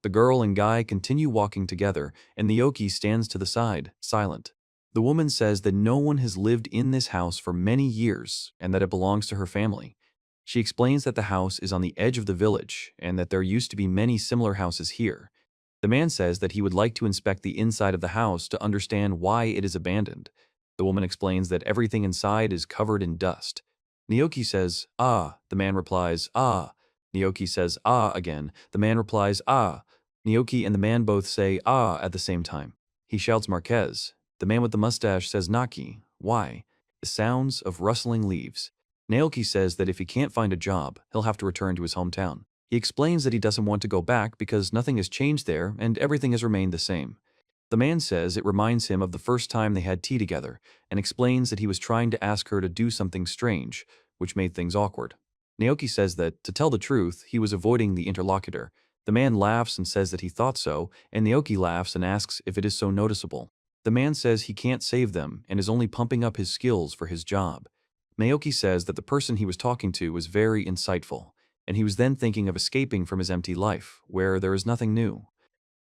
The girl and guy continue walking together, and Naoki stands to the side, silent. The woman says that no one has lived in this house for many years and that it belongs to her family. She explains that the house is on the edge of the village and that there used to be many similar houses here. The man says that he would like to inspect the inside of the house to understand why it is abandoned. The woman explains that everything inside is covered in dust. Naoki says, ah. The man replies, ah. Naoki says, ah again. The man replies, ah. Naoki and the man both say, ah at the same time. He shouts Marquez. The man with the mustache says Naki. Why? The sounds of rustling leaves. Naoki says that if he can't find a job, he'll have to return to his hometown. He explains that he doesn't want to go back because nothing has changed there and everything has remained the same. The man says it reminds him of the first time they had tea together and explains that he was trying to ask her to do something strange, which made things awkward. Naoki says that, to tell the truth, he was avoiding the interlocutor. The man laughs and says that he thought so, and Naoki laughs and asks if it is so noticeable. The man says he can't save them and is only pumping up his skills for his job. Naoki says that the person he was talking to was very insightful, and he was then thinking of escaping from his empty life, where there is nothing new.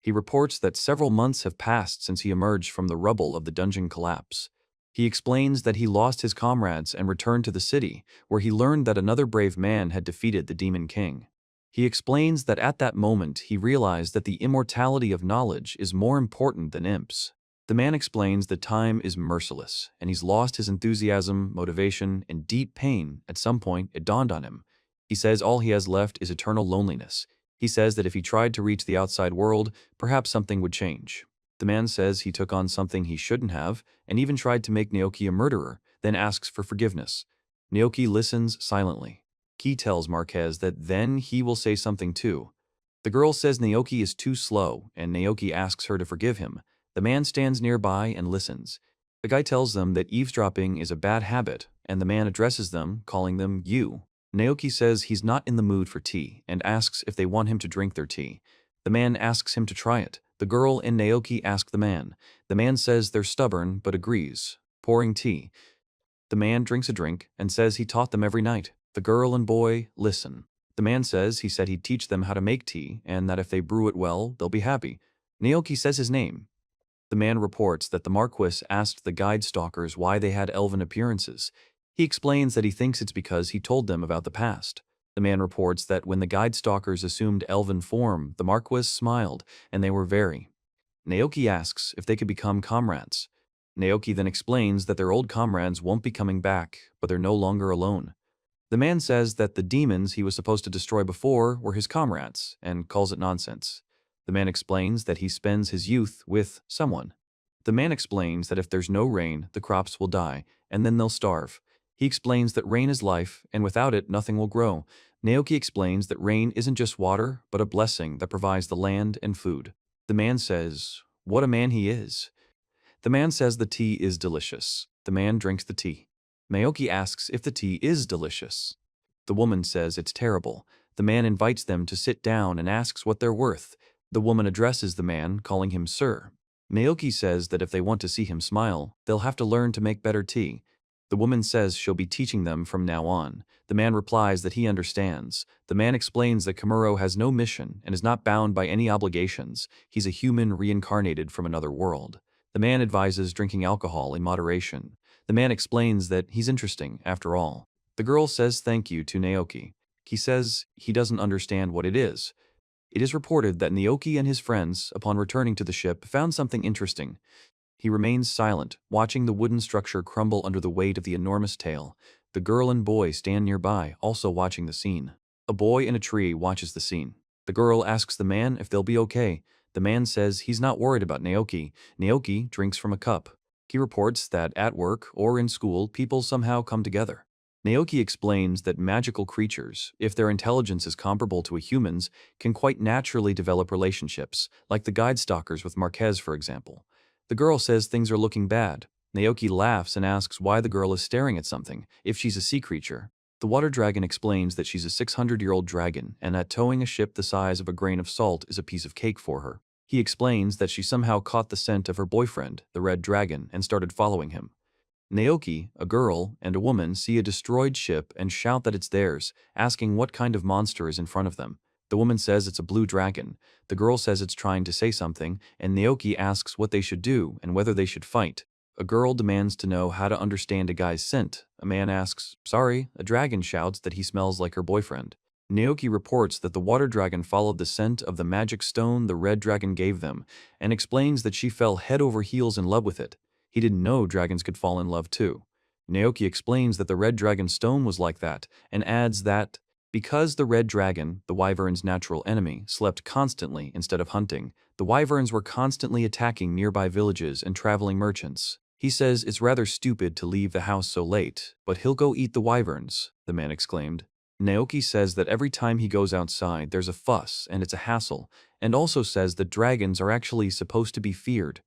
He reports that several months have passed since he emerged from the rubble of the dungeon collapse. He explains that he lost his comrades and returned to the city, where he learned that another brave man had defeated the Demon King. He explains that at that moment he realized that the immortality of knowledge is more important than imps. The man explains that time is merciless, and he's lost his enthusiasm, motivation, and deep pain. At some point, it dawned on him. He says all he has left is eternal loneliness. He says that if he tried to reach the outside world, perhaps something would change. The man says he took on something he shouldn't have, and even tried to make Naoki a murderer, then asks for forgiveness. Naoki listens silently. He tells Marquez that then he will say something too. The girl says Naoki is too slow, and Naoki asks her to forgive him. The man stands nearby and listens. The guy tells them that eavesdropping is a bad habit, and the man addresses them, calling them you. Naoki says he's not in the mood for tea, and asks if they want him to drink their tea. The man asks him to try it. The girl and Naoki ask the man. The man says they're stubborn, but agrees, pouring tea. The man drinks a drink and says he taught them every night. The girl and boy listen. The man says he said he'd teach them how to make tea, and that if they brew it well, they'll be happy. Naoki says his name. The man reports that the Marquis asked the guide stalkers why they had elven appearances. He explains that he thinks it's because he told them about the past. The man reports that when the guide stalkers assumed elven form, the Marquis smiled, and they were very. Naoki asks if they could become comrades. Naoki then explains that their old comrades won't be coming back, but they're no longer alone. The man says that the demons he was supposed to destroy before were his comrades, and calls it nonsense. The man explains that he spends his youth with someone. The man explains that if there's no rain, the crops will die, and then they'll starve. He explains that rain is life, and without it, nothing will grow. Naoki explains that rain isn't just water, but a blessing that provides the land and food. The man says, what a man he is. The man says the tea is delicious. The man drinks the tea. Naoki asks if the tea is delicious. The woman says it's terrible. The man invites them to sit down and asks what they're worth. The woman addresses the man, calling him sir. Naoki says that if they want to see him smile, they'll have to learn to make better tea. The woman says she'll be teaching them from now on. The man replies that he understands. The man explains that Kamuro has no mission and is not bound by any obligations. He's a human reincarnated from another world. The man advises drinking alcohol in moderation. The man explains that he's interesting, after all. The girl says thank you to Naoki. He says he doesn't understand what it is. It is reported that Naoki and his friends, upon returning to the ship, found something interesting. He remains silent, watching the wooden structure crumble under the weight of the enormous tail. The girl and boy stand nearby, also watching the scene. A boy in a tree watches the scene. The girl asks the man if they'll be okay. The man says he's not worried about Naoki. Naoki drinks from a cup. He reports that at work or in school, people somehow come together. Naoki explains that magical creatures, if their intelligence is comparable to a human's, can quite naturally develop relationships, like the guide stalkers with Marquez, for example. The girl says things are looking bad. Naoki laughs and asks why the girl is staring at something, if she's a sea creature. The water dragon explains that she's a 600-year-old dragon and that towing a ship the size of a grain of salt is a piece of cake for her. He explains that she somehow caught the scent of her boyfriend, the red dragon, and started following him. Naoki, a girl, and a woman see a destroyed ship and shout that it's theirs, asking what kind of monster is in front of them. The woman says it's a blue dragon. The girl says it's trying to say something, and Naoki asks what they should do and whether they should fight. A girl demands to know how to understand a guy's scent. A man asks, sorry. A dragon shouts that he smells like her boyfriend. Naoki reports that the water dragon followed the scent of the magic stone the red dragon gave them, and explains that she fell head over heels in love with it. He didn't know dragons could fall in love too. Naoki explains that the red dragon stone was like that, and adds that because the red dragon, the wyvern's natural enemy, slept constantly instead of hunting, the wyverns were constantly attacking nearby villages and traveling merchants. He says it's rather stupid to leave the house so late, but he'll go eat the wyverns, the man exclaimed. Naoki says that every time he goes outside there's a fuss and it's a hassle, and also says that dragons are actually supposed to be feared.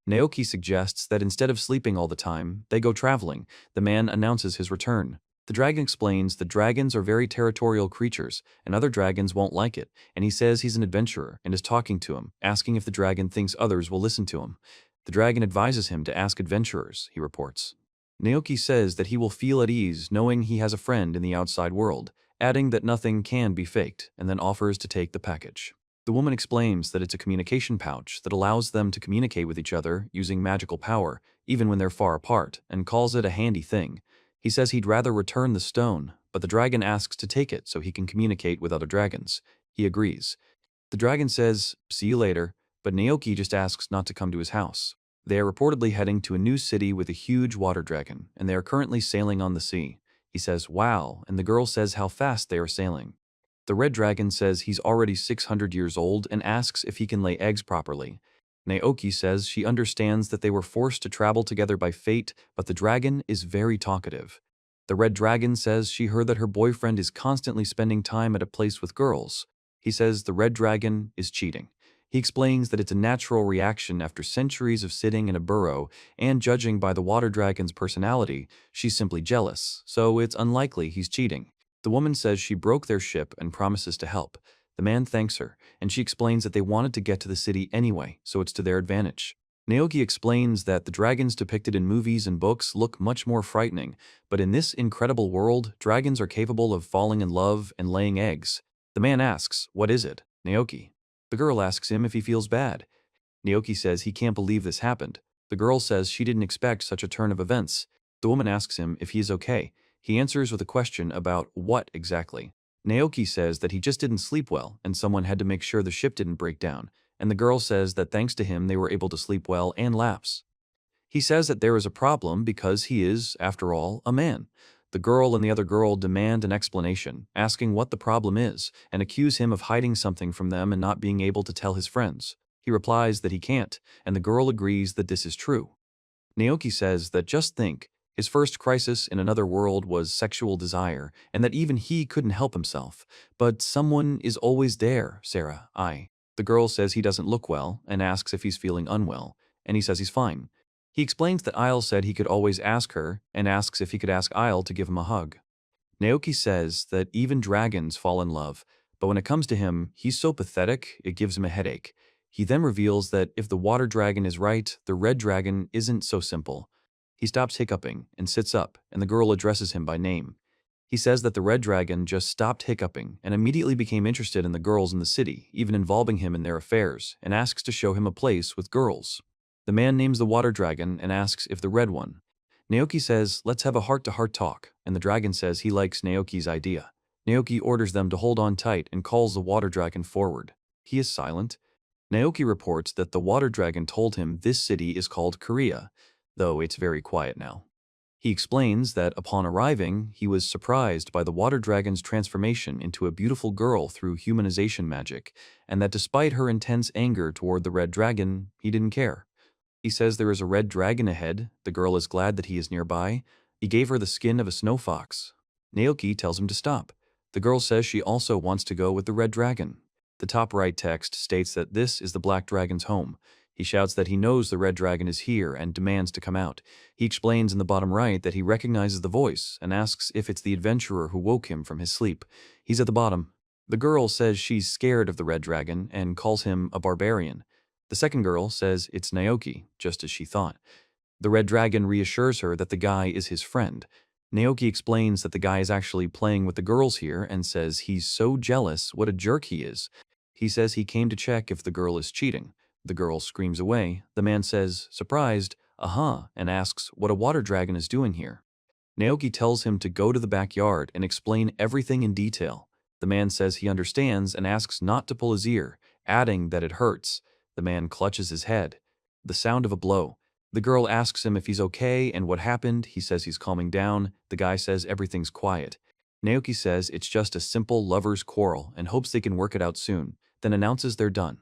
Naoki suggests that instead of sleeping all the time, they go traveling. The man announces his return. The dragon explains that dragons are very territorial creatures, and other dragons won't like it, and he says he's an adventurer and is talking to him, asking if the dragon thinks others will listen to him. The dragon advises him to ask adventurers, he reports. Naoki says that he will feel at ease knowing he has a friend in the outside world, adding that nothing can be faked, and then offers to take the package. The woman explains that it's a communication pouch that allows them to communicate with each other using magical power, even when they're far apart, and calls it a handy thing. He says he'd rather return the stone, but the dragon asks to take it so he can communicate with other dragons. He agrees. The dragon says, see you later, but Naoki just asks not to come to his house. They are reportedly heading to a new city with a huge water dragon, and they are currently sailing on the sea. He says, wow, and the girl says how fast they are sailing. The red dragon says he's already 600 years old and asks if he can lay eggs properly. Naoki says she understands that they were forced to travel together by fate, but the dragon is very talkative. The red dragon says she heard that her boyfriend is constantly spending time at a place with girls. He says the red dragon is cheating. He explains that it's a natural reaction after centuries of sitting in a burrow, and judging by the water dragon's personality, she's simply jealous, so it's unlikely he's cheating. The woman says she broke their ship and promises to help. The man thanks her, and she explains that they wanted to get to the city anyway, so it's to their advantage. Naoki explains that the dragons depicted in movies and books look much more frightening, but in this incredible world, dragons are capable of falling in love and laying eggs. The man asks, what is it? Naoki. The girl asks him if he feels bad. Naoki says he can't believe this happened. The girl says she didn't expect such a turn of events. The woman asks him if he is okay. He answers with a question about what exactly. Naoki says that he just didn't sleep well and someone had to make sure the ship didn't break down, and the girl says that thanks to him they were able to sleep well, and laughs. He says that there is a problem because he is, after all, a man. The girl and the other girl demand an explanation, asking what the problem is, and accuse him of hiding something from them and not being able to tell his friends. He replies that he can't, and the girl agrees that this is true. Naoki says that just think, his first crisis in another world was sexual desire, and that even he couldn't help himself. But someone is always there, Sarah, The girl says he doesn't look well, and asks if he's feeling unwell, and he says he's fine. He explains that Isle said he could always ask her, and asks if he could ask Isle to give him a hug. Naoki says that even dragons fall in love, but when it comes to him, he's so pathetic, it gives him a headache. He then reveals that if the water dragon is right, the red dragon isn't so simple. He stops hiccuping and sits up, and the girl addresses him by name. He says that the red dragon just stopped hiccuping and immediately became interested in the girls in the city, even involving him in their affairs, and asks to show him a place with girls. The man names the water dragon and asks if the red one. Naoki says, let's have a heart-to-heart talk, and the dragon says he likes Naoki's idea. Naoki orders them to hold on tight and calls the water dragon forward. He is silent. Naoki reports that the water dragon told him this city is called Korea, though it's very quiet now. He explains that upon arriving, he was surprised by the water dragon's transformation into a beautiful girl through humanization magic, and that despite her intense anger toward the red dragon, he didn't care. He says there is a red dragon ahead, the girl is glad that he is nearby. He gave her the skin of a snow fox. Naoki tells him to stop. The girl says she also wants to go with the red dragon. The top right text states that this is the black dragon's home. He shouts that he knows the red dragon is here and demands to come out. He explains in the bottom right that he recognizes the voice and asks if it's the adventurer who woke him from his sleep. He's at the bottom. The girl says she's scared of the red dragon and calls him a barbarian. The second girl says it's Naoki, just as she thought. The red dragon reassures her that the guy is his friend. Naoki explains that the guy is actually playing with the girls here and says he's so jealous what a jerk he is. He says he came to check if the girl is cheating. The girl screams away. The man says, surprised, and asks what a water dragon is doing here. Naoki tells him to go to the backyard and explain everything in detail. The man says he understands and asks not to pull his ear, adding that it hurts. The man clutches his head. The sound of a blow. The girl asks him if he's okay and what happened. He says he's calming down. The guy says everything's quiet. Naoki says it's just a simple lover's quarrel and hopes they can work it out soon, then announces they're done.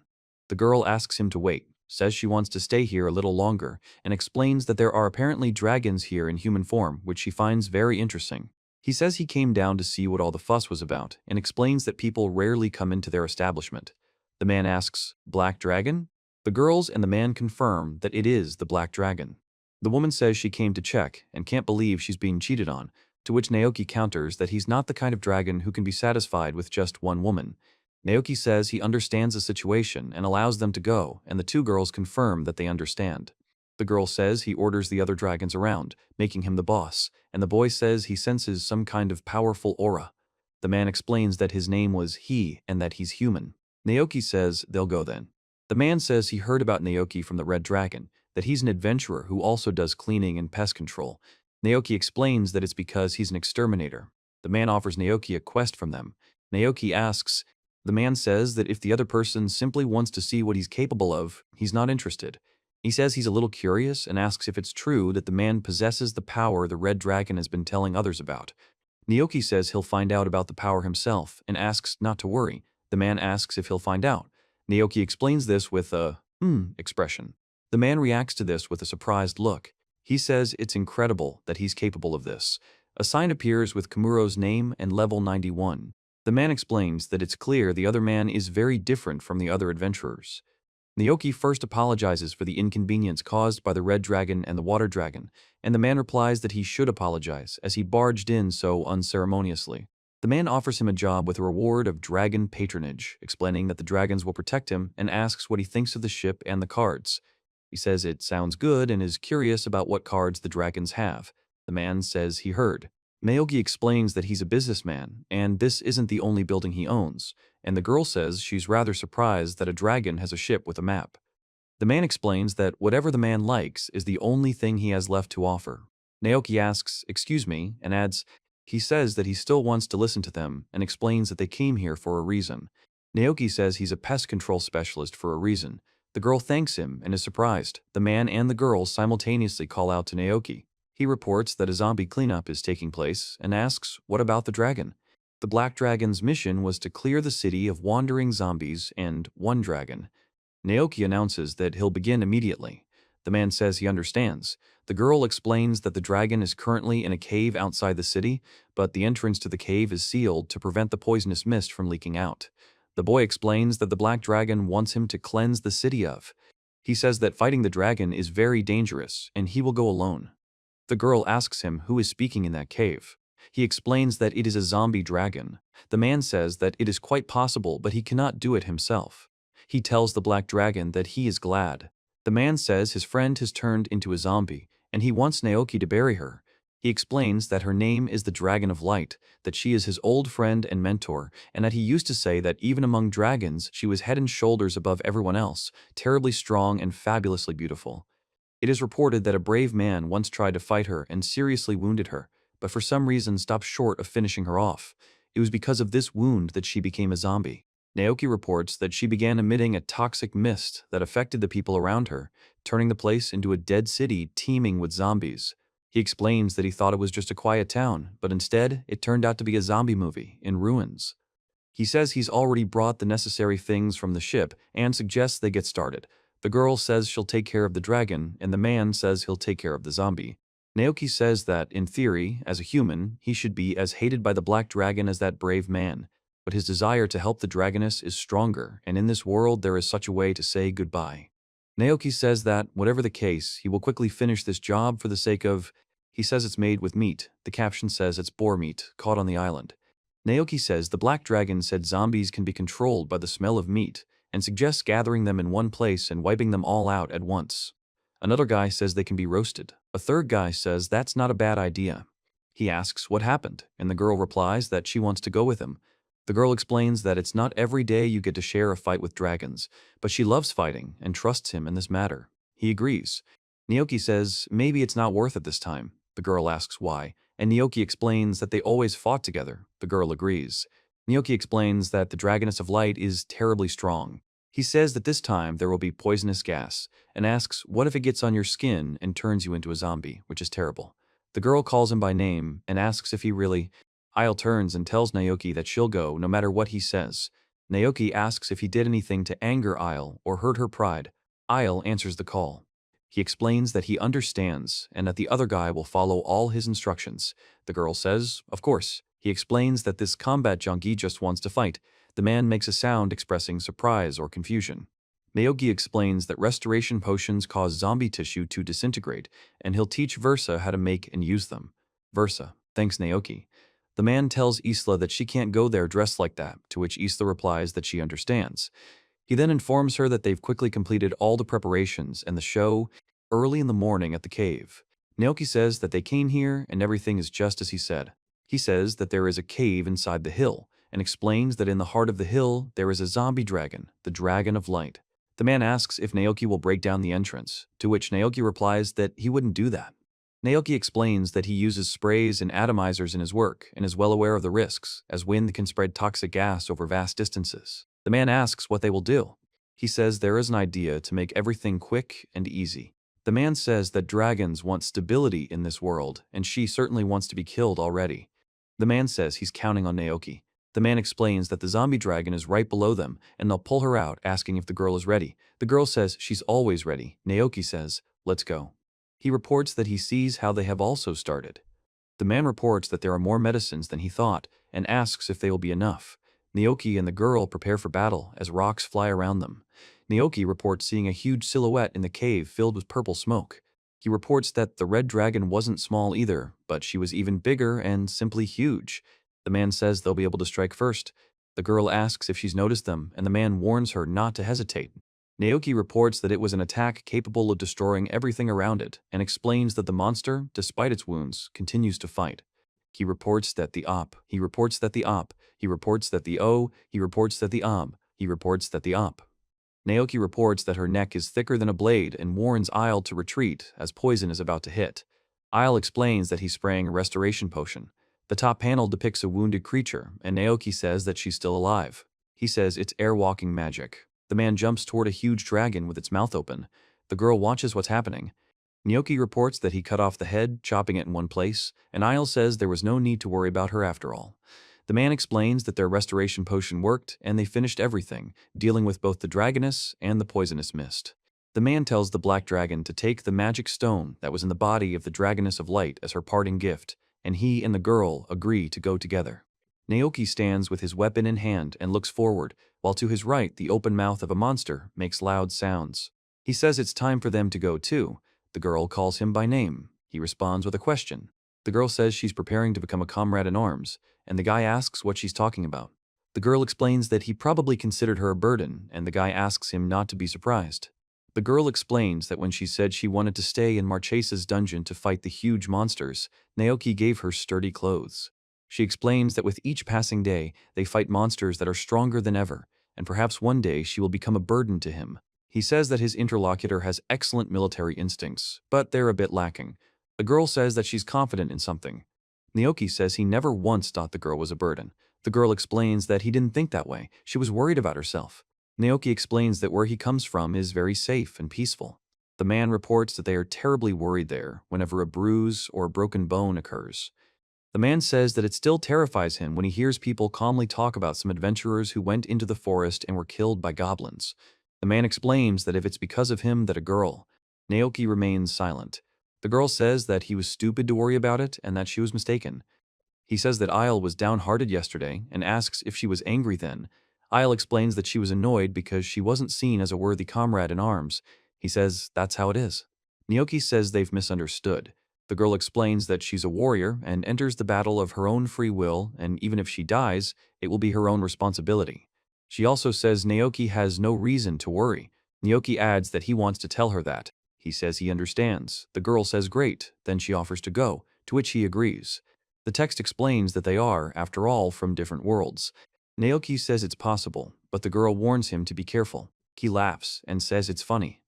The girl asks him to wait, says she wants to stay here a little longer, and explains that there are apparently dragons here in human form, which she finds very interesting. He says he came down to see what all the fuss was about, and explains that people rarely come into their establishment. The man asks, "Black dragon?" The girls and the man confirm that it is the black dragon. The woman says she came to check and can't believe she's being cheated on, to which Naoki counters that he's not the kind of dragon who can be satisfied with just one woman. Naoki says he understands the situation and allows them to go, and the two girls confirm that they understand. The girl says he orders the other dragons around, making him the boss, and the boy says he senses some kind of powerful aura. The man explains that his name was He and that he's human. Naoki says they'll go then. The man says he heard about Naoki from the red dragon, that he's an adventurer who also does cleaning and pest control. Naoki explains that it's because he's an exterminator. The man offers Naoki a quest from them. Naoki asks. The man says that if the other person simply wants to see what he's capable of, he's not interested. He says he's a little curious and asks if it's true that the man possesses the power the red dragon has been telling others about. Naoki says he'll find out about the power himself and asks not to worry. The man asks if he'll find out. Naoki explains this with a expression. The man reacts to this with a surprised look. He says it's incredible that he's capable of this. A sign appears with Kamuro's name and level 91. The man explains that it's clear the other man is very different from the other adventurers. Naoki first apologizes for the inconvenience caused by the red dragon and the water dragon, and the man replies that he should apologize as he barged in so unceremoniously. The man offers him a job with a reward of dragon patronage, explaining that the dragons will protect him, and asks what he thinks of the ship and the cards. He says it sounds good and is curious about what cards the dragons have. The man says he heard. Naoki explains that he's a businessman, and this isn't the only building he owns, and the girl says she's rather surprised that a dragon has a ship with a map. The man explains that whatever the man likes is the only thing he has left to offer. Naoki asks, "Excuse me," and adds, he says that he still wants to listen to them and explains that they came here for a reason. Naoki says he's a pest control specialist for a reason. The girl thanks him and is surprised. The man and the girl simultaneously call out to Naoki. He reports that a zombie cleanup is taking place and asks, what about the dragon? The black dragon's mission was to clear the city of wandering zombies and one dragon. Naoki announces that he'll begin immediately. The man says he understands. The girl explains that the dragon is currently in a cave outside the city, but the entrance to the cave is sealed to prevent the poisonous mist from leaking out. The boy explains that the black dragon wants him to cleanse the city of. He says that fighting the dragon is very dangerous and he will go alone. The girl asks him who is speaking in that cave. He explains that it is a zombie dragon. The man says that it is quite possible, but he cannot do it himself. He tells the black dragon that he is glad. The man says his friend has turned into a zombie, and he wants Naoki to bury her. He explains that her name is the Dragon of Light, that she is his old friend and mentor, and that he used to say that even among dragons, she was head and shoulders above everyone else, terribly strong and fabulously beautiful. It is reported that a brave man once tried to fight her and seriously wounded her, but for some reason stopped short of finishing her off. It was because of this wound that she became a zombie. Naoki reports that she began emitting a toxic mist that affected the people around her, turning the place into a dead city teeming with zombies. He explains that he thought it was just a quiet town, but instead, it turned out to be a zombie movie in ruins. He says he's already brought the necessary things from the ship and suggests they get started. The girl says she'll take care of the dragon, and the man says he'll take care of the zombie. Naoki says that, in theory, as a human, he should be as hated by the black dragon as that brave man, but his desire to help the dragoness is stronger, and in this world there is such a way to say goodbye. Naoki says that, whatever the case, he will quickly finish this job for the sake of… He says it's made with meat. The caption says it's boar meat, caught on the island. Naoki says the black dragon said zombies can be controlled by the smell of meat, and suggests gathering them in one place and wiping them all out at once. Another guy says they can be roasted. A third guy says that's not a bad idea. He asks what happened, and the girl replies that she wants to go with him. The girl explains that it's not every day you get to share a fight with dragons, but she loves fighting and trusts him in this matter. He agrees. Naoki says maybe it's not worth it this time. The girl asks why, and Naoki explains that they always fought together. The girl agrees. Naoki explains that the Dragoness of Light is terribly strong. He says that this time there will be poisonous gas, and asks what if it gets on your skin and turns you into a zombie, which is terrible. The girl calls him by name and asks if he really… Isle turns and tells Naoki that she'll go no matter what he says. Naoki asks if he did anything to anger Isle or hurt her pride. Isle answers the call. He explains that he understands and that the other guy will follow all his instructions. The girl says, of course. He explains that this combat junkie just wants to fight. The man makes a sound expressing surprise or confusion. Naoki explains that restoration potions cause zombie tissue to disintegrate, and he'll teach Versa how to make and use them. Versa thanks Naoki. The man tells Isla that she can't go there dressed like that, to which Isla replies that she understands. He then informs her that they've quickly completed all the preparations and the show early in the morning at the cave. Naoki says that they came here and everything is just as he said. He says that there is a cave inside the hill and explains that in the heart of the hill there is a zombie dragon, the Dragon of Light. The man asks if Naoki will break down the entrance, to which Naoki replies that he wouldn't do that. Naoki explains that he uses sprays and atomizers in his work and is well aware of the risks, as wind can spread toxic gas over vast distances. The man asks what they will do. He says there is an idea to make everything quick and easy. The man says that dragons want stability in this world, and she certainly wants to be killed already. The man says he's counting on Naoki. The man explains that the zombie dragon is right below them, and they'll pull her out, asking if the girl is ready. The girl says she's always ready. Naoki says, let's go. He reports that he sees how they have also started. The man reports that there are more medicines than he thought, and asks if they will be enough. Naoki and the girl prepare for battle as rocks fly around them. Naoki reports seeing a huge silhouette in the cave filled with purple smoke. He reports that the red dragon wasn't small either, but she was even bigger and simply huge. The man says they'll be able to strike first. The girl asks if she's noticed them, and the man warns her not to hesitate. Naoki reports that it was an attack capable of destroying everything around it, and explains that the monster, despite its wounds, continues to fight. He reports that the op. He reports that the op. He reports that the o. He reports that the ob. He reports that the op. Naoki reports that her neck is thicker than a blade and warns Isle to retreat as poison is about to hit. Isle explains that he's spraying a restoration potion. The top panel depicts a wounded creature, and Naoki says that she's still alive. He says it's air-walking magic. The man jumps toward a huge dragon with its mouth open. The girl watches what's happening. Naoki reports that he cut off the head, chopping it in one place, and Isle says there was no need to worry about her after all. The man explains that their restoration potion worked, and they finished everything, dealing with both the dragoness and the poisonous mist. The man tells the black dragon to take the magic stone that was in the body of the Dragoness of Light as her parting gift, and he and the girl agree to go together. Naoki stands with his weapon in hand and looks forward, while to his right the open mouth of a monster makes loud sounds. He says it's time for them to go too. The girl calls him by name. He responds with a question. The girl says she's preparing to become a comrade in arms, and the guy asks what she's talking about. The girl explains that he probably considered her a burden, and the guy asks him not to be surprised. The girl explains that when she said she wanted to stay in Marchesa's dungeon to fight the huge monsters, Naoki gave her sturdy clothes. She explains that with each passing day, they fight monsters that are stronger than ever, and perhaps one day she will become a burden to him. He says that his interlocutor has excellent military instincts, but they're a bit lacking. The girl says that she's confident in something. Naoki says he never once thought the girl was a burden. The girl explains that he didn't think that way. She was worried about herself. Naoki explains that where he comes from is very safe and peaceful. The man reports that they are terribly worried there whenever a bruise or a broken bone occurs. The man says that it still terrifies him when he hears people calmly talk about some adventurers who went into the forest and were killed by goblins. The man explains that if it's because of him that a girl. Naoki remains silent. The girl says that he was stupid to worry about it and that she was mistaken. He says that Isle was downhearted yesterday and asks if she was angry then. Isle explains that she was annoyed because she wasn't seen as a worthy comrade in arms. He says that's how it is. Naoki says they've misunderstood. The girl explains that she's a warrior and enters the battle of her own free will, and even if she dies, it will be her own responsibility. She also says Naoki has no reason to worry. Naoki adds that he wants to tell her that. He says he understands. The girl says great, then she offers to go, to which he agrees. The text explains that they are, after all, from different worlds. Naoki says it's possible, but the girl warns him to be careful. He laughs and says it's funny.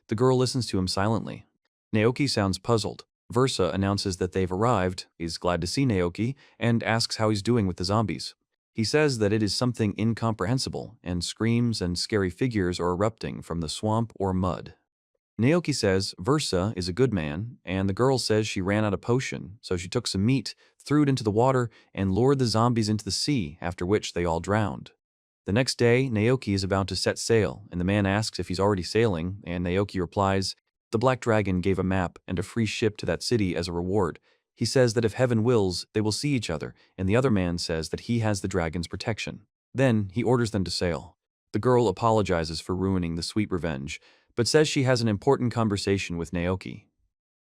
The girl listens to him silently. Naoki sounds puzzled. Versa announces that they've arrived, is glad to see Naoki, and asks how he's doing with the zombies. He says that it is something incomprehensible, and screams and scary figures are erupting from the swamp or mud. Naoki says Versa is a good man, and the girl says she ran out of potion, so she took some meat, threw it into the water, and lured the zombies into the sea, after which they all drowned. The next day, Naoki is about to set sail, and the man asks if he's already sailing, and Naoki replies, the Black Dragon gave a map and a free ship to that city as a reward. He says that if heaven wills, they will see each other, and the other man says that he has the dragon's protection. Then, he orders them to sail. The girl apologizes for ruining the sweet revenge, but says she has an important conversation with Naoki.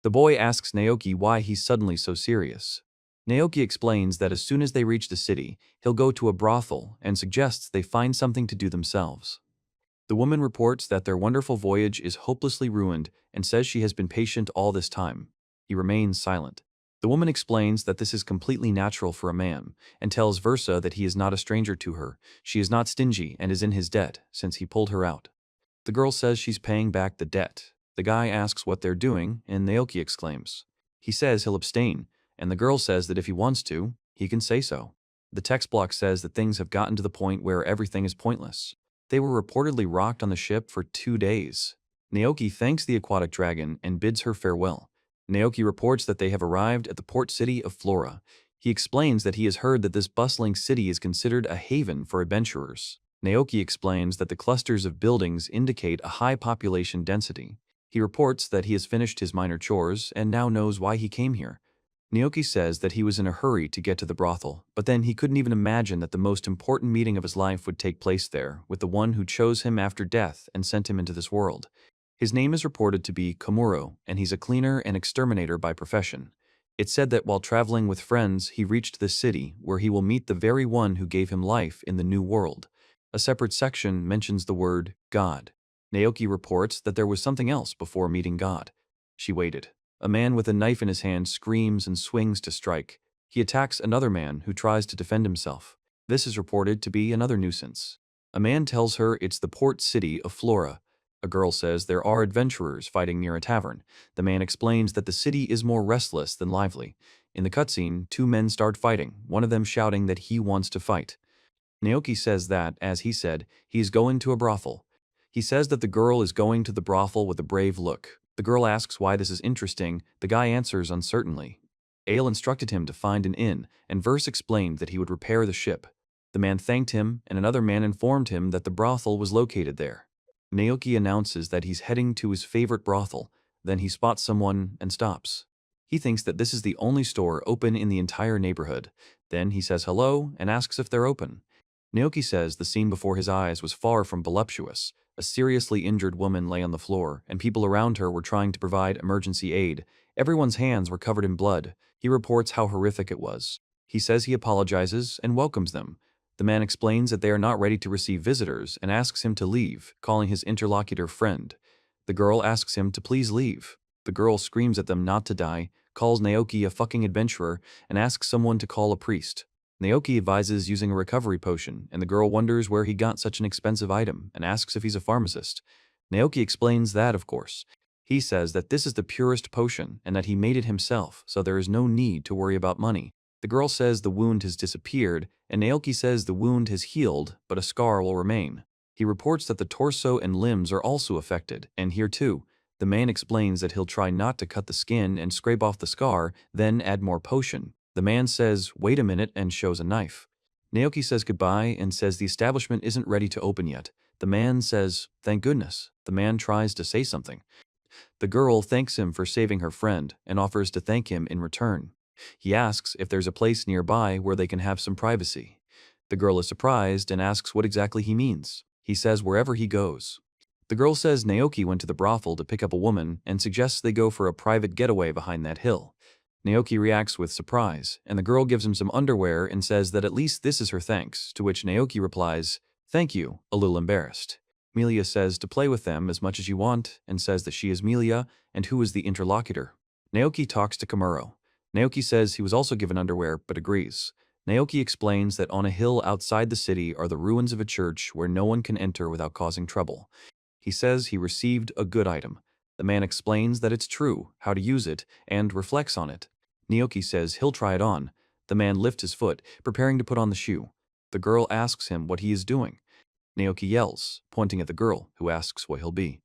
The boy asks Naoki why he's suddenly so serious. Naoki explains that as soon as they reach the city, he'll go to a brothel and suggests they find something to do themselves. The woman reports that their wonderful voyage is hopelessly ruined and says she has been patient all this time. He remains silent. The woman explains that this is completely natural for a man and tells Versa that he is not a stranger to her. She is not stingy and is in his debt since he pulled her out. The girl says she's paying back the debt. The guy asks what they're doing, and Naoki exclaims. He says he'll abstain, and the girl says that if he wants to, he can say so. The text block says that things have gotten to the point where everything is pointless. They were reportedly rocked on the ship for 2 days. Naoki thanks the aquatic dragon and bids her farewell. Naoki reports that they have arrived at the port city of Flora. He explains that he has heard that this bustling city is considered a haven for adventurers. Naoki explains that the clusters of buildings indicate a high population density. He reports that he has finished his minor chores and now knows why he came here. Naoki says that he was in a hurry to get to the brothel, but then he couldn't even imagine that the most important meeting of his life would take place there, with the one who chose him after death and sent him into this world. His name is reported to be Komuro, and he's a cleaner and exterminator by profession. It's said that while traveling with friends, he reached this city, where he will meet the very one who gave him life in the new world. A separate section mentions the word God. Naoki reports that there was something else before meeting God. She waited. A man with a knife in his hand screams and swings to strike. He attacks another man who tries to defend himself. This is reported to be another nuisance. A man tells her it's the port city of Flora. A girl says there are adventurers fighting near a tavern. The man explains that the city is more restless than lively. In the cutscene, 2 men start fighting, one of them shouting that he wants to fight. Naoki says that, as he said, he is going to a brothel. He says that the girl is going to the brothel with a brave look. The girl asks why this is interesting. The guy answers uncertainly. Ale instructed him to find an inn, and Verse explained that he would repair the ship. The man thanked him, and another man informed him that the brothel was located there. Naoki announces that he's heading to his favorite brothel. Then he spots someone and stops. He thinks that this is the only store open in the entire neighborhood. Then he says hello and asks if they're open. Naoki says the scene before his eyes was far from voluptuous. A seriously injured woman lay on the floor, and people around her were trying to provide emergency aid. Everyone's hands were covered in blood. He reports how horrific it was. He says he apologizes and welcomes them. The man explains that they are not ready to receive visitors and asks him to leave, calling his interlocutor friend. The girl asks him to please leave. The girl screams at them not to die, calls Naoki a fucking adventurer, and asks someone to call a priest. Naoki advises using a recovery potion, and the girl wonders where he got such an expensive item and asks if he's a pharmacist. Naoki explains that, of course. He says that this is the purest potion and that he made it himself, so there is no need to worry about money. The girl says the wound has disappeared and Naoki says the wound has healed, but a scar will remain. He reports that the torso and limbs are also affected, and here too, the man explains that he'll try not to cut the skin and scrape off the scar, then add more potion. The man says, "Wait a minute," and shows a knife. Naoki says goodbye and says the establishment isn't ready to open yet. The man says, "Thank goodness." The man tries to say something. The girl thanks him for saving her friend and offers to thank him in return. He asks if there's a place nearby where they can have some privacy. The girl is surprised and asks what exactly he means. He says wherever he goes. The girl says Naoki went to the brothel to pick up a woman and suggests they go for a private getaway behind that hill. Naoki reacts with surprise, and the girl gives him some underwear and says that at least this is her thanks, to which Naoki replies, "Thank you," a little embarrassed. Melia says to play with them as much as you want, and says that she is Melia and who is the interlocutor. Naoki talks to Komuro. Naoki says he was also given underwear, but agrees. Naoki explains that on a hill outside the city are the ruins of a church where no one can enter without causing trouble. He says he received a good item. The man explains that it's true, how to use it, and reflects on it. Naoki says he'll try it on. The man lifts his foot, preparing to put on the shoe. The girl asks him what he is doing. Naoki yells, pointing at the girl, who asks what he'll be.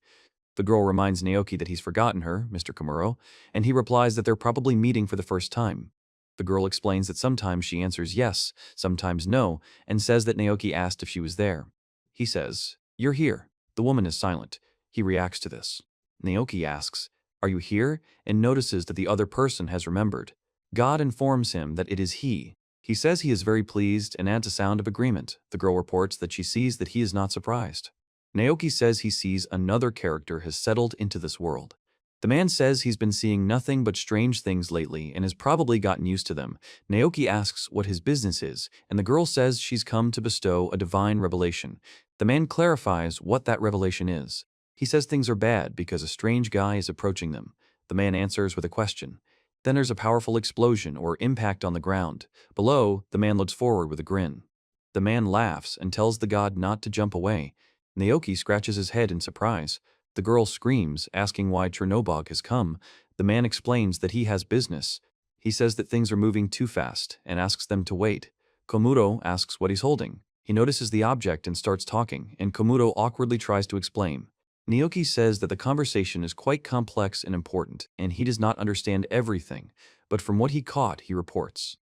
The girl reminds Naoki that he's forgotten her, Mr. Komuro, and he replies that they're probably meeting for the first time. The girl explains that sometimes she answers yes, sometimes no, and says that Naoki asked if she was there. He says, "You're here." The woman is silent. He reacts to this. Naoki asks, "Are you here?" and notices that the other person has remembered. God informs him that it is he. He says he is very pleased and adds a sound of agreement. The girl reports that she sees that he is not surprised. Naoki says he sees another character has settled into this world. The man says he's been seeing nothing but strange things lately and has probably gotten used to them. Naoki asks what his business is, and the girl says she's come to bestow a divine revelation. The man clarifies what that revelation is. He says things are bad because a strange guy is approaching them. The man answers with a question. Then there's a powerful explosion or impact on the ground. Below, the man looks forward with a grin. The man laughs and tells the god not to jump away. Naoki scratches his head in surprise. The girl screams, asking why Chernobog has come. The man explains that he has business. He says that things are moving too fast and asks them to wait. Komuro asks what he's holding. He notices the object and starts talking, and Komuro awkwardly tries to explain. Naoki says that the conversation is quite complex and important, and he does not understand everything, but from what he caught, he reports.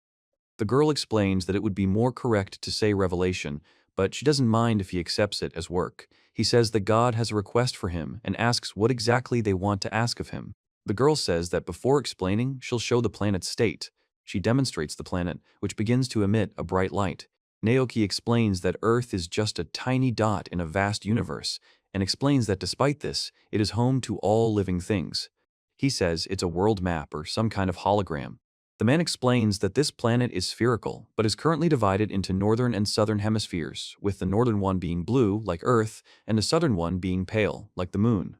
The girl explains that it would be more correct to say revelation, but she doesn't mind if he accepts it as work. He says that God has a request for him and asks what exactly they want to ask of him. The girl says that before explaining, she'll show the planet's state. She demonstrates the planet, which begins to emit a bright light. Naoki explains that Earth is just a tiny dot in a vast universe, and explains that despite this, it is home to all living things. He says it's a world map or some kind of hologram. The man explains that this planet is spherical, but is currently divided into northern and southern hemispheres, with the northern one being blue, like Earth, and the southern one being pale, like the moon.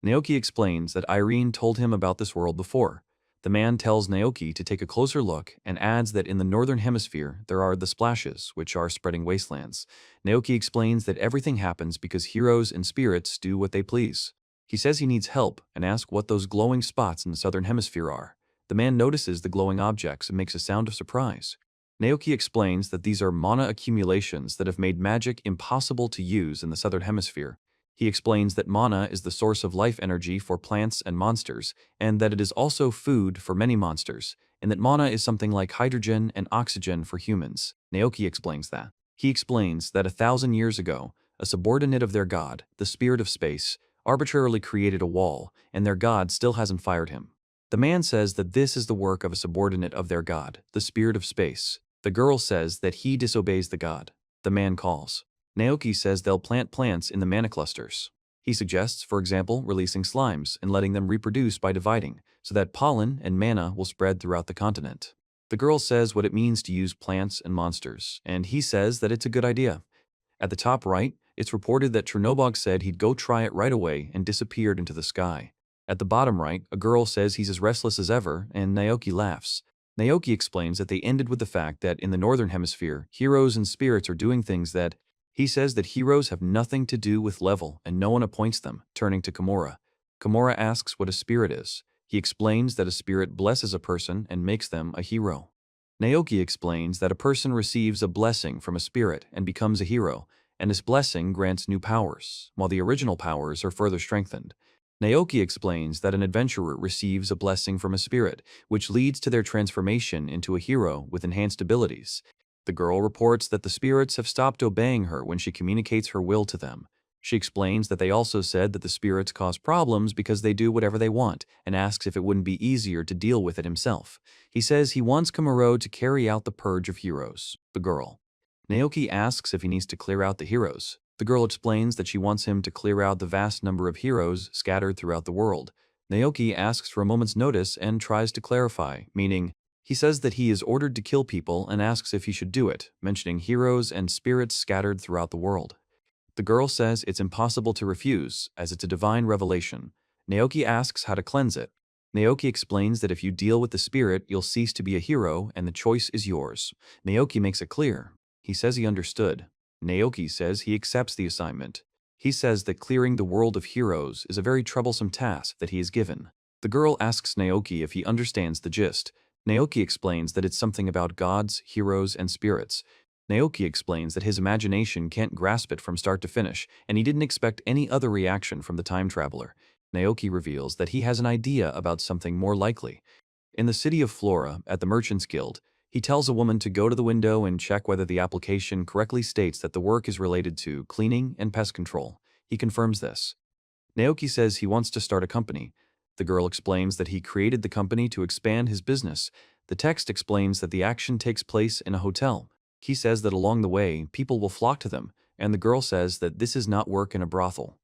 Naoki explains that Irene told him about this world before. The man tells Naoki to take a closer look and adds that in the northern hemisphere there are the splashes, which are spreading wastelands. Naoki explains that everything happens because heroes and spirits do what they please. He says he needs help and asks what those glowing spots in the southern hemisphere are. The man notices the glowing objects and makes a sound of surprise. Naoki explains that these are mana accumulations that have made magic impossible to use in the southern hemisphere. He explains that mana is the source of life energy for plants and monsters, and that it is also food for many monsters, and that mana is something like hydrogen and oxygen for humans. Naoki explains that. He explains that 1,000 years ago, a subordinate of their god, the spirit of space, arbitrarily created a wall, and their god still hasn't fired him. The man says that this is the work of a subordinate of their god, the spirit of space. The girl says that he disobeys the god. The man calls. Naoki says they'll plant plants in the mana clusters. He suggests, for example, releasing slimes and letting them reproduce by dividing, so that pollen and mana will spread throughout the continent. The girl says what it means to use plants and monsters, and he says that it's a good idea. At the top right, it's reported that Chernobog said he'd go try it right away and disappeared into the sky. At the bottom right, a girl says he's as restless as ever, and Naoki laughs. Naoki explains that they ended with the fact that in the northern hemisphere, heroes and spirits are doing things that he says that heroes have nothing to do with level and no one appoints them, turning to Komura. Komura asks what a spirit is. He explains that a spirit blesses a person and makes them a hero. Naoki explains that a person receives a blessing from a spirit and becomes a hero, and this blessing grants new powers, while the original powers are further strengthened. Naoki explains that an adventurer receives a blessing from a spirit, which leads to their transformation into a hero with enhanced abilities. The girl reports that the spirits have stopped obeying her when she communicates her will to them. She explains that they also said that the spirits cause problems because they do whatever they want, and asks if it wouldn't be easier to deal with it himself. He says he wants Komuro to carry out the purge of heroes. The girl. Naoki asks if he needs to clear out the heroes. The girl explains that she wants him to clear out the vast number of heroes scattered throughout the world. Naoki asks for a moment's notice and tries to clarify, meaning, he says that he is ordered to kill people and asks if he should do it, mentioning heroes and spirits scattered throughout the world. The girl says it's impossible to refuse, as it's a divine revelation. Naoki asks how to cleanse it. Naoki explains that if you deal with the spirit, you'll cease to be a hero, and the choice is yours. Naoki makes it clear. He says he understood. Naoki says he accepts the assignment. He says that clearing the world of heroes is a very troublesome task that he is given. The girl asks Naoki if he understands the gist. Naoki explains that it's something about gods, heroes, and spirits. Naoki explains that his imagination can't grasp it from start to finish, and he didn't expect any other reaction from the time traveler. Naoki reveals that he has an idea about something more likely. In the city of Flora, at the Merchants Guild, he tells a woman to go to the window and check whether the application correctly states that the work is related to cleaning and pest control. He confirms this. Naoki says he wants to start a company. The girl explains that he created the company to expand his business. The text explains that the action takes place in a hotel. He says that along the way, people will flock to them, and the girl says that this is not work in a brothel.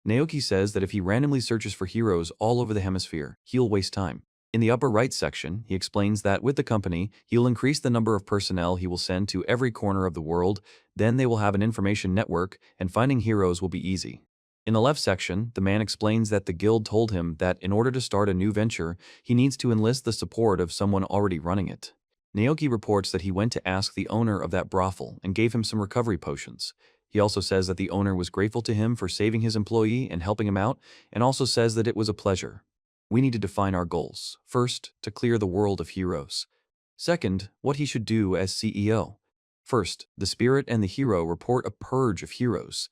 Naoki says that if he randomly searches for heroes all over the hemisphere, he'll waste time. In the upper right section, he explains that with the company, he'll increase the number of personnel he will send to every corner of the world, then they will have an information network, and finding heroes will be easy. In the left section, the man explains that the guild told him that in order to start a new venture, he needs to enlist the support of someone already running it. Naoki reports that he went to ask the owner of that brothel and gave him some recovery potions. He also says that the owner was grateful to him for saving his employee and helping him out, and also says that it was a pleasure. We need to define our goals. First, to clear the world of heroes. Second, what he should do as CEO. First, the spirit and the hero report a purge of heroes.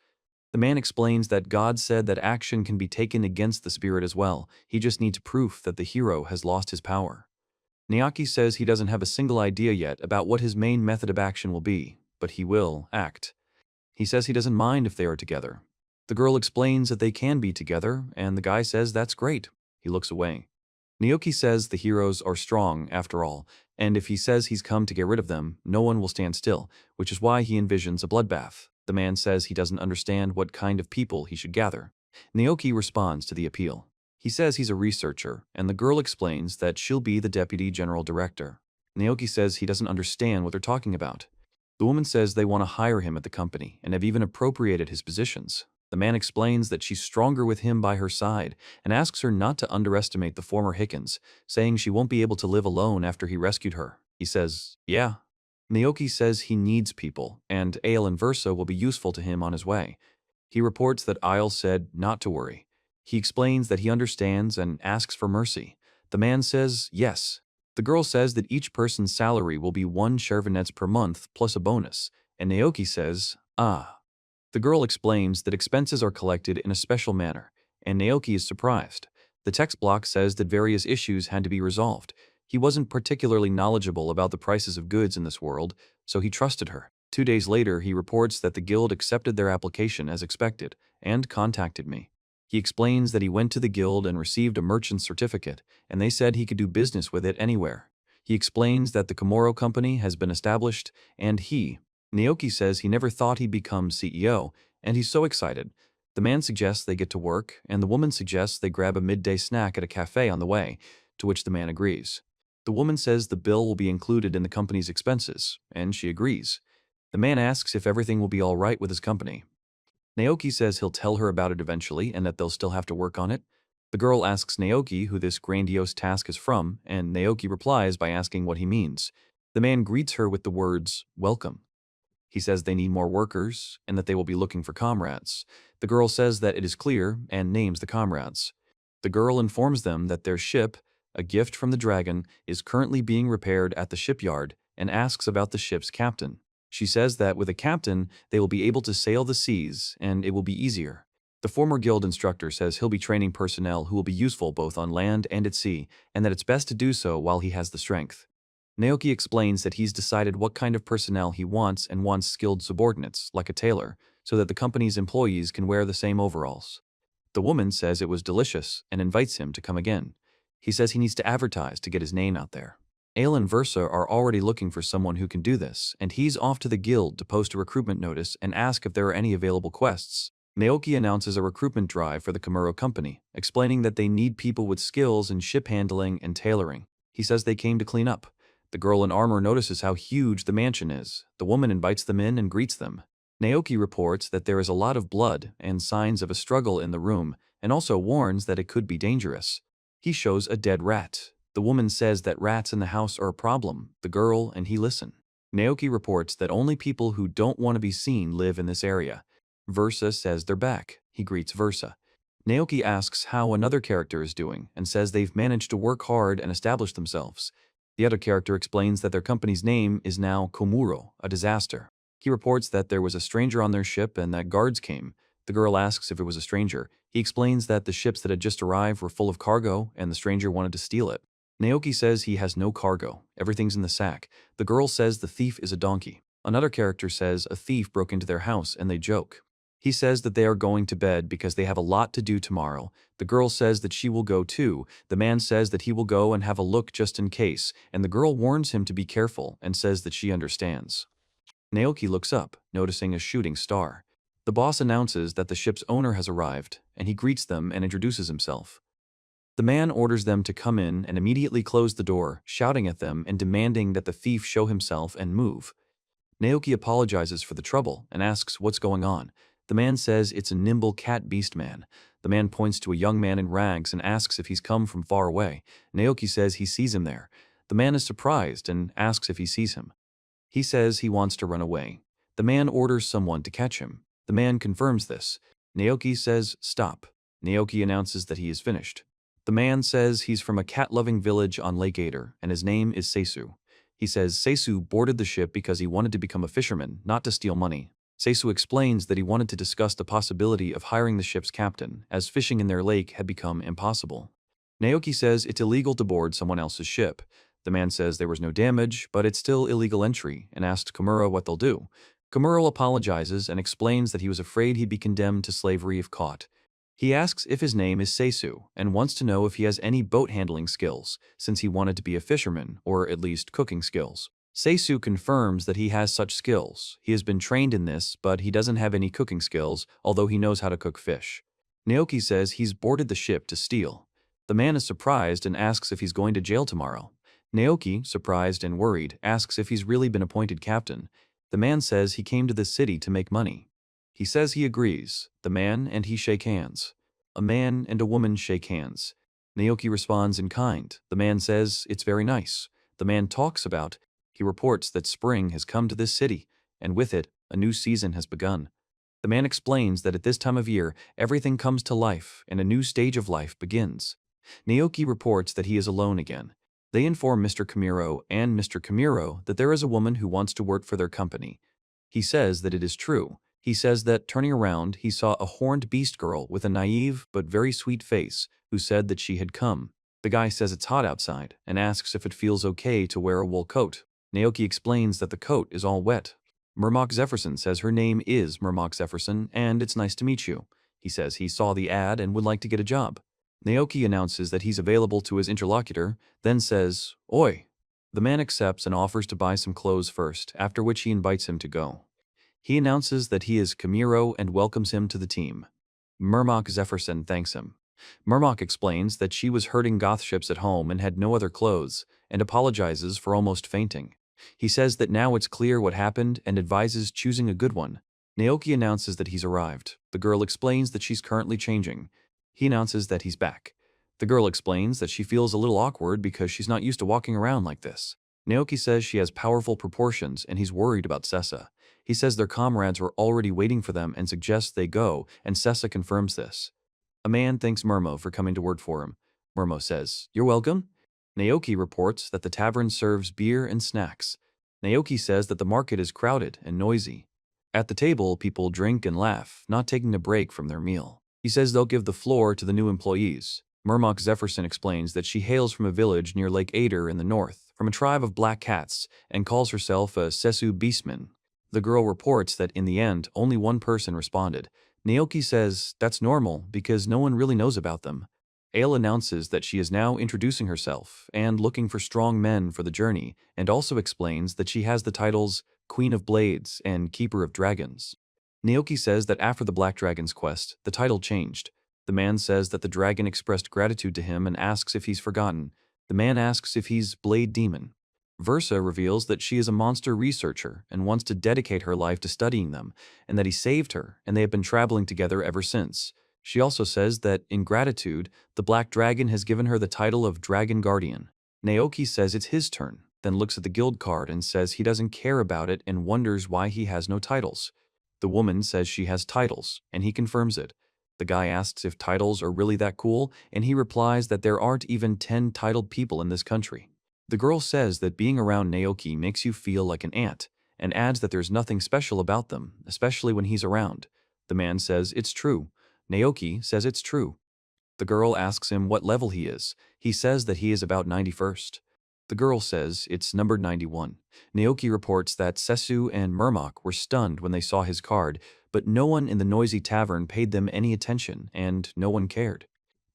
The man explains that God said that action can be taken against the spirit as well. He just needs proof that the hero has lost his power. Naoki says he doesn't have a single idea yet about what his main method of action will be, but he will act. He says he doesn't mind if they are together. The girl explains that they can be together, and the guy says that's great. He looks away. Naoki says the heroes are strong, after all, and if he says he's come to get rid of them, no one will stand still, which is why he envisions a bloodbath. The man says he doesn't understand what kind of people he should gather. Naoki responds to the appeal. He says he's a researcher, and the girl explains that she'll be the deputy general director. Naoki says he doesn't understand what they're talking about. The woman says they want to hire him at the company and have even appropriated his positions. The man explains that she's stronger with him by her side and asks her not to underestimate the former Hickens, saying she won't be able to live alone after he rescued her. He says, yeah. Naoki says he needs people, and Ale and Versa will be useful to him on his way. He reports that Isle said not to worry. He explains that he understands and asks for mercy. The man says yes. The girl says that each person's salary will be 1 chervinets per month plus a bonus, and Naoki says, ah. The girl explains that expenses are collected in a special manner, and Naoki is surprised. The text block says that various issues had to be resolved. He wasn't particularly knowledgeable about the prices of goods in this world, so he trusted her. 2 days later, he reports that the guild accepted their application as expected and contacted me. He explains that he went to the guild and received a merchant's certificate, and they said he could do business with it anywhere. He explains that the Komuro company has been established, and Naoki says he never thought he'd become CEO, and he's so excited. The man suggests they get to work, and the woman suggests they grab a midday snack at a cafe on the way, to which the man agrees. The woman says the bill will be included in the company's expenses, and she agrees. The man asks if everything will be all right with his company. Naoki says he'll tell her about it eventually and that they'll still have to work on it. The girl asks Naoki who this grandiose task is from, and Naoki replies by asking what he means. The man greets her with the words, welcome. He says they need more workers and that they will be looking for comrades. The girl says that it is clear and names the comrades. The girl informs them that their ship, a gift from the dragon, is currently being repaired at the shipyard and asks about the ship's captain. She says that with a captain, they will be able to sail the seas, and it will be easier. The former guild instructor says he'll be training personnel who will be useful both on land and at sea, and that it's best to do so while he has the strength. Naoki explains that he's decided what kind of personnel he wants and wants skilled subordinates, like a tailor, so that the company's employees can wear the same overalls. The woman says it was delicious and invites him to come again. He says he needs to advertise to get his name out there. Ale and Versa are already looking for someone who can do this, and he's off to the guild to post a recruitment notice and ask if there are any available quests. Naoki announces a recruitment drive for the Komuro company, explaining that they need people with skills in ship handling and tailoring. He says they came to clean up. The girl in armor notices how huge the mansion is. The woman invites them in and greets them. Naoki reports that there is a lot of blood and signs of a struggle in the room, and also warns that it could be dangerous. He shows a dead rat. The woman says that rats in the house are a problem. The girl and he listen. Naoki reports that only people who don't want to be seen live in this area. Versa says they're back. He greets Versa. Naoki asks how another character is doing and says they've managed to work hard and establish themselves. The other character explains that their company's name is now Komuro, a disaster. He reports that there was a stranger on their ship and that guards came. The girl asks if it was a stranger. He explains that the ships that had just arrived were full of cargo and the stranger wanted to steal it. Naoki says he has no cargo. Everything's in the sack. The girl says the thief is a donkey. Another character says a thief broke into their house and they joke. He says that they are going to bed because they have a lot to do tomorrow. The girl says that she will go too. The man says that he will go and have a look just in case, and the girl warns him to be careful and says that she understands. Naoki looks up, noticing a shooting star. The boss announces that the ship's owner has arrived, and he greets them and introduces himself. The man orders them to come in and immediately close the door, shouting at them and demanding that the thief show himself and move. Naoki apologizes for the trouble and asks what's going on. The man says it's a nimble cat beast man. The man points to a young man in rags and asks if he's come from far away. Naoki says he sees him there. The man is surprised and asks if he sees him. He says he wants to run away. The man orders someone to catch him. The man confirms this. Naoki says stop. Naoki announces that he is finished. The man says he's from a cat-loving village on Lake Ader and his name is Seisu. He says Seisu boarded the ship because he wanted to become a fisherman, not to steal money. Seisu explains that he wanted to discuss the possibility of hiring the ship's captain, as fishing in their lake had become impossible. Naoki says it's illegal to board someone else's ship. The man says there was no damage, but it's still illegal entry, and asks Komuro what they'll do. Komuro apologizes and explains that he was afraid he'd be condemned to slavery if caught. He asks if his name is Seisu, and wants to know if he has any boat handling skills, since he wanted to be a fisherman, or at least cooking skills. Seisu confirms that he has such skills. He has been trained in this, but he doesn't have any cooking skills, although he knows how to cook fish. Naoki says he's boarded the ship to steal. The man is surprised and asks if he's going to jail tomorrow. Naoki, surprised and worried, asks if he's really been appointed captain. The man says he came to this city to make money. He says he agrees. The man and he shake hands. A man and a woman shake hands. Naoki responds in kind. The man says it's very nice. The man talks about. He reports that spring has come to this city, and with it, a new season has begun. The man explains that at this time of year, everything comes to life and a new stage of life begins. Naoki reports that he is alone again. They inform Mr. Komuro and Mr. Komuro that there is a woman who wants to work for their company. He says that it is true. He says that, turning around, he saw a horned beast girl with a naive but very sweet face who said that she had come. The guy says it's hot outside and asks if it feels okay to wear a wool coat. Naoki explains that the coat is all wet. Mermock Zefferson says her name is Mermock Zefferson and it's nice to meet you. He says he saw the ad and would like to get a job. Naoki announces that he's available to his interlocutor, then says, "Oi." The man accepts and offers to buy some clothes first, after which he invites him to go. He announces that he is Komuro and welcomes him to the team. Mermock Zefferson thanks him. Mermock explains that she was herding goth ships at home and had no other clothes, and apologizes for almost fainting. He says that now it's clear what happened and advises choosing a good one. Naoki announces that he's arrived. The girl explains that she's currently changing. He announces that he's back. The girl explains that she feels a little awkward because she's not used to walking around like this. Naoki says she has powerful proportions and he's worried about Sessa. He says their comrades were already waiting for them and suggests they go, and Sessa confirms this. A man thanks Mermo for coming to work for him. Mermo says, "You're welcome." Naoki reports that the tavern serves beer and snacks. Naoki says that the market is crowded and noisy. At the table, people drink and laugh, not taking a break from their meal. He says they'll give the floor to the new employees. Murmok Zephyrsson explains that she hails from a village near Lake Ader in the north, from a tribe of black cats, and calls herself a Sesu beastman. The girl reports that in the end, only one person responded. Naoki says that's normal because no one really knows about them. Ale announces that she is now introducing herself and looking for strong men for the journey, and also explains that she has the titles Queen of Blades and Keeper of Dragons. Naoki says that after the Black Dragon's quest, the title changed. The man says that the dragon expressed gratitude to him and asks if he's forgotten. The man asks if he's Blade Demon. Versa reveals that she is a monster researcher and wants to dedicate her life to studying them, and that he saved her, and they have been traveling together ever since. She also says that, in gratitude, the Black Dragon has given her the title of Dragon Guardian. Naoki says it's his turn, then looks at the guild card and says he doesn't care about it and wonders why he has no titles. The woman says she has titles, and he confirms it. The guy asks if titles are really that cool, and he replies that there aren't even 10 titled people in this country. The girl says that being around Naoki makes you feel like an ant, and adds that there's nothing special about them, especially when he's around. The man says it's true. Naoki says it's true. The girl asks him what level he is. He says that he is about 91st. The girl says it's numbered 91. Naoki reports that Sesu and Murmok were stunned when they saw his card, but no one in the noisy tavern paid them any attention, and no one cared.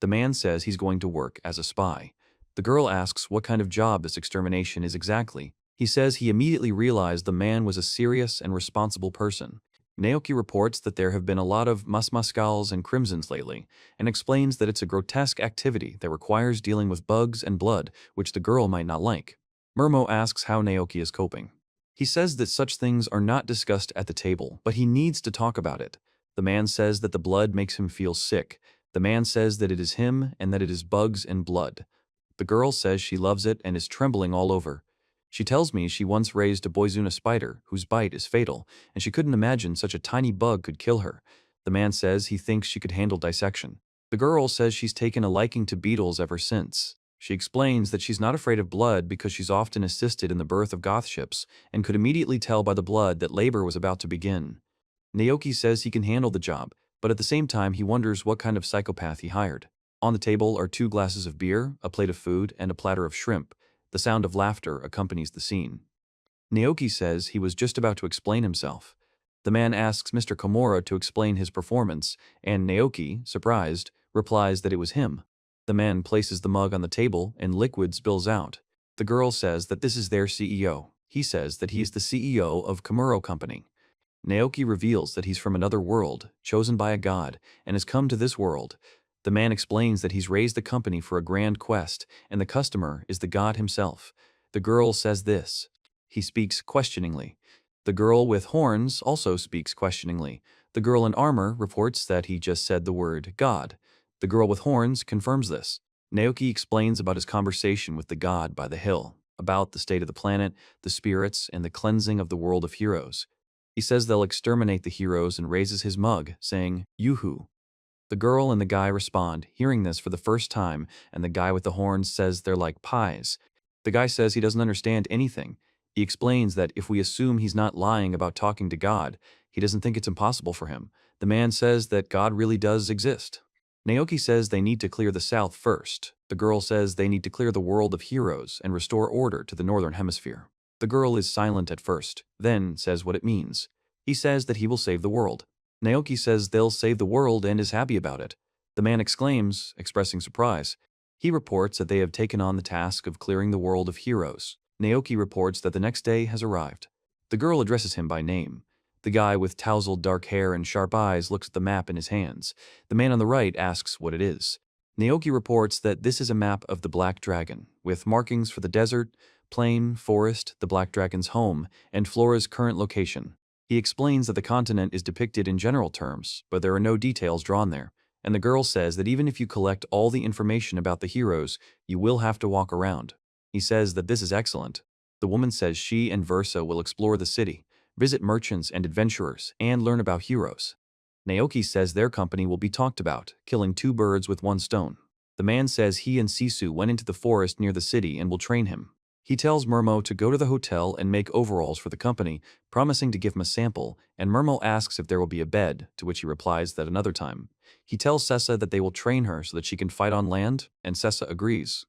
The man says he's going to work as a spy. The girl asks what kind of job this extermination is exactly. He says he immediately realized the man was a serious and responsible person. Naoki reports that there have been a lot of masmaskals and crimsons lately, and explains that it's a grotesque activity that requires dealing with bugs and blood, which the girl might not like. Murmo asks how Naoki is coping. He says that such things are not discussed at the table, but he needs to talk about it. The man says that the blood makes him feel sick. The man says that it is him and that it is bugs and blood. The girl says she loves it and is trembling all over. She tells me she once raised a Boizuna spider whose bite is fatal, and she couldn't imagine such a tiny bug could kill her. The man says he thinks she could handle dissection. The girl says she's taken a liking to beetles ever since. She explains that she's not afraid of blood because she's often assisted in the birth of goth ships and could immediately tell by the blood that labor was about to begin. Naoki says he can handle the job, but at the same time he wonders what kind of psychopath he hired. On the table are 2 glasses of beer, a plate of food, and a platter of shrimp. The sound of laughter accompanies the scene. Naoki says he was just about to explain himself. The man asks Mr. Komura to explain his performance, and Naoki, surprised, replies that it was him. The man places the mug on the table and liquid spills out. The girl says that this is their CEO. He says that he is the CEO of Komuro Company. Naoki reveals that he's from another world, chosen by a god, and has come to this world. The man explains that he's raised the company for a grand quest, and the customer is the god himself. The girl says this. He speaks questioningly. The girl with horns also speaks questioningly. The girl in armor reports that he just said the word god. The girl with horns confirms this. Naoki explains about his conversation with the god by the hill, about the state of the planet, the spirits, and the cleansing of the world of heroes. He says they'll exterminate the heroes and raises his mug, saying, Yuhu. The girl and the guy respond, hearing this for the first time, and the guy with the horns says they're like pies. The guy says he doesn't understand anything. He explains that if we assume he's not lying about talking to God, he doesn't think it's impossible for him. The man says that God really does exist. Naoki says they need to clear the south first. The girl says they need to clear the world of heroes and restore order to the northern hemisphere. The girl is silent at first, then says what it means. He says that he will save the world. Naoki says they'll save the world and is happy about it. The man exclaims, expressing surprise. He reports that they have taken on the task of clearing the world of heroes. Naoki reports that the next day has arrived. The girl addresses him by name. The guy with tousled dark hair and sharp eyes looks at the map in his hands. The man on the right asks what it is. Naoki reports that this is a map of the Black Dragon, with markings for the desert, plain, forest, the Black Dragon's home, and Flora's current location. He explains that the continent is depicted in general terms, but there are no details drawn there, and the girl says that even if you collect all the information about the heroes, you will have to walk around. He says that this is excellent. The woman says she and Versa will explore the city, visit merchants and adventurers, and learn about heroes. Naoki says their company will be talked about, killing 2 birds with 1 stone. The man says he and Sisu went into the forest near the city and will train him. He tells Murmo to go to the hotel and make overalls for the company, promising to give him a sample, and Murmo asks if there will be a bed, to which he replies that another time. He tells Sessa that they will train her so that she can fight on land, and Sessa agrees.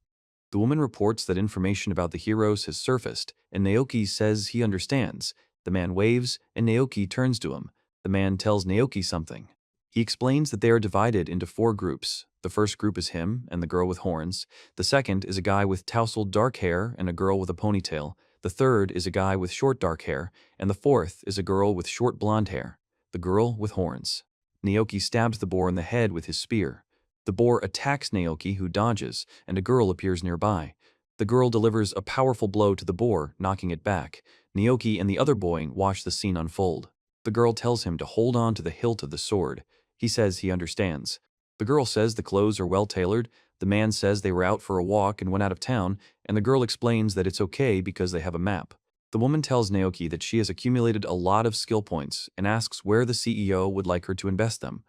The woman reports that information about the heroes has surfaced, and Naoki says he understands. The man waves, and Naoki turns to him. The man tells Naoki something. He explains that they are divided into 4 groups. The first group is him and the girl with horns. The second is a guy with tousled dark hair and a girl with a ponytail. The third is a guy with short dark hair, and the fourth is a girl with short blonde hair. The girl with horns. Naoki stabs the boar in the head with his spear. The boar attacks Naoki, who dodges, and a girl appears nearby. The girl delivers a powerful blow to the boar, knocking it back. Naoki and the other boy watch the scene unfold. The girl tells him to hold on to the hilt of the sword. He says he understands. The girl says the clothes are well tailored. The man says they were out for a walk and went out of town, and the girl explains that it's okay because they have a map. The woman tells Naoki that she has accumulated a lot of skill points and asks where the CEO would like her to invest them.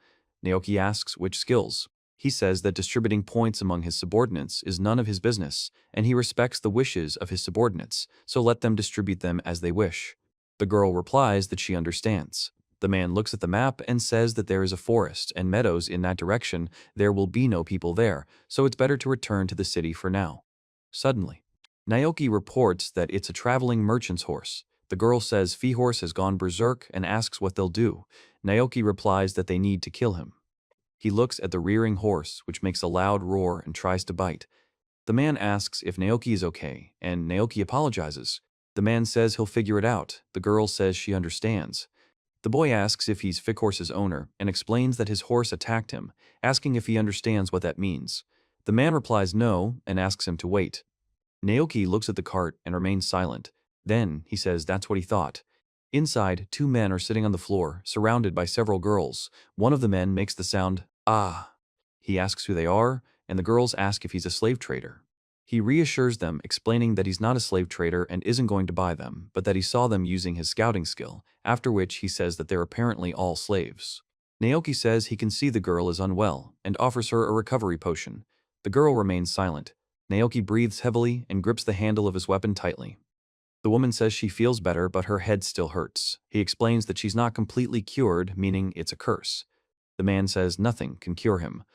Naoki asks which skills. He says that distributing points among his subordinates is none of his business, and he respects the wishes of his subordinates, so let them distribute them as they wish. The girl replies that she understands. The man looks at the map and says that there is a forest and meadows in that direction. There will be no people there, so it's better to return to the city for now. Suddenly, Naoki reports that it's a traveling merchant's horse. The girl says Feehorse has gone berserk and asks what they'll do. Naoki replies that they need to kill him. He looks at the rearing horse, which makes a loud roar and tries to bite. The man asks if Naoki is okay, and Naoki apologizes. The man says he'll figure it out. The girl says she understands. The boy asks if he's Feehorse's owner and explains that his horse attacked him, asking if he understands what that means. The man replies no and asks him to wait. Naoki looks at the cart and remains silent. Then he says that's what he thought. Inside, 2 men are sitting on the floor, surrounded by several girls. One of the men makes the sound, ah. He asks who they are, and the girls ask if he's a slave trader. He reassures them, explaining that he's not a slave trader and isn't going to buy them, but that he saw them using his scouting skill, after which he says that they're apparently all slaves. Naoki says he can see the girl is unwell, and offers her a recovery potion. The girl remains silent. Naoki breathes heavily and grips the handle of his weapon tightly. The woman says she feels better, but her head still hurts. He explains that she's not completely cured, meaning it's a curse. The man says nothing can cure him.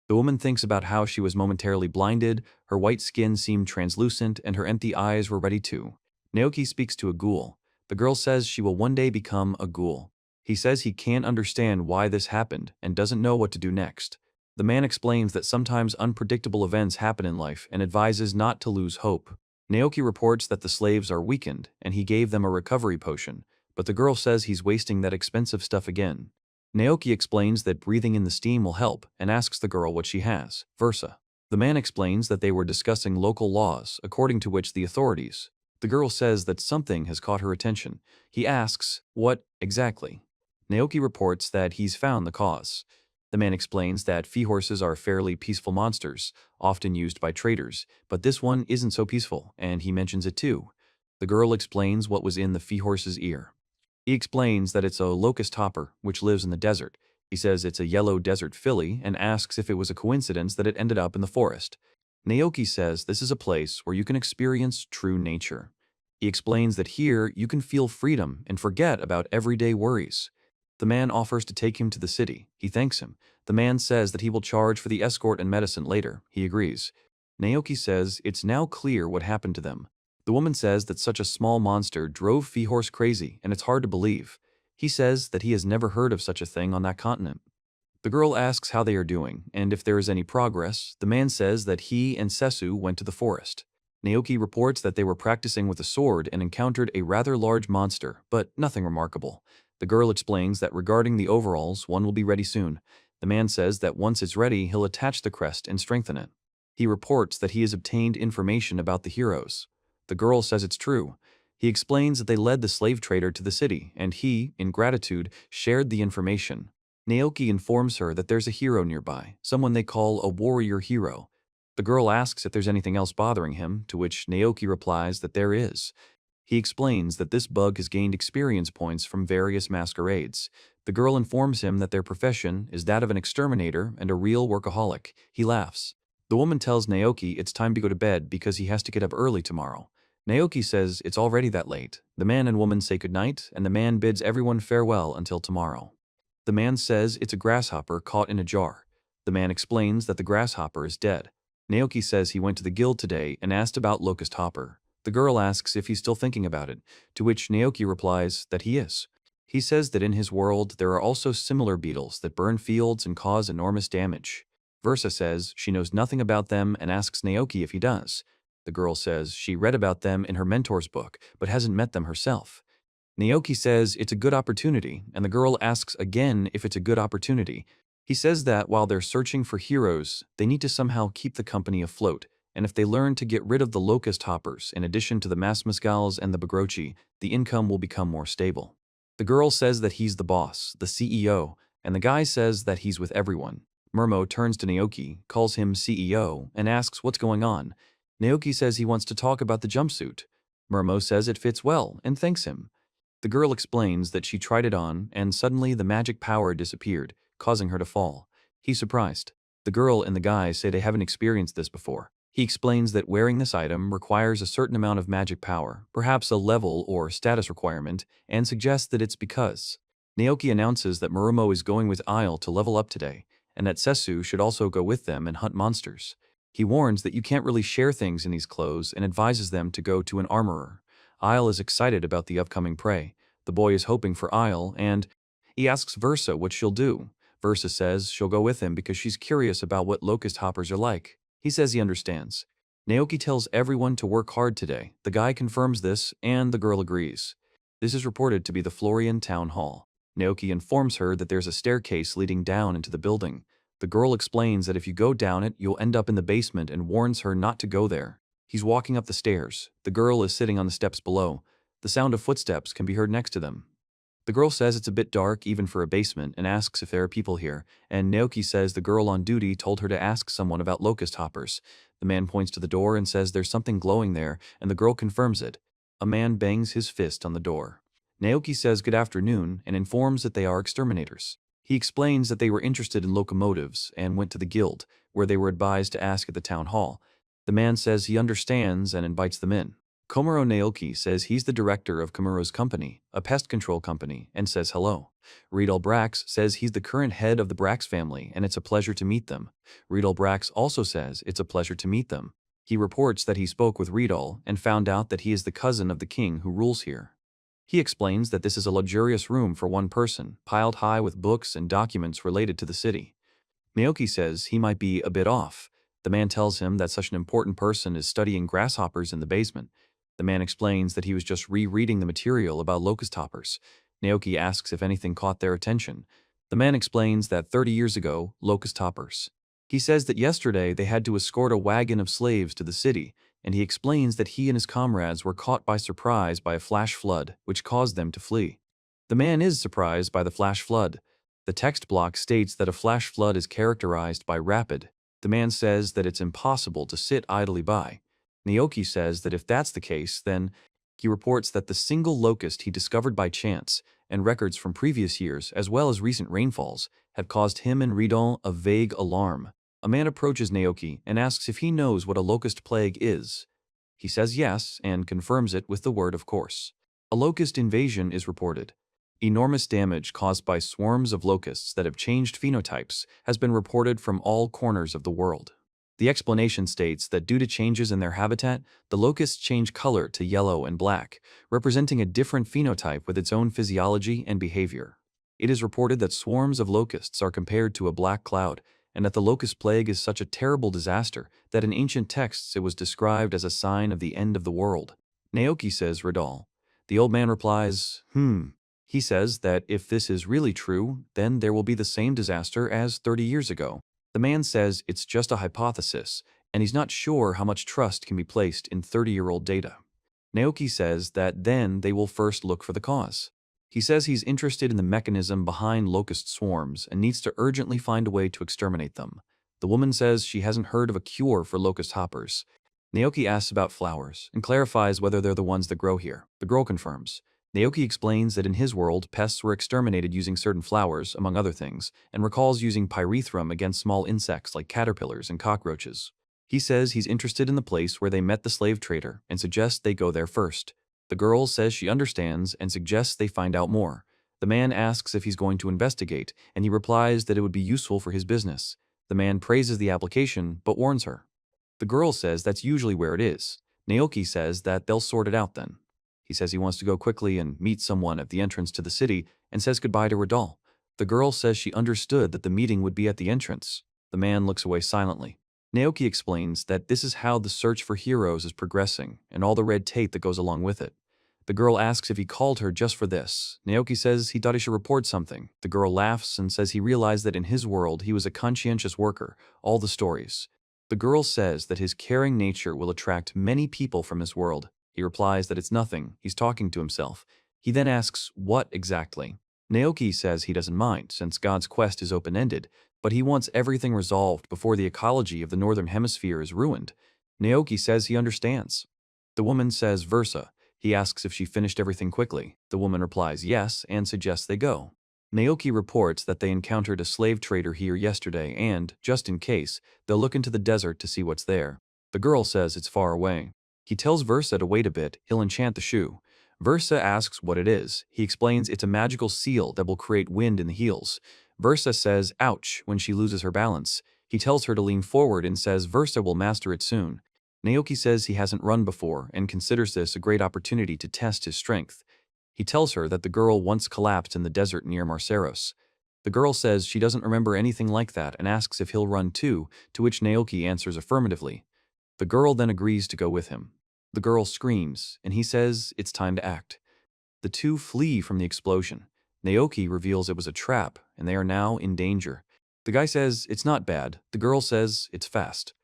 The woman thinks about how she was momentarily blinded, her white skin seemed translucent, and her empty eyes were ready too. Naoki speaks to a ghoul. The girl says she will one day become a ghoul. He says he can't understand why this happened and doesn't know what to do next. The man explains that sometimes unpredictable events happen in life and advises not to lose hope. Naoki reports that the slaves are weakened and he gave them a recovery potion, but the girl says he's wasting that expensive stuff again. Naoki explains that breathing in the steam will help and asks the girl what she has, versa. The man explains that they were discussing local laws according to which the authorities. The girl says that something has caught her attention. He asks, what exactly? Naoki reports that he's found the cause. The man explains that Feehorses are fairly peaceful monsters, often used by traders, but this one isn't so peaceful, and he mentions it too. The girl explains what was in the Feehorse's ear. He explains that it's a locust hopper, which lives in the desert. He says it's a yellow desert filly and asks if it was a coincidence that it ended up in the forest. Naoki says this is a place where you can experience true nature. He explains that here you can feel freedom and forget about everyday worries. The man offers to take him to the city. He thanks him. The man says that he will charge for the escort and medicine later. He agrees. Naoki says it's now clear what happened to them. The woman says that such a small monster drove Feehorse crazy, and it's hard to believe. He says that he has never heard of such a thing on that continent. The girl asks how they are doing, and if there is any progress. The man says that he and Sesu went to the forest. Naoki reports that they were practicing with a sword and encountered a rather large monster, but nothing remarkable. The girl explains that regarding the overalls, one will be ready soon. The man says that once it's ready, he'll attach the crest and strengthen it. He reports that he has obtained information about the heroes. The girl says it's true. He explains that they led the slave trader to the city, and he, in gratitude, shared the information. Naoki informs her that there's a hero nearby, someone they call a warrior hero. The girl asks if there's anything else bothering him, to which Naoki replies that there is. He explains that this bug has gained experience points from various masquerades. The girl informs him that their profession is that of an exterminator and a real workaholic. He laughs. The woman tells Naoki it's time to go to bed because he has to get up early tomorrow. Naoki says it's already that late. The man and woman say goodnight, and the man bids everyone farewell until tomorrow. The man says it's a grasshopper caught in a jar. The man explains that the grasshopper is dead. Naoki says he went to the guild today and asked about Locust Hopper. The girl asks if he's still thinking about it, to which Naoki replies that he is. He says that in his world there are also similar beetles that burn fields and cause enormous damage. Versa says she knows nothing about them and asks Naoki if he does. The girl says she read about them in her mentor's book, but hasn't met them herself. Naoki says it's a good opportunity, and the girl asks again if it's a good opportunity. He says that while they're searching for heroes, they need to somehow keep the company afloat, and if they learn to get rid of the locust hoppers, in addition to the masmuscals and the bagrochi, the income will become more stable. The girl says that he's the boss, the CEO, and the guy says that he's with everyone. Murmo turns to Naoki, calls him CEO, and asks what's going on. Naoki says he wants to talk about the jumpsuit. Murmo says it fits well and thanks him. The girl explains that she tried it on, and suddenly the magic power disappeared, causing her to fall. He's surprised. The girl and the guy say they haven't experienced this before. He explains that wearing this item requires a certain amount of magic power, perhaps a level or status requirement, and suggests that it's because. Naoki announces that Murumo is going with Isle to level up today, and that Sesu should also go with them and hunt monsters. He warns that you can't really share things in these clothes and advises them to go to an armorer. Isle is excited about the upcoming prey. The boy is hoping for Isle, and he asks Versa what she'll do. Versa says she'll go with him because she's curious about what locust hoppers are like. He says he understands. Naoki tells everyone to work hard today. The guy confirms this, and the girl agrees. This is reported to be the Florian Town Hall. Naoki informs her that there's a staircase leading down into the building. The girl explains that if you go down it, you'll end up in the basement and warns her not to go there. He's walking up the stairs. The girl is sitting on the steps below. The sound of footsteps can be heard next to them. The girl says it's a bit dark even for a basement and asks if there are people here, and Naoki says the girl on duty told her to ask someone about locust hoppers. The man points to the door and says there's something glowing there, and the girl confirms it. A man bangs his fist on the door. Naoki says good afternoon and informs that they are exterminators. He explains that they were interested in locomotives and went to the guild, where they were advised to ask at the town hall. The man says he understands and invites them in. Komuro Naoki says he's the director of Komuro's company, a pest control company, and says hello. Riedel Brax says he's the current head of the Brax family and it's a pleasure to meet them. Riedel Brax also says it's a pleasure to meet them. He reports that he spoke with Riedel and found out that he is the cousin of the king who rules here. He explains that this is a luxurious room for one person, piled high with books and documents related to the city. Naoki says he might be a bit off. The man tells him that such an important person is studying grasshoppers in the basement. The man explains that he was just rereading the material about locust hoppers. Naoki asks if anything caught their attention. The man explains that 30 years ago, locust hoppers. He says that yesterday they had to escort a wagon of slaves to the city, and he explains that he and his comrades were caught by surprise by a flash flood, which caused them to flee. The man is surprised by the flash flood. The text block states that a flash flood is characterized by rapid. The man says that it's impossible to sit idly by. Naoki says that if that's the case, then he reports that the single locust he discovered by chance and records from previous years as well as recent rainfalls have caused him and Riedel a vague alarm. A man approaches Naoki and asks if he knows what a locust plague is. He says yes and confirms it with the word of course. A locust invasion is reported. Enormous damage caused by swarms of locusts that have changed phenotypes has been reported from all corners of the world. The explanation states that due to changes in their habitat, the locusts change color to yellow and black, representing a different phenotype with its own physiology and behavior. It is reported that swarms of locusts are compared to a black cloud, and that the locust plague is such a terrible disaster that in ancient texts it was described as a sign of the end of the world. Naoki says Riedel. The old man replies, He says that if this is really true, then there will be the same disaster as 30 years ago. The man says it's just a hypothesis, and he's not sure how much trust can be placed in 30-year-old data. Naoki says that then they will first look for the cause. He says he's interested in the mechanism behind locust swarms and needs to urgently find a way to exterminate them. The woman says she hasn't heard of a cure for locust hoppers. Naoki asks about flowers and clarifies whether they're the ones that grow here. The girl confirms. Naoki explains that in his world, pests were exterminated using certain flowers, among other things, and recalls using pyrethrum against small insects like caterpillars and cockroaches. He says he's interested in the place where they met the slave trader and suggests they go there first. The girl says she understands and suggests they find out more. The man asks if he's going to investigate, and he replies that it would be useful for his business. The man praises the application, but warns her. The girl says that's usually where it is. Naoki says that they'll sort it out then. He says he wants to go quickly and meet someone at the entrance to the city and says goodbye to her doll. The girl says she understood that the meeting would be at the entrance. The man looks away silently. Naoki explains that this is how the search for heroes is progressing and all the red tape that goes along with it. The girl asks if he called her just for this. Naoki says he thought he should report something. The girl laughs and says he realized that in his world he was a conscientious worker, all the stories. The girl says that his caring nature will attract many people from his world. He replies that it's nothing, he's talking to himself. He then asks what exactly. Naoki says he doesn't mind since God's quest is open-ended, but he wants everything resolved before the ecology of the northern hemisphere is ruined. Naoki says he understands. The woman says versa. He asks if she finished everything quickly. The woman replies yes and suggests they go. Naoki reports that they encountered a slave trader here yesterday and, just in case, they'll look into the desert to see what's there. The girl says it's far away. He tells Versa to wait a bit, he'll enchant the shoe. Versa asks what it is. He explains it's a magical seal that will create wind in the heels. Versa says ouch when she loses her balance. He tells her to lean forward and says Versa will master it soon. Naoki says he hasn't run before and considers this a great opportunity to test his strength. He tells her that the girl once collapsed in the desert near Marceros. The girl says she doesn't remember anything like that and asks if he'll run too, to which Naoki answers affirmatively. The girl then agrees to go with him. The girl screams, and he says it's time to act. The two flee from the explosion. Naoki reveals it was a trap, and they are now in danger. The guy says it's not bad. The girl says it's fast.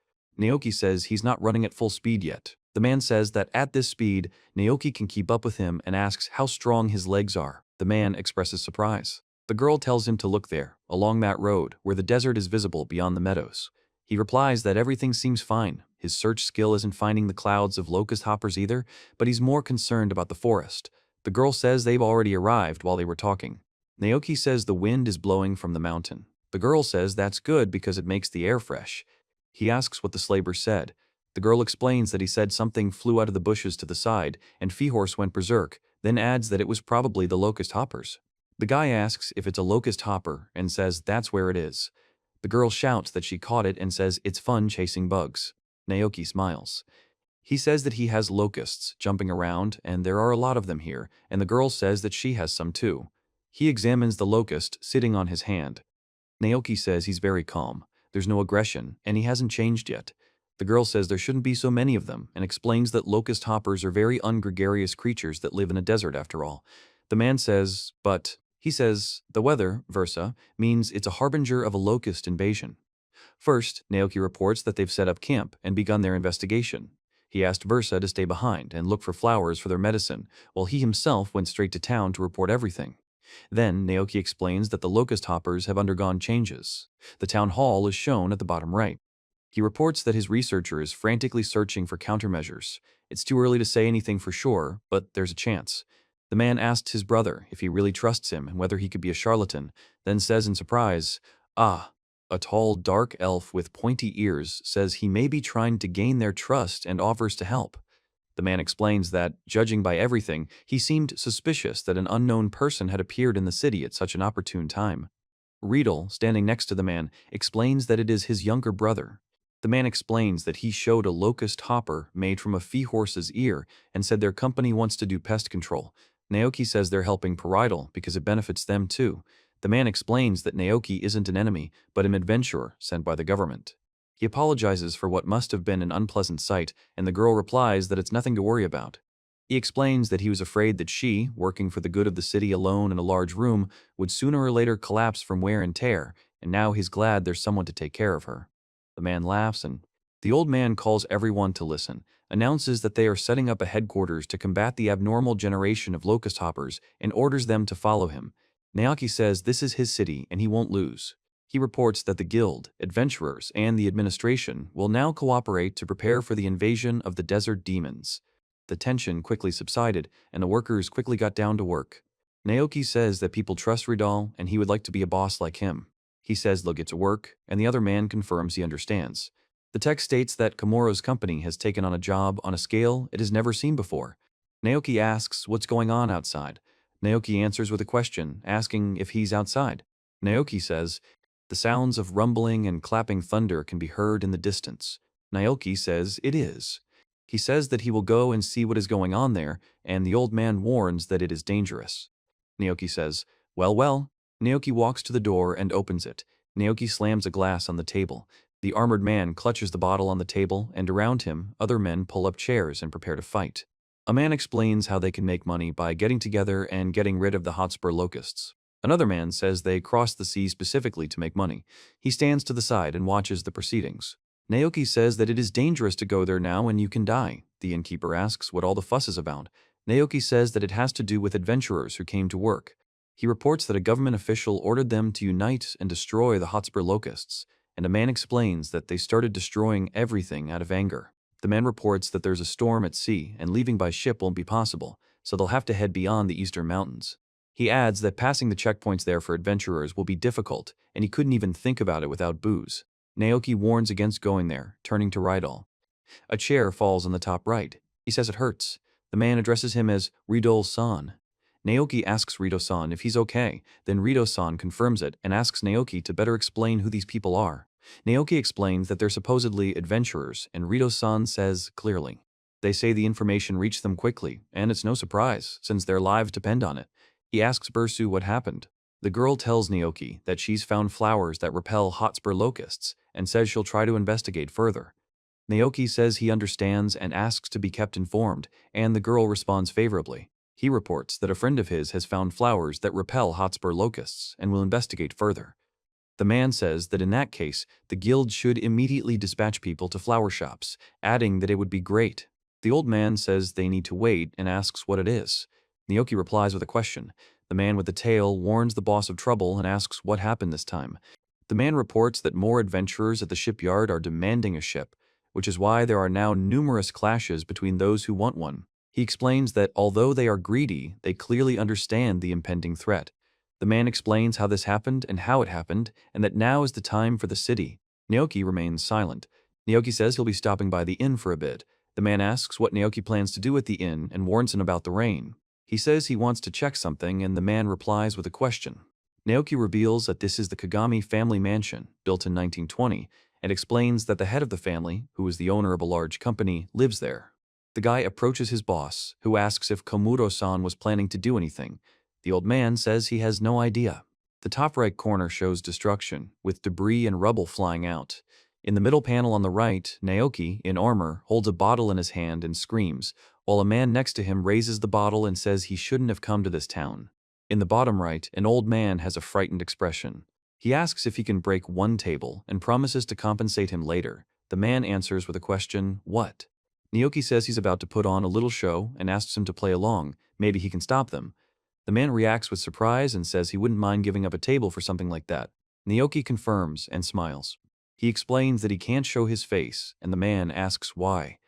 Naoki says he's not running at full speed yet. The man says that at this speed, Naoki can keep up with him and asks how strong his legs are. The man expresses surprise. The girl tells him to look there, along that road, where the desert is visible beyond the meadows. He replies that everything seems fine. His search skill isn't finding the clouds of locust hoppers either, but he's more concerned about the forest. The girl says they've already arrived while they were talking. Naoki says the wind is blowing from the mountain. The girl says that's good because it makes the air fresh. He asks what the slaver said. The girl explains that he said something flew out of the bushes to the side, and Feehorse went berserk, then adds that it was probably the locust hoppers. The guy asks if it's a locust hopper and says that's where it is. The girl shouts that she caught it and says it's fun chasing bugs. Naoki smiles. He says that he has locusts jumping around and there are a lot of them here, and the girl says that she has some too. He examines the locust sitting on his hand. Naoki says he's very calm. There's no aggression, and he hasn't changed yet. The girl says there shouldn't be so many of them and explains that locust hoppers are very ungregarious creatures that live in a desert after all. The man says, but, he says, the weather, versa, means it's a harbinger of a locust invasion. First, Naoki reports that they've set up camp and begun their investigation. He asked Versa to stay behind and look for flowers for their medicine, while he himself went straight to town to report everything. Then, Naoki explains that the locust hoppers have undergone changes. The town hall is shown at the bottom right. He reports that his researcher is frantically searching for countermeasures. It's too early to say anything for sure, but there's a chance. The man asks his brother if he really trusts him and whether he could be a charlatan, then says in surprise, "Ah." A tall, dark elf with pointy ears says he may be trying to gain their trust and offers to help. The man explains that, judging by everything, he seemed suspicious that an unknown person had appeared in the city at such an opportune time. Riedel, standing next to the man, explains that it is his younger brother. The man explains that he showed a locust hopper made from a Feehorse's ear and said their company wants to do pest control. Naoki says they're helping Paridal because it benefits them too. The man explains that Naoki isn't an enemy, but an adventurer sent by the government. He apologizes for what must have been an unpleasant sight, and the girl replies that it's nothing to worry about. He explains that he was afraid that she, working for the good of the city alone in a large room, would sooner or later collapse from wear and tear, and now he's glad there's someone to take care of her. The man laughs, and the old man calls everyone to listen, announces that they are setting up a headquarters to combat the abnormal generation of locust hoppers, and orders them to follow him. Naoki says this is his city and he won't lose. He reports that the guild, adventurers, and the administration will now cooperate to prepare for the invasion of the desert demons. The tension quickly subsided, and the workers quickly got down to work. Naoki says that people trust Riedel and he would like to be a boss like him. He says they'll get to work, and the other man confirms he understands. The text states that Komoro's company has taken on a job on a scale it has never seen before. Naoki asks what's going on outside. Naoki answers with a question, asking if he's outside. Naoki says, the sounds of rumbling and clapping thunder can be heard in the distance. Naoki says it is. He says that he will go and see what is going on there, and the old man warns that it is dangerous. Naoki says, well, well. Naoki walks to the door and opens it. Naoki slams a glass on the table. The armored man clutches the bottle on the table, and around him, other men pull up chairs and prepare to fight. A man explains how they can make money by getting together and getting rid of the Hotspur locusts. Another man says they crossed the sea specifically to make money. He stands to the side and watches the proceedings. Naoki says that it is dangerous to go there now and you can die. The innkeeper asks what all the fuss is about. Naoki says that it has to do with adventurers who came to work. He reports that a government official ordered them to unite and destroy the Hotspur locusts, and a man explains that they started destroying everything out of anger. The man reports that there's a storm at sea and leaving by ship won't be possible, so they'll have to head beyond the eastern mountains. He adds that passing the checkpoints there for adventurers will be difficult, and he couldn't even think about it without booze. Naoki warns against going there, turning to Rydol. A chair falls on the top right. He says it hurts. The man addresses him as Ridol-san. Naoki asks Rito-san if he's okay, then Rito-san confirms it and asks Naoki to better explain who these people are. Naoki explains that they're supposedly adventurers, and Rito-san says clearly. They say the information reached them quickly, and it's no surprise, since their lives depend on it. He asks Bursu what happened. The girl tells Naoki that she's found flowers that repel Hotspur locusts, and says she'll try to investigate further. Naoki says he understands and asks to be kept informed, and the girl responds favorably. He reports that a friend of his has found flowers that repel Hotspur locusts and will investigate further. The man says that in that case, the guild should immediately dispatch people to flower shops, adding that it would be great. The old man says they need to wait and asks what it is. Naoki replies with a question. The man with the tail warns the boss of trouble and asks what happened this time. The man reports that more adventurers at the shipyard are demanding a ship, which is why there are now numerous clashes between those who want one. He explains that although they are greedy, they clearly understand the impending threat. The man explains how this happened and how it happened, and that now is the time for the city. Naoki remains silent. Naoki says he'll be stopping by the inn for a bit. The man asks what Naoki plans to do at the inn and warns him about the rain. He says he wants to check something, and the man replies with a question. Naoki reveals that this is the Kagami family mansion, built in 1920, and explains that the head of the family, who is the owner of a large company, lives there. The guy approaches his boss, who asks if Komuro-san was planning to do anything. The old man says he has no idea. The top right corner shows destruction, with debris and rubble flying out. In the middle panel on the right, Naoki, in armor, holds a bottle in his hand and screams, while a man next to him raises the bottle and says he shouldn't have come to this town. In the bottom right, an old man has a frightened expression. He asks if he can break one table and promises to compensate him later. The man answers with a question, what? Naoki says he's about to put on a little show and asks him to play along. Maybe he can stop them. The man reacts with surprise and says he wouldn't mind giving up a table for something like that. Naoki confirms and smiles. He explains that he can't show his face, and the man asks why.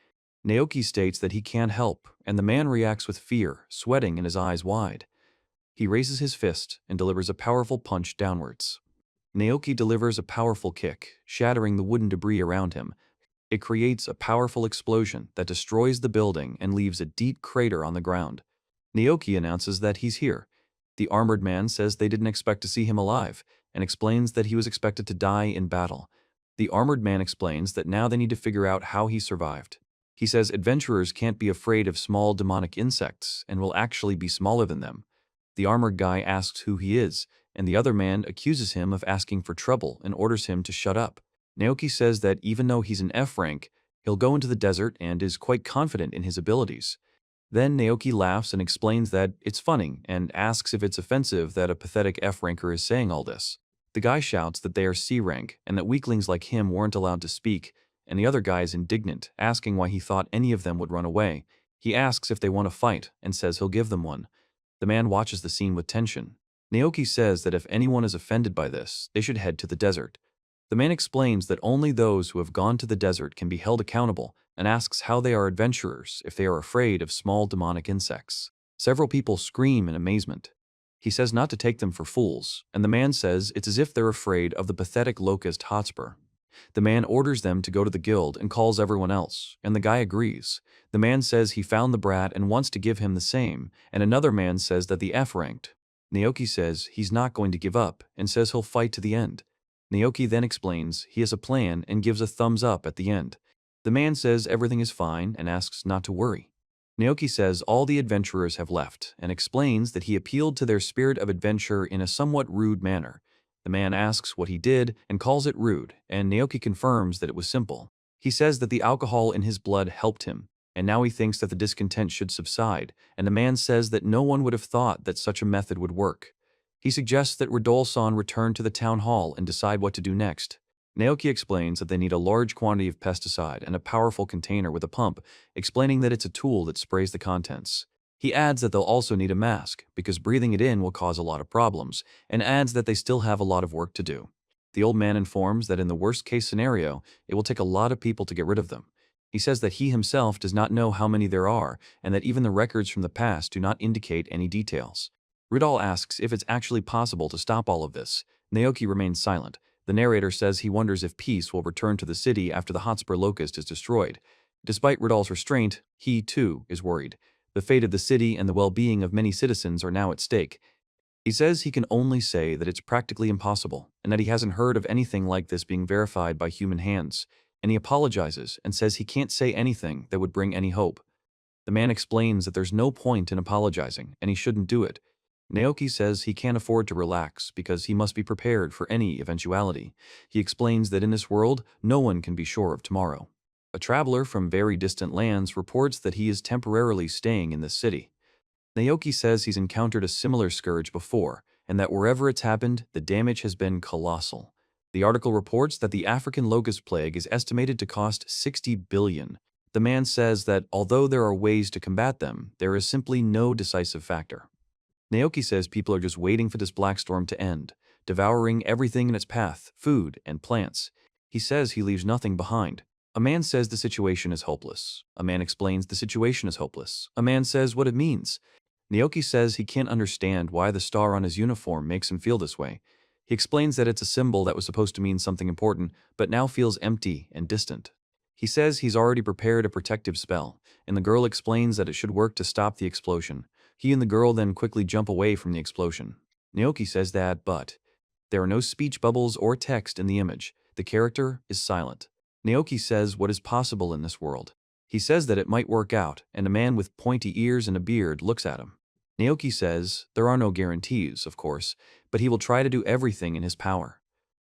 Naoki states that he can't help, and the man reacts with fear, sweating and his eyes wide. He raises his fist and delivers a powerful punch downwards. Naoki delivers a powerful kick, shattering the wooden debris around him. It creates a powerful explosion that destroys the building and leaves a deep crater on the ground. Naoki announces that he's here. The armored man says they didn't expect to see him alive, and explains that he was expected to die in battle. The armored man explains that now they need to figure out how he survived. He says adventurers can't be afraid of small demonic insects and will actually be smaller than them. The armored guy asks who he is, and the other man accuses him of asking for trouble and orders him to shut up. Naoki says that even though he's an F rank, he'll go into the desert and is quite confident in his abilities. Then Naoki laughs and explains that it's funny and asks if it's offensive that a pathetic F ranker is saying all this. The guy shouts that they are C rank and that weaklings like him weren't allowed to speak, and the other guy is indignant, asking why he thought any of them would run away. He asks if they want to fight and says he'll give them one. The man watches the scene with tension. Naoki says that if anyone is offended by this, they should head to the desert. The man explains that only those who have gone to the desert can be held accountable and asks how they are adventurers if they are afraid of small demonic insects. Several people scream in amazement. He says not to take them for fools, and the man says it's as if they're afraid of the pathetic locust Hotspur. The man orders them to go to the guild and calls everyone else, and the guy agrees. The man says he found the brat and wants to give him the same, and another man says that the F ranked. Naoki says he's not going to give up and says he'll fight to the end. Naoki then explains he has a plan and gives a thumbs up at the end. The man says everything is fine and asks not to worry. Naoki says all the adventurers have left and explains that he appealed to their spirit of adventure in a somewhat rude manner. The man asks what he did and calls it rude, and Naoki confirms that it was simple. He says that the alcohol in his blood helped him, and now he thinks that the discontent should subside, and the man says that no one would have thought that such a method would work. He suggests that Radol-san return to the town hall and decide what to do next. Naoki explains that they need a large quantity of pesticide and a powerful container with a pump, explaining that it's a tool that sprays the contents. He adds that they'll also need a mask, because breathing it in will cause a lot of problems, and adds that they still have a lot of work to do. The old man informs that in the worst-case scenario, it will take a lot of people to get rid of them. He says that he himself does not know how many there are, and that even the records from the past do not indicate any details. Ridal asks if it's actually possible to stop all of this. Naoki remains silent. The narrator says he wonders if peace will return to the city after the Hotspur Locust is destroyed. Despite Ridal's restraint, he, too, is worried. The fate of the city and the well-being of many citizens are now at stake. He says he can only say that it's practically impossible, and that he hasn't heard of anything like this being verified by human hands, and he apologizes and says he can't say anything that would bring any hope. The man explains that there's no point in apologizing, and he shouldn't do it. Naoki says he can't afford to relax because he must be prepared for any eventuality. He explains that in this world, no one can be sure of tomorrow. A traveler from very distant lands reports that he is temporarily staying in this city. Naoki says he's encountered a similar scourge before, and that wherever it's happened, the damage has been colossal. The article reports that the African locust plague is estimated to cost 60 billion. The man says that although there are ways to combat them, there is simply no decisive factor. Naoki says people are just waiting for this black storm to end, devouring everything in its path, food and plants. He says he leaves nothing behind. A man says the situation is hopeless. A man explains the situation is hopeless. A man says what it means. Naoki says he can't understand why the star on his uniform makes him feel this way. He explains that it's a symbol that was supposed to mean something important, but now feels empty and distant. He says he's already prepared a protective spell, and the girl explains that it should work to stop the explosion. He and the girl then quickly jump away from the explosion. Naoki says that, but there are no speech bubbles or text in the image. The character is silent. Naoki says what is possible in this world. He says that it might work out, and a man with pointy ears and a beard looks at him. Naoki says there are no guarantees, of course, but he will try to do everything in his power.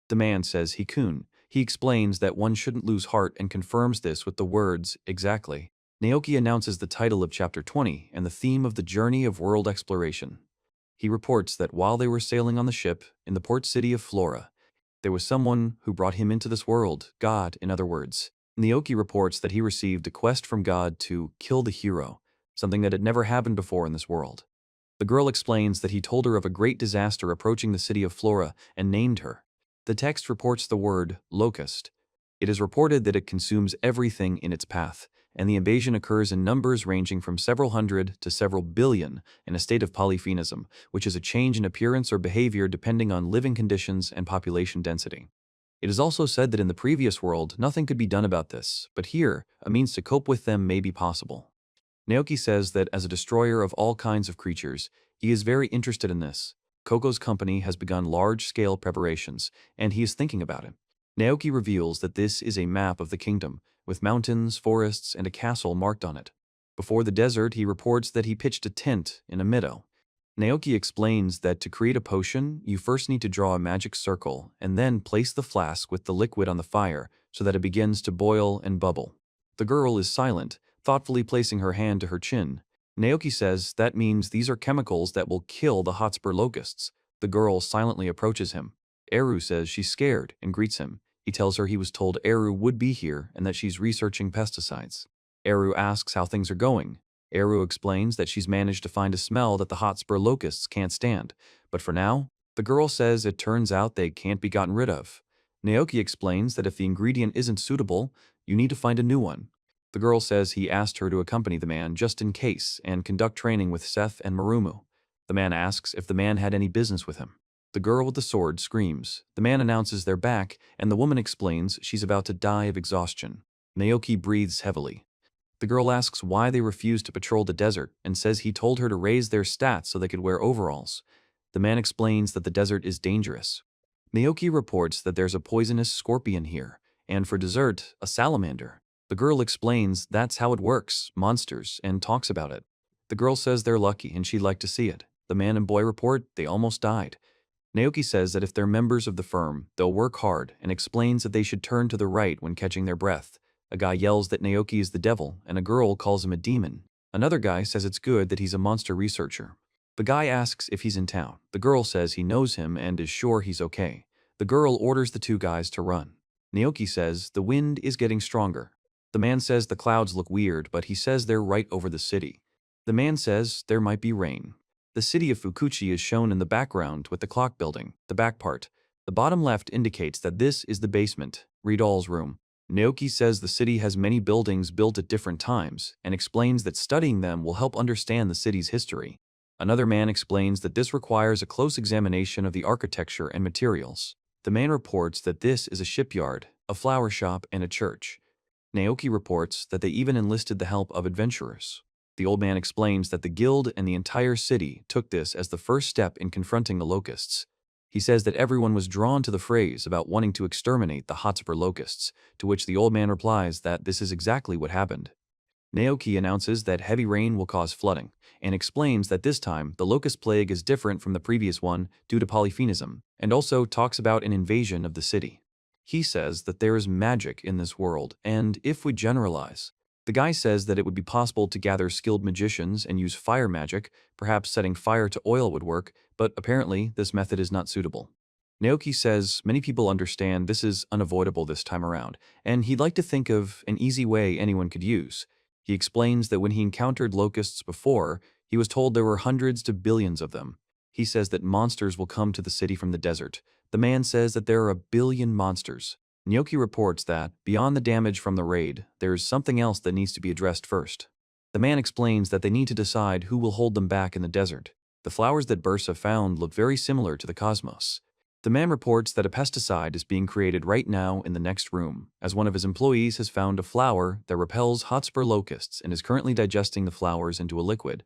The man says he kun. He explains that one shouldn't lose heart and confirms this with the words, exactly. Naoki announces the title of Chapter 20 and the theme of the journey of world exploration. He reports that while they were sailing on the ship in the port city of Flora, there was someone who brought him into this world, God, in other words. Naoki reports that he received a quest from God to kill the hero, something that had never happened before in this world. The girl explains that he told her of a great disaster approaching the city of Flora and named her. The text reports the word locust. It is reported that it consumes everything in its path, and the invasion occurs in numbers ranging from several hundred to several billion in a state of polyphenism, which is a change in appearance or behavior depending on living conditions and population density. It is also said that in the previous world, nothing could be done about this, but here, a means to cope with them may be possible. Naoki says that as a destroyer of all kinds of creatures, he is very interested in this. Koko's company has begun large-scale preparations, and he is thinking about it. Naoki reveals that this is a map of the kingdom, with mountains, forests, and a castle marked on it. Before the desert, he reports that he pitched a tent in a meadow. Naoki explains that to create a potion, you first need to draw a magic circle, and then place the flask with the liquid on the fire so that it begins to boil and bubble. The girl is silent, thoughtfully placing her hand to her chin. Naoki says that means these are chemicals that will kill the Hotspur locusts. The girl silently approaches him. Eru says she's scared and greets him. He tells her he was told Eru would be here and that she's researching pesticides. Eru asks how things are going. Eru explains that she's managed to find a smell that the Hotspur locusts can't stand, but for now, the girl says it turns out they can't be gotten rid of. Naoki explains that if the ingredient isn't suitable, you need to find a new one. The girl says he asked her to accompany the man just in case and conduct training with Seth and Marumu. The man asks if the man had any business with him. The girl with the sword screams. The man announces they're back, and the woman explains she's about to die of exhaustion. Naoki breathes heavily. The girl asks why they refuse to patrol the desert and says he told her to raise their stats so they could wear overalls. The man explains that the desert is dangerous. Naoki reports that there's a poisonous scorpion here, and for dessert, a salamander. The girl explains that's how it works, monsters, and talks about it. The girl says they're lucky and she'd like to see it. The man and boy report they almost died. Naoki says that if they're members of the firm, they'll work hard and explains that they should turn to the right when catching their breath. A guy yells that Naoki is the devil, and a girl calls him a demon. Another guy says it's good that he's a monster researcher. The guy asks if he's in town. The girl says he knows him and is sure he's okay. The girl orders the two guys to run. Naoki says the wind is getting stronger. The man says the clouds look weird, but he says they're right over the city. The man says there might be rain. The city of Fukuchi is shown in the background with the clock building, the back part. The bottom left indicates that this is the basement, Ridal's room. Naoki says the city has many buildings built at different times and explains that studying them will help understand the city's history. Another man explains that this requires a close examination of the architecture and materials. The man reports that this is a shipyard, a flower shop, and a church. Naoki reports that they even enlisted the help of adventurers. The old man explains that the guild and the entire city took this as the first step in confronting the locusts. He says that everyone was drawn to the phrase about wanting to exterminate the Hotspur locusts, to which the old man replies that this is exactly what happened. Naoki announces that heavy rain will cause flooding, and explains that this time the locust plague is different from the previous one due to polyphenism, and also talks about an invasion of the city. He says that there is magic in this world, and if we generalize, the guy says that it would be possible to gather skilled magicians and use fire magic, perhaps setting fire to oil would work, but apparently this method is not suitable. Naoki says many people understand this is unavoidable this time around, and he'd like to think of an easy way anyone could use. He explains that when he encountered locusts before, he was told there were hundreds to billions of them. He says that monsters will come to the city from the desert. The man says that there are 1 billion monsters. Naoki reports that, beyond the damage from the raid, there is something else that needs to be addressed first. The man explains that they need to decide who will hold them back in the desert. The flowers that Bursa found look very similar to the cosmos. The man reports that a pesticide is being created right now in the next room, as one of his employees has found a flower that repels Hotspur locusts and is currently digesting the flowers into a liquid.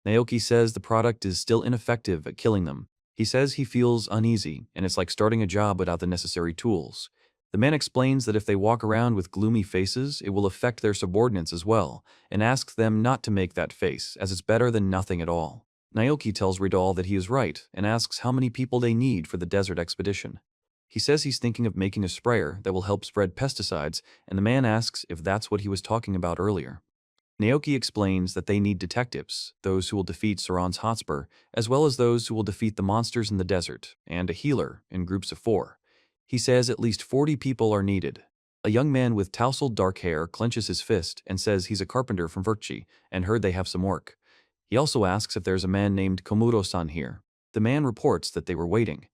Naoki says the product is still ineffective at killing them. He says he feels uneasy, and it's like starting a job without the necessary tools. The man explains that if they walk around with gloomy faces, it will affect their subordinates as well, and asks them not to make that face, as it's better than nothing at all. Naoki tells Ridal that he is right, and asks how many people they need for the desert expedition. He says he's thinking of making a sprayer that will help spread pesticides, and the man asks if that's what he was talking about earlier. Naoki explains that they need detectives, those who will defeat Saran's Hotspur, as well as those who will defeat the monsters in the desert, and a healer in groups of 4. He says at least 40 people are needed. A young man with tousled dark hair clenches his fist and says he's a carpenter from Virchi and heard they have some work. He also asks if there's a man named Komuro-san here. The man reports that they were waiting.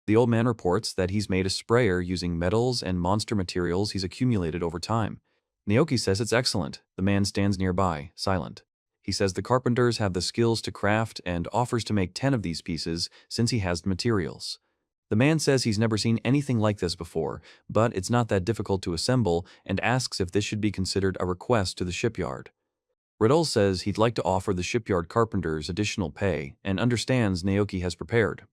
The old man reports that he's made a sprayer using metals and monster materials he's accumulated over time. Naoki says it's excellent. The man stands nearby, silent. He says the carpenters have the skills to craft and offers to make 10 of these pieces since he has the materials. The man says he's never seen anything like this before, but it's not that difficult to assemble and asks if this should be considered a request to the shipyard. Ridal says he'd like to offer the shipyard carpenters additional pay and understands Naoki has prepared.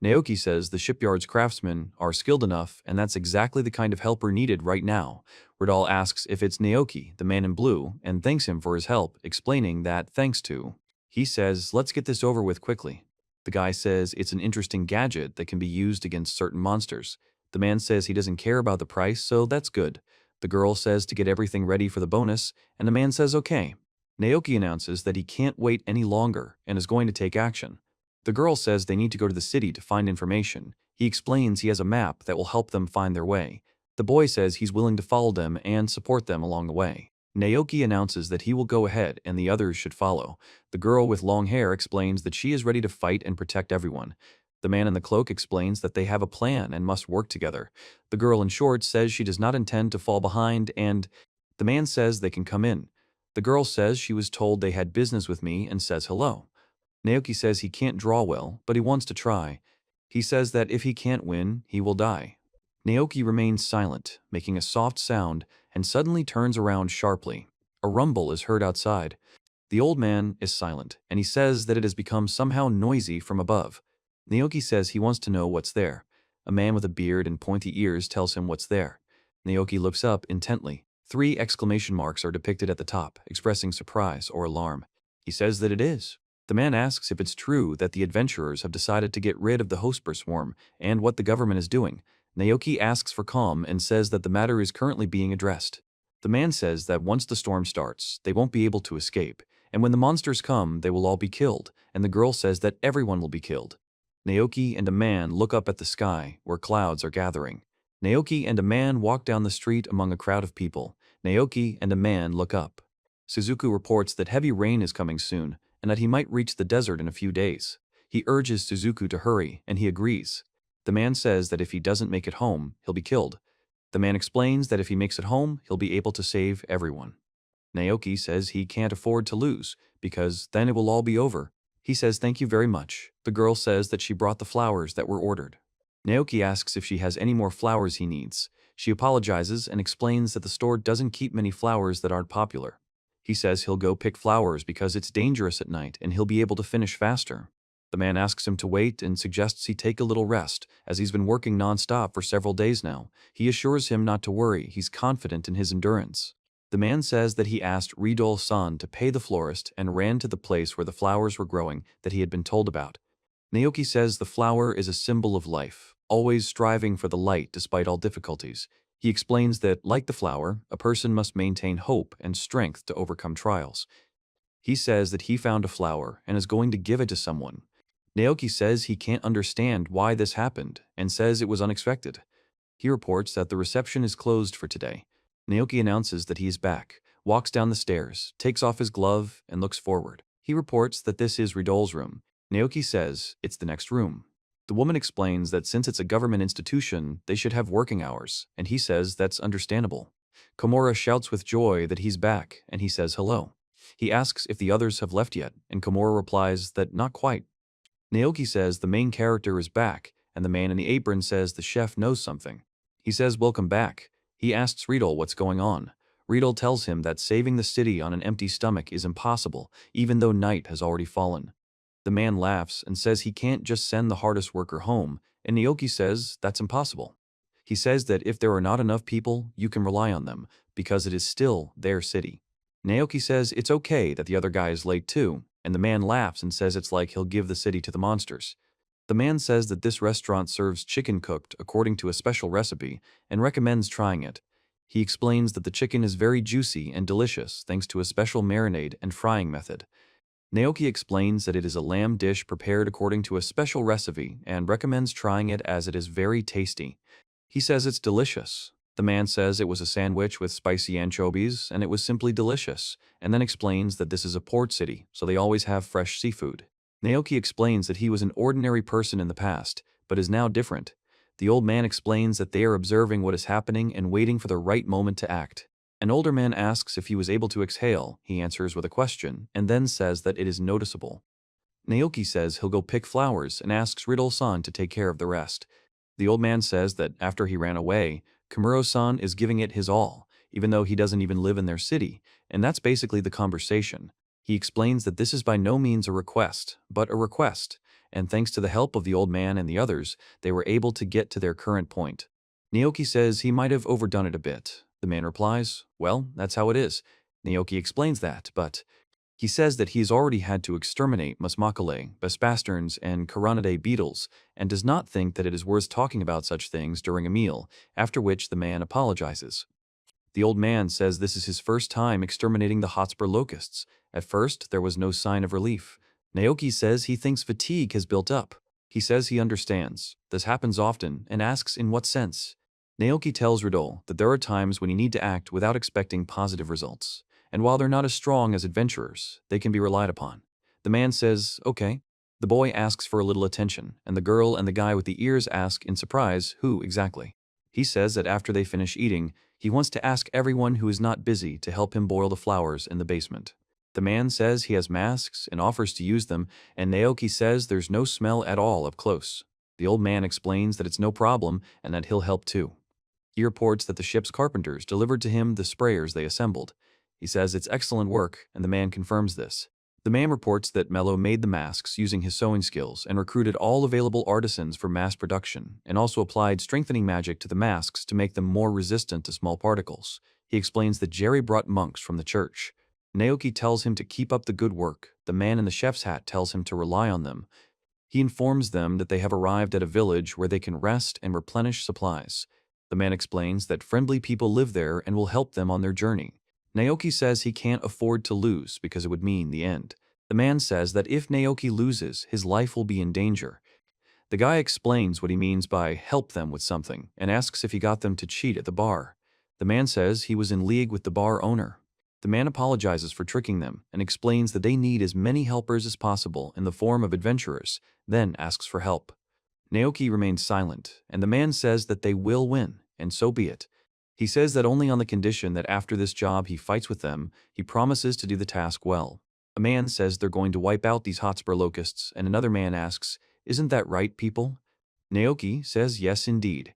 Naoki says the shipyard's craftsmen are skilled enough and that's exactly the kind of helper needed right now. Ridal asks if it's Naoki, the man in blue, and thanks him for his help, explaining that thanks to. He says, let's get this over with quickly. The guy says it's an interesting gadget that can be used against certain monsters. The man says he doesn't care about the price, so that's good. The girl says to get everything ready for the bonus, and the man says okay. Naoki announces that he can't wait any longer and is going to take action. The girl says they need to go to the city to find information. He explains he has a map that will help them find their way. The boy says he's willing to follow them and support them along the way. Naoki announces that he will go ahead and the others should follow. The girl with long hair explains that she is ready to fight and protect everyone. The man in the cloak explains that they have a plan and must work together. The girl in shorts says she does not intend to fall behind and the man says they can come in. The girl says she was told they had business with me and says hello. Naoki says he can't draw well, but he wants to try. He says that if he can't win, he will die. Naoki remains silent, making a soft sound, and suddenly turns around sharply. A rumble is heard outside. The old man is silent, and he says that it has become somehow noisy from above. Naoki says he wants to know what's there. A man with a beard and pointy ears tells him what's there. Naoki looks up intently. 3 exclamation marks are depicted at the top, expressing surprise or alarm. He says that it is. The man asks if it's true that the adventurers have decided to get rid of the Hosper swarm and what the government is doing. Naoki asks for calm and says that the matter is currently being addressed. The man says that once the storm starts, they won't be able to escape, and when the monsters come, they will all be killed, and the girl says that everyone will be killed. Naoki and a man look up at the sky, where clouds are gathering. Naoki and a man walk down the street among a crowd of people. Naoki and a man look up. Suzuku reports that heavy rain is coming soon, and that he might reach the desert in a few days. He urges Suzuku to hurry, and he agrees. The man says that if he doesn't make it home, he'll be killed. The man explains that if he makes it home, he'll be able to save everyone. Naoki says he can't afford to lose, because then it will all be over. He says thank you very much. The girl says that she brought the flowers that were ordered. Naoki asks if she has any more flowers he needs. She apologizes and explains that the store doesn't keep many flowers that aren't popular. He says he'll go pick flowers because it's dangerous at night and he'll be able to finish faster. The man asks him to wait and suggests he take a little rest, as he's been working non-stop for several days now. He assures him not to worry, he's confident in his endurance. The man says that he asked Ridol-san to pay the florist and ran to the place where the flowers were growing that he had been told about. Naoki says the flower is a symbol of life, always striving for the light despite all difficulties. He explains that, like the flower, a person must maintain hope and strength to overcome trials. He says that he found a flower and is going to give it to someone. Naoki says he can't understand why this happened and says it was unexpected. He reports that the reception is closed for today. Naoki announces that he is back, walks down the stairs, takes off his glove, and looks forward. He reports that this is Ridol's room. Naoki says it's the next room. The woman explains that since it's a government institution, they should have working hours, and he says that's understandable. Komura shouts with joy that he's back, and he says hello. He asks if the others have left yet, and Komura replies that not quite. Naoki says the main character is back, and the man in the apron says the chef knows something. He says welcome back. He asks Ridol what's going on. Ridol tells him that saving the city on an empty stomach is impossible, even though night has already fallen. The man laughs and says he can't just send the hardest worker home, and Naoki says that's impossible. He says that if there are not enough people, you can rely on them, because it is still their city. Naoki says it's okay that the other guy is late too, and the man laughs and says it's like he'll give the city to the monsters. The man says that this restaurant serves chicken cooked according to a special recipe and recommends trying it. He explains that the chicken is very juicy and delicious thanks to a special marinade and frying method. Naoki explains that it is a lamb dish prepared according to a special recipe and recommends trying it as it is very tasty. He says it's delicious. The man says it was a sandwich with spicy anchovies and it was simply delicious, and then explains that this is a port city, so they always have fresh seafood. Naoki explains that he was an ordinary person in the past, but is now different. The old man explains that they are observing what is happening and waiting for the right moment to act. An older man asks if he was able to exhale. He answers with a question, and then says that it is noticeable. Naoki says he'll go pick flowers and asks Ridol-san to take care of the rest. The old man says that after he ran away, Komuro-san is giving it his all, even though he doesn't even live in their city, and that's basically the conversation. He explains that this is by no means a request, but a request, and thanks to the help of the old man and the others, they were able to get to their current point. Naoki says he might have overdone it a bit. The man replies, well, that's how it is. Naoki explains that, but he says that he has already had to exterminate musmakale, bespasterns, and Karanidae beetles, and does not think that it is worth talking about such things during a meal, after which the man apologizes. The old man says this is his first time exterminating the Hotspur locusts. At first, there was no sign of relief. Naoki says he thinks fatigue has built up. He says he understands. This happens often, and asks in what sense. Naoki tells Ridol that there are times when you need to act without expecting positive results, and while they're not as strong as adventurers, they can be relied upon. The man says, okay. The boy asks for a little attention, and the girl and the guy with the ears ask in surprise who exactly. He says that after they finish eating, he wants to ask everyone who is not busy to help him boil the flowers in the basement. The man says he has masks and offers to use them, and Naoki says there's no smell at all up close. The old man explains that it's no problem and that he'll help too. He reports that the ship's carpenters delivered to him the sprayers they assembled. He says it's excellent work, and the man confirms this. The man reports that Mello made the masks using his sewing skills and recruited all available artisans for mass production, and also applied strengthening magic to the masks to make them more resistant to small particles. He explains that Jerry brought monks from the church. Naoki tells him to keep up the good work. The man in the chef's hat tells him to rely on them. He informs them that they have arrived at a village where they can rest and replenish supplies. The man explains that friendly people live there and will help them on their journey. Naoki says he can't afford to lose because it would mean the end. The man says that if Naoki loses, his life will be in danger. The guy explains what he means by help them with something and asks if he got them to cheat at the bar. The man says he was in league with the bar owner. The man apologizes for tricking them and explains that they need as many helpers as possible in the form of adventurers, then asks for help. Naoki remains silent, and the man says that they will win, and so be it. He says that only on the condition that after this job he fights with them, he promises to do the task well. A man says they're going to wipe out these Hotspur locusts, and another man asks, "Isn't that right, people?" Naoki says yes indeed.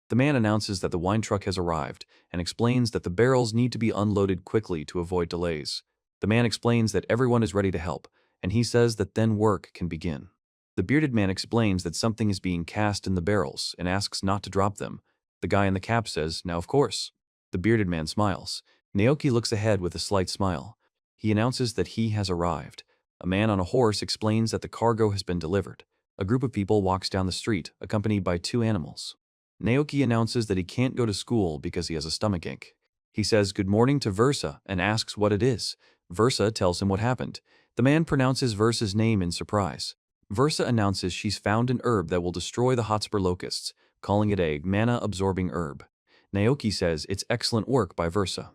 The man announces that the wine truck has arrived, and explains that the barrels need to be unloaded quickly to avoid delays. The man explains that everyone is ready to help, and he says that then work can begin. The bearded man explains that something is being cast in the barrels, and asks not to drop them. The guy in the cap says, "Now of course." The bearded man smiles. Naoki looks ahead with a slight smile. He announces that he has arrived. A man on a horse explains that the cargo has been delivered. A group of people walks down the street, accompanied by two animals. Naoki announces that he can't go to school because he has a stomachache. He says good morning to Versa and asks what it is. Versa tells him what happened. The man pronounces Versa's name in surprise. Versa announces she's found an herb that will destroy the Hotspur locusts, calling it a mana-absorbing herb. Naoki says it's excellent work by Versa.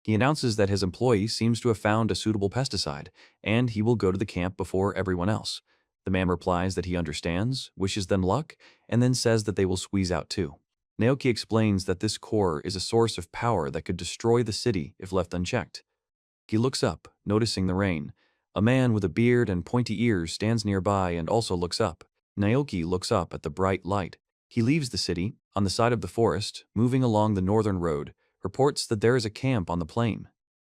He announces that his employee seems to have found a suitable pesticide, and he will go to the camp before everyone else. The man replies that he understands, wishes them luck, and then says that they will squeeze out too. Naoki explains that this core is a source of power that could destroy the city if left unchecked. He looks up, noticing the rain. A man with a beard and pointy ears stands nearby and also looks up. Naoki looks up at the bright light. He leaves the city, on the side of the forest, moving along the northern road, reports that there is a camp on the plain.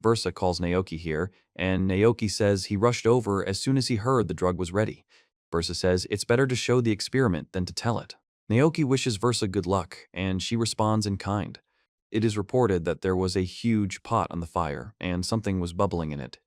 Versa calls Naoki here, and Naoki says he rushed over as soon as he heard the drug was ready. Versa says it's better to show the experiment than to tell it. Naoki wishes Versa good luck, and she responds in kind. It is reported that there was a huge pot on the fire, and something was bubbling in it.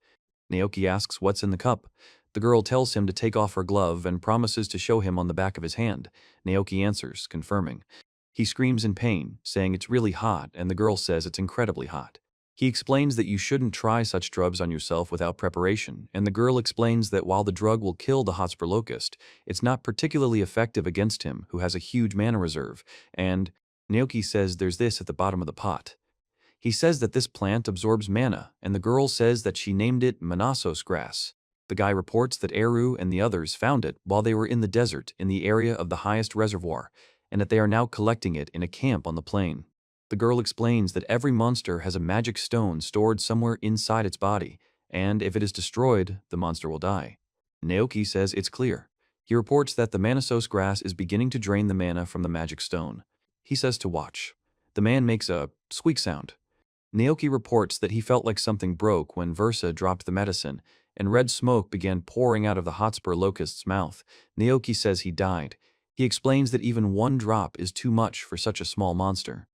Naoki asks what's in the cup. The girl tells him to take off her glove and promises to show him on the back of his hand. Naoki answers, confirming. He screams in pain, saying it's really hot, and the girl says it's incredibly hot. He explains that you shouldn't try such drugs on yourself without preparation, and the girl explains that while the drug will kill the Hotspur locust, it's not particularly effective against him, who has a huge mana reserve, and Naoki says there's this at the bottom of the pot. He says that this plant absorbs mana, and the girl says that she named it Manasos grass. The guy reports that Eru and the others found it while they were in the desert in the area of the highest reservoir, and that they are now collecting it in a camp on the plain. The girl explains that every monster has a magic stone stored somewhere inside its body, and if it is destroyed, the monster will die. Naoki says it's clear. He reports that the Manasos grass is beginning to drain the mana from the magic stone. He says to watch. The man makes a squeak sound. Naoki reports that he felt like something broke when Versa dropped the medicine, and red smoke began pouring out of the Hotspur locust's mouth. Naoki says he died. He explains that even one drop is too much for such a small monster.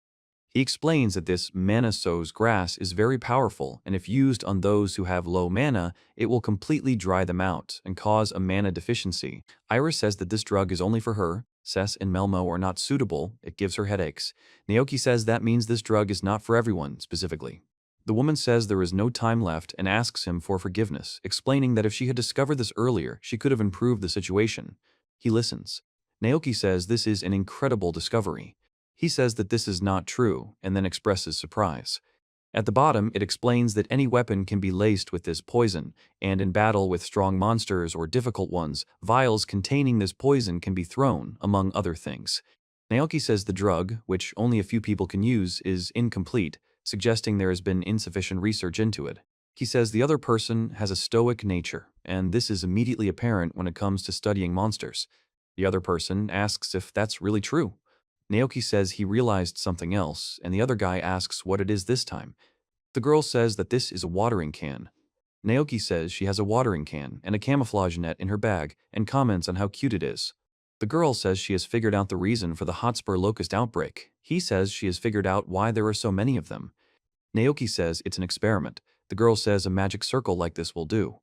He explains that this Manasos grass is very powerful, and if used on those who have low mana, it will completely dry them out and cause a mana deficiency. Iris says that this drug is only for her. Cess and Melmo are not suitable, it gives her headaches. Naoki says that means this drug is not for everyone, specifically. The woman says there is no time left and asks him for forgiveness, explaining that if she had discovered this earlier, she could have improved the situation. He listens. Naoki says this is an incredible discovery. He says that this is not true, and then expresses surprise. At the bottom, it explains that any weapon can be laced with this poison, and in battle with strong monsters or difficult ones, vials containing this poison can be thrown, among other things. Naoki says the drug, which only a few people can use, is incomplete, suggesting there has been insufficient research into it. He says the other person has a stoic nature, and this is immediately apparent when it comes to studying monsters. The other person asks if that's really true. Naoki says he realized something else, and the other guy asks what it is this time. The girl says that this is a watering can. Naoki says she has a watering can and a camouflage net in her bag and comments on how cute it is. The girl says she has figured out the reason for the hotspur locust outbreak. He says she has figured out why there are so many of them. Naoki says it's an experiment. The girl says a magic circle like this will do.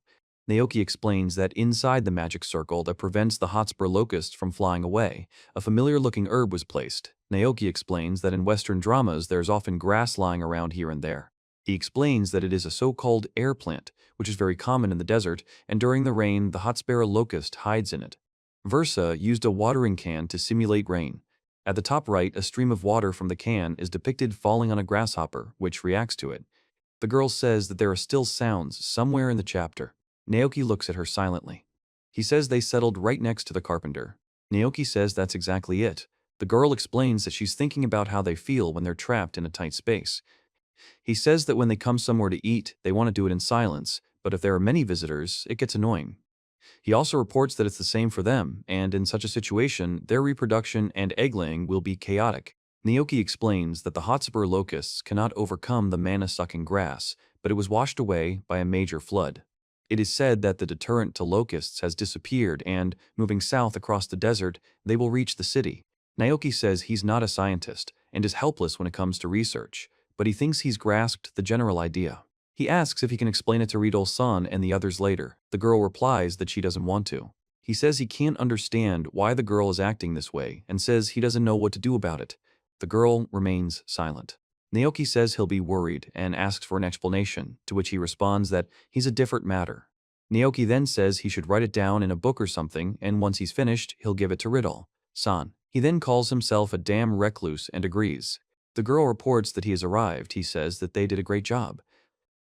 Naoki explains that inside the magic circle that prevents the hotspur locusts from flying away, a familiar-looking herb was placed. Naoki explains that in Western dramas there's often grass lying around here and there. He explains that it is a so-called air plant, which is very common in the desert, and during the rain the hotspur locust hides in it. Versa used a watering can to simulate rain. At the top right, a stream of water from the can is depicted falling on a grasshopper, which reacts to it. The girl says that there are still sounds somewhere in the chapter. Naoki looks at her silently. He says they settled right next to the carpenter. Naoki says that's exactly it. The girl explains that she's thinking about how they feel when they're trapped in a tight space. He says that when they come somewhere to eat, they want to do it in silence, but if there are many visitors, it gets annoying. He also reports that it's the same for them, and in such a situation, their reproduction and egg-laying will be chaotic. Naoki explains that the hotspur locusts cannot overcome the mana-sucking grass, but it was washed away by a major flood. It is said that the deterrent to locusts has disappeared and, moving south across the desert, they will reach the city. Naoki says he's not a scientist and is helpless when it comes to research, but he thinks he's grasped the general idea. He asks if he can explain it to Ridol-san and the others later. The girl replies that she doesn't want to. He says he can't understand why the girl is acting this way and says he doesn't know what to do about it. The girl remains silent. Naoki says he'll be worried and asks for an explanation, to which he responds that he's a different matter. Naoki then says he should write it down in a book or something, and once he's finished, he'll give it to Ridol-san. He then calls himself a damn recluse and agrees. The girl reports that he has arrived. He says that they did a great job.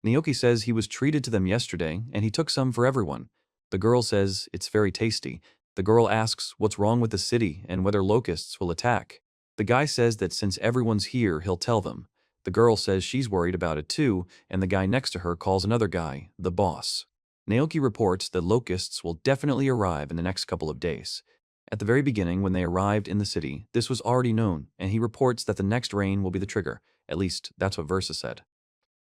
Naoki says he was treated to them yesterday, and he took some for everyone. The girl says it's very tasty. The girl asks what's wrong with the city and whether locusts will attack. The guy says that since everyone's here, he'll tell them. The girl says she's worried about it too, and the guy next to her calls another guy the boss. Naoki reports that locusts will definitely arrive in the next couple of days. At the very beginning, when they arrived in the city, this was already known, and he reports that the next rain will be the trigger. At least, that's what Versa said.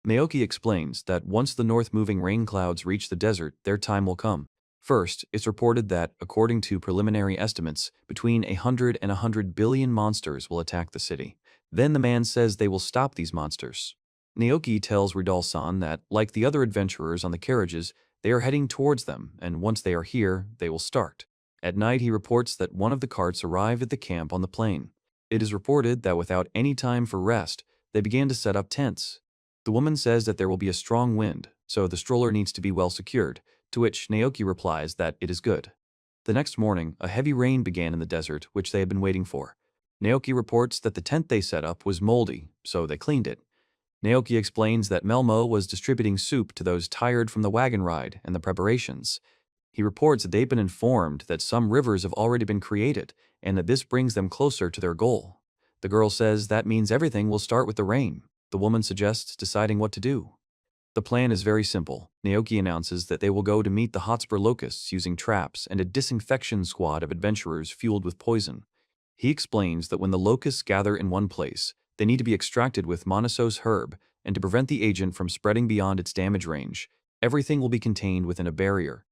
Naoki explains that once the north-moving rain clouds reach the desert, their time will come. First, it's reported that, according to preliminary estimates, between 100 and 100 billion monsters will attack the city. Then the man says they will stop these monsters. Naoki tells Ridol-san that, like the other adventurers on the carriages, they are heading towards them, and once they are here, they will start. At night, he reports that one of the carts arrived at the camp on the plain. It is reported that without any time for rest, they began to set up tents. The woman says that there will be a strong wind, so the stroller needs to be well secured, to which Naoki replies that it is good. The next morning, a heavy rain began in the desert, which they had been waiting for. Naoki reports that the tent they set up was moldy, so they cleaned it. Naoki explains that Melmo was distributing soup to those tired from the wagon ride and the preparations. He reports that they've been informed that some rivers have already been created, and that this brings them closer to their goal. The girl says that means everything will start with the rain. The woman suggests deciding what to do. The plan is very simple. Naoki announces that they will go to meet the hotspur locusts using traps and a disinfection squad of adventurers fueled with poison. He explains that when the locusts gather in one place, they need to be extracted with Monosos herb, and to prevent the agent from spreading beyond its damage range, everything will be contained within a barrier.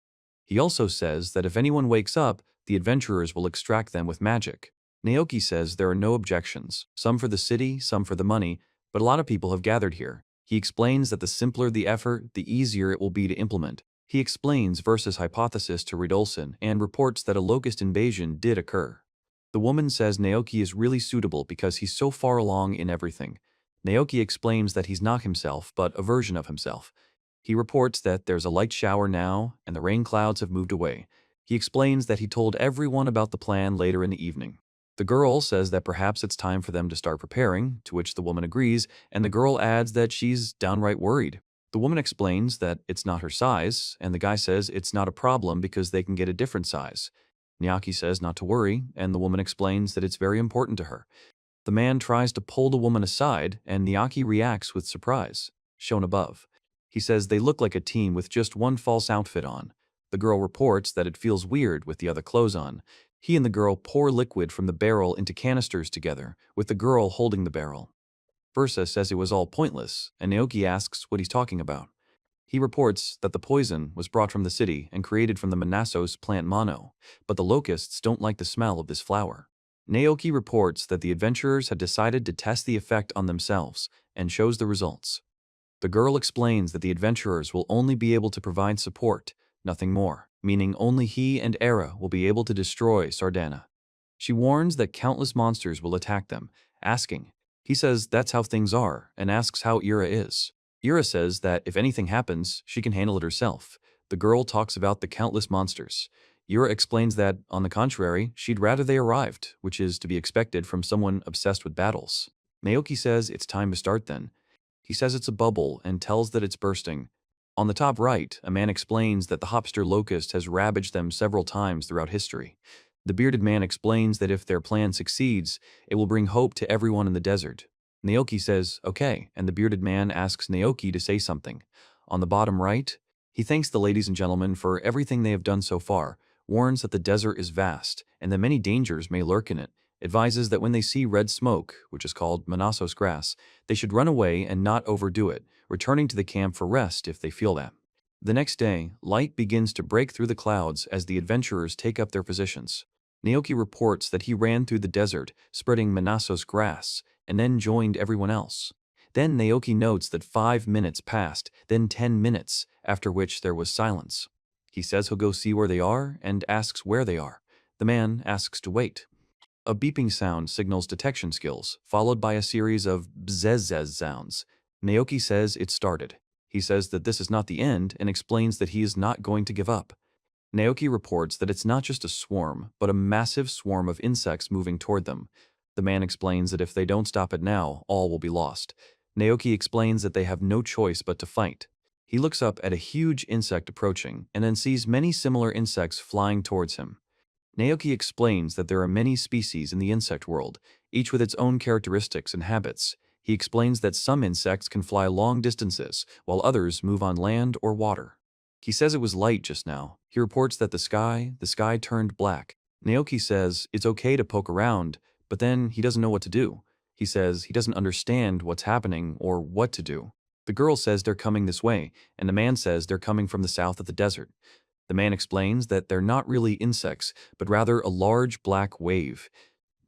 He also says that if anyone wakes up, the adventurers will extract them with magic. Naoki says there are no objections, some for the city, some for the money, but a lot of people have gathered here. He explains that the simpler the effort, the easier it will be to implement. He explains Versa's hypothesis to Ridolson and reports that a locust invasion did occur. The woman says Naoki is really suitable because he's so far along in everything. Naoki explains that he's not himself, but a version of himself. He reports that there's a light shower now, and the rain clouds have moved away. He explains that he told everyone about the plan later in the evening. The girl says that perhaps it's time for them to start preparing, to which the woman agrees, and the girl adds that she's downright worried. The woman explains that it's not her size, and the guy says it's not a problem because they can get a different size. Naoki says not to worry, and the woman explains that it's very important to her. The man tries to pull the woman aside, and Naoki reacts with surprise, shown above. He says they look like a team with just one false outfit on. The girl reports that it feels weird with the other clothes on. He and the girl pour liquid from the barrel into canisters together, with the girl holding the barrel. Versa says it was all pointless, and Naoki asks what he's talking about. He reports that the poison was brought from the city and created from the Manassos plant Mono, but the locusts don't like the smell of this flower. Naoki reports that the adventurers had decided to test the effect on themselves, and shows the results. The girl explains that the adventurers will only be able to provide support, nothing more, meaning only he and Era will be able to destroy Sardana. She warns that countless monsters will attack them, asking. He says that's how things are, and asks how Ira is. Ira says that if anything happens, she can handle it herself. The girl talks about the countless monsters. Ira explains that, on the contrary, she'd rather they arrived, which is to be expected from someone obsessed with battles. Naoki says it's time to start then. He says it's a bubble and tells that it's bursting. On the top right, a man explains that the hopster locust has ravaged them several times throughout history. The bearded man explains that if their plan succeeds, it will bring hope to everyone in the desert. Naoki says, okay, and the bearded man asks Naoki to say something. On the bottom right, he thanks the ladies and gentlemen for everything they have done so far, warns that the desert is vast and that many dangers may lurk in it, advises that when they see red smoke, which is called Manassos grass, they should run away and not overdo it, returning to the camp for rest if they feel that. The next day, light begins to break through the clouds as the adventurers take up their positions. Naoki reports that he ran through the desert, spreading Manassos grass, and then joined everyone else. Then Naoki notes that 5 minutes passed, then 10 minutes, after which there was silence. He says he'll go see where they are and asks where they are. The man asks to wait. A beeping sound signals detection skills, followed by a series of bzzz sounds. Naoki says it started. He says that this is not the end and explains that he is not going to give up. Naoki reports that it's not just a swarm, but a massive swarm of insects moving toward them. The man explains that if they don't stop it now, all will be lost. Naoki explains that they have no choice but to fight. He looks up at a huge insect approaching and then sees many similar insects flying towards him. Naoki explains that there are many species in the insect world, each with its own characteristics and habits. He explains that some insects can fly long distances, while others move on land or water. He says it was light just now. He reports that the sky turned black. Naoki says it's okay to poke around, but then he doesn't know what to do. He says he doesn't understand what's happening or what to do. The girl says they're coming this way, and the man says they're coming from the south of the desert. The man explains that they're not really insects, but rather a large black wave.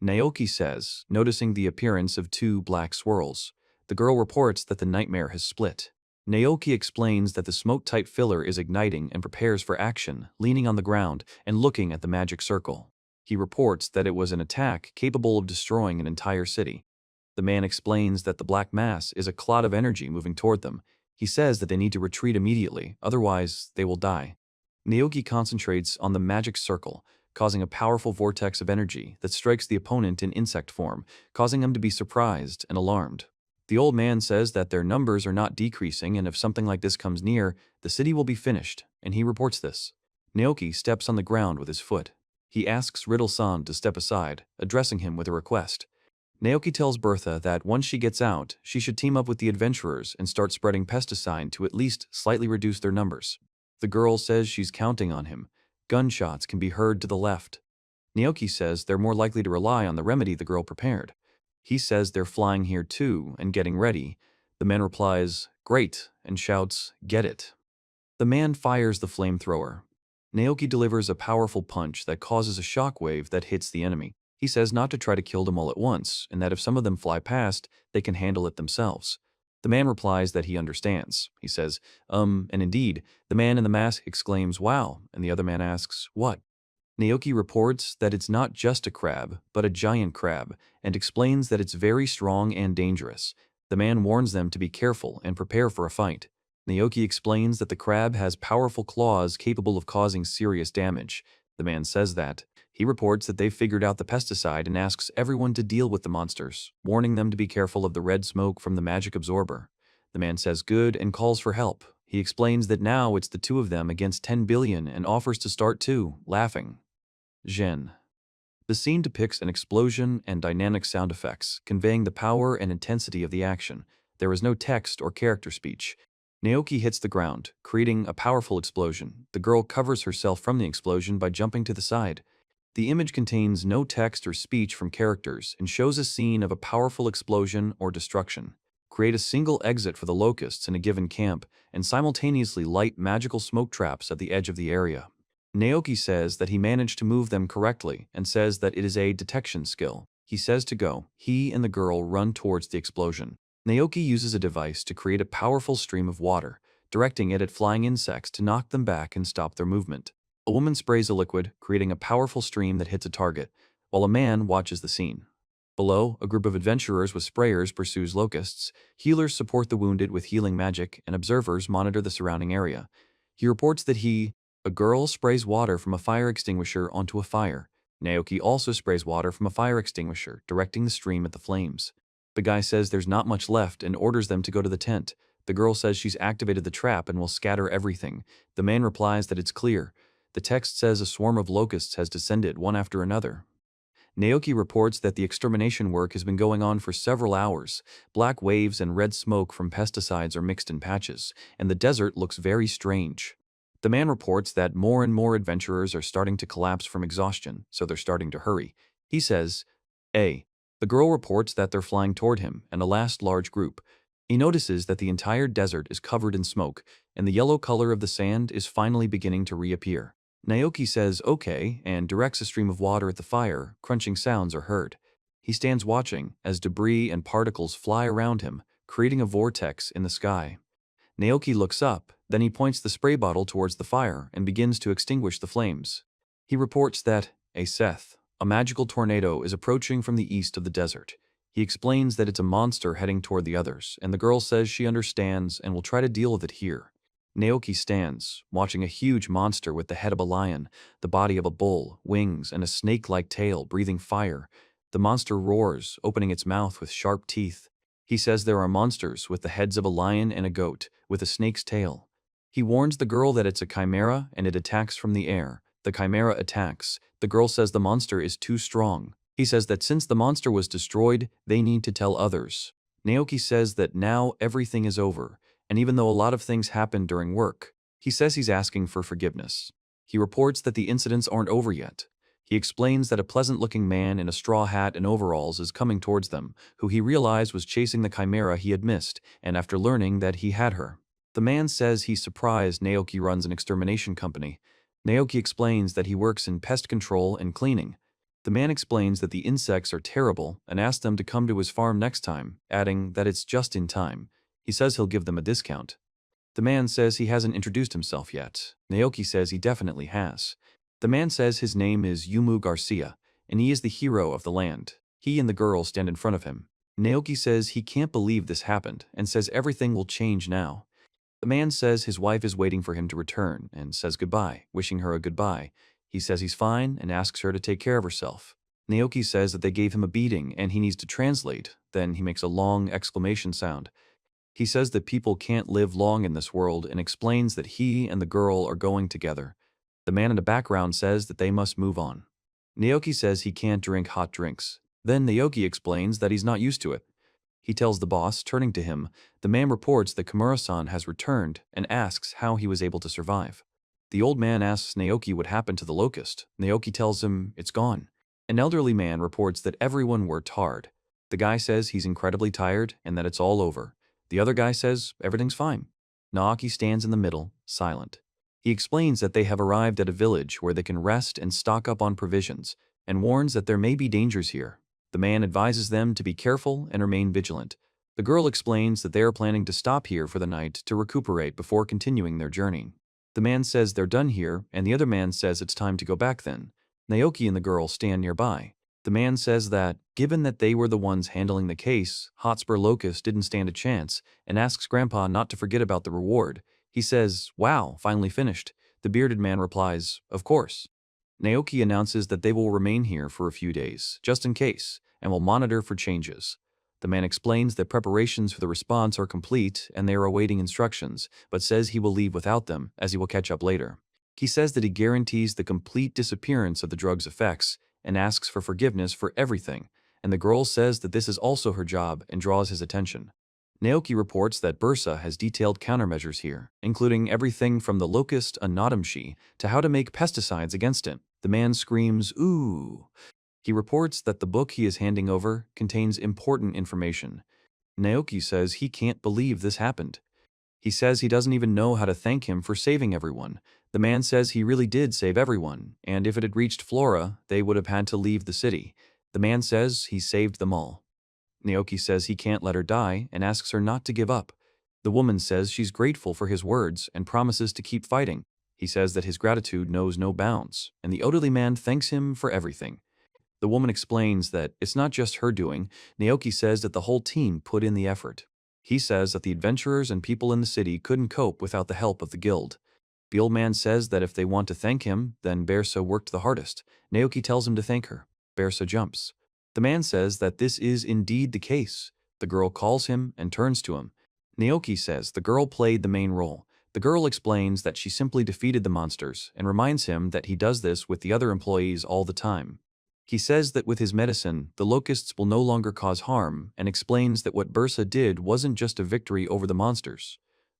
Naoki says, noticing the appearance of 2 black swirls. The girl reports that the nightmare has split. Naoki explains that the smoke-type filler is igniting and prepares for action, leaning on the ground and looking at the magic circle. He reports that it was an attack capable of destroying an entire city. The man explains that the black mass is a clot of energy moving toward them. He says that they need to retreat immediately, otherwise they will die. Naoki concentrates on the magic circle, causing a powerful vortex of energy that strikes the opponent in insect form, causing them to be surprised and alarmed. The old man says that their numbers are not decreasing, and if something like this comes near, the city will be finished, and he reports this. Naoki steps on the ground with his foot. He asks Riddle-san to step aside, addressing him with a request. Naoki tells Bertha that once she gets out, she should team up with the adventurers and start spreading pesticide to at least slightly reduce their numbers. The girl says she's counting on him. Gunshots can be heard to the left. Naoki says they're more likely to rely on the remedy the girl prepared. He says they're flying here too and getting ready. The man replies, "Great," and shouts, "Get it." The man fires the flamethrower. Naoki delivers a powerful punch that causes a shockwave that hits the enemy. He says not to try to kill them all at once, and that if some of them fly past, they can handle it themselves. The man replies that he understands. He says, and indeed, the man in the mask exclaims, "Wow," and the other man asks, "What?" Naoki reports that it's not just a crab, but a giant crab, and explains that it's very strong and dangerous. The man warns them to be careful and prepare for a fight. Naoki explains that the crab has powerful claws capable of causing serious damage. The man says that. He reports that they've figured out the pesticide and asks everyone to deal with the monsters, warning them to be careful of the red smoke from the magic absorber. The man says good and calls for help. He explains that now it's the 2 of them against 10 billion and offers to start too, laughing. Gen. The scene depicts an explosion and dynamic sound effects, conveying the power and intensity of the action. There is no text or character speech. Naoki hits the ground, creating a powerful explosion. The girl covers herself from the explosion by jumping to the side. The image contains no text or speech from characters and shows a scene of a powerful explosion or destruction. Create a single exit for the locusts in a given camp and simultaneously light magical smoke traps at the edge of the area. Naoki says that he managed to move them correctly and says that it is a detection skill. He says to go. He and the girl run towards the explosion. Naoki uses a device to create a powerful stream of water, directing it at flying insects to knock them back and stop their movement. A woman sprays a liquid, creating a powerful stream that hits a target, while a man watches the scene. Below, a group of adventurers with sprayers pursues locusts, healers support the wounded with healing magic, and observers monitor the surrounding area. He reports that a girl sprays water from a fire extinguisher onto a fire. Naoki also sprays water from a fire extinguisher, directing the stream at the flames. The guy says there's not much left and orders them to go to the tent. The girl says she's activated the trap and will scatter everything. The man replies that it's clear. The text says a swarm of locusts has descended one after another. Naoki reports that the extermination work has been going on for several hours. Black waves and red smoke from pesticides are mixed in patches, and the desert looks very strange. The man reports that more and more adventurers are starting to collapse from exhaustion, so they're starting to hurry. He says, The girl reports that they're flying toward him and a last large group. He notices that the entire desert is covered in smoke, and the yellow color of the sand is finally beginning to reappear. Naoki says okay and directs a stream of water at the fire. Crunching sounds are heard. He stands watching as debris and particles fly around him, creating a vortex in the sky. Naoki looks up, then he points the spray bottle towards the fire and begins to extinguish the flames. He reports that a magical tornado is approaching from the east of the desert. He explains that it's a monster heading toward the others, and the girl says she understands and will try to deal with it here. Naoki stands, watching a huge monster with the head of a lion, the body of a bull, wings, and a snake-like tail breathing fire. The monster roars, opening its mouth with sharp teeth. He says there are monsters with the heads of a lion and a goat, with a snake's tail. He warns the girl that it's a chimera and it attacks from the air. The chimera attacks. The girl says the monster is too strong. He says that since the monster was destroyed, they need to tell others. Naoki says that now everything is over. And even though a lot of things happened during work, he says he's asking for forgiveness. He reports that the incidents aren't over yet. He explains that a pleasant-looking man in a straw hat and overalls is coming towards them, who he realized was chasing the chimera he had missed, and after learning that he had her. The man says he's surprised Naoki runs an extermination company. Naoki explains that he works in pest control and cleaning. The man explains that the insects are terrible and asks them to come to his farm next time, adding that it's just in time. He says he'll give them a discount. The man says he hasn't introduced himself yet. Naoki says he definitely has. The man says his name is Yumu Garcia, and he is the hero of the land. He and the girl stand in front of him. Naoki says he can't believe this happened and says everything will change now. The man says his wife is waiting for him to return and says goodbye, wishing her a goodbye. He says he's fine and asks her to take care of herself. Naoki says that they gave him a beating and he needs to translate. Then he makes a long exclamation sound. He says that people can't live long in this world and explains that he and the girl are going together. The man in the background says that they must move on. Naoki says he can't drink hot drinks. Then Naoki explains that he's not used to it. He tells the boss, turning to him. The man reports that Kimura-san has returned and asks how he was able to survive. The old man asks Naoki what happened to the locust. Naoki tells him it's gone. An elderly man reports that everyone worked hard. The guy says he's incredibly tired and that it's all over. The other guy says everything's fine. Naoki stands in the middle, silent. He explains that they have arrived at a village where they can rest and stock up on provisions, and warns that there may be dangers here. The man advises them to be careful and remain vigilant. The girl explains that they are planning to stop here for the night to recuperate before continuing their journey. The man says they're done here, and the other man says it's time to go back then. Naoki and the girl stand nearby. The man says that, given that they were the ones handling the case, Hotspur Locust didn't stand a chance, and asks Grandpa not to forget about the reward. He says, "Wow, finally finished." The bearded man replies, "Of course." Naoki announces that they will remain here for a few days, just in case, and will monitor for changes. The man explains that preparations for the response are complete and they are awaiting instructions, but says he will leave without them, as he will catch up later. He says that he guarantees the complete disappearance of the drug's effects, and asks for forgiveness for everything, and the girl says that this is also her job and draws his attention. Naoki reports that Bursa has detailed countermeasures here, including everything from the locust anadamshi to how to make pesticides against it. The man screams, "Ooh." He reports that the book he is handing over contains important information. Naoki says he can't believe this happened. He says he doesn't even know how to thank him for saving everyone. The man says he really did save everyone, and if it had reached Flora, they would have had to leave the city. The man says he saved them all. Naoki says he can't let her die and asks her not to give up. The woman says she's grateful for his words and promises to keep fighting. He says that his gratitude knows no bounds, and the elderly man thanks him for everything. The woman explains that it's not just her doing. Naoki says that the whole team put in the effort. He says that the adventurers and people in the city couldn't cope without the help of the guild. The old man says that if they want to thank him, then Bersa worked the hardest. Naoki tells him to thank her. Bersa jumps. The man says that this is indeed the case. The girl calls him and turns to him. Naoki says the girl played the main role. The girl explains that she simply defeated the monsters and reminds him that he does this with the other employees all the time. He says that with his medicine, the locusts will no longer cause harm and explains that what Bersa did wasn't just a victory over the monsters.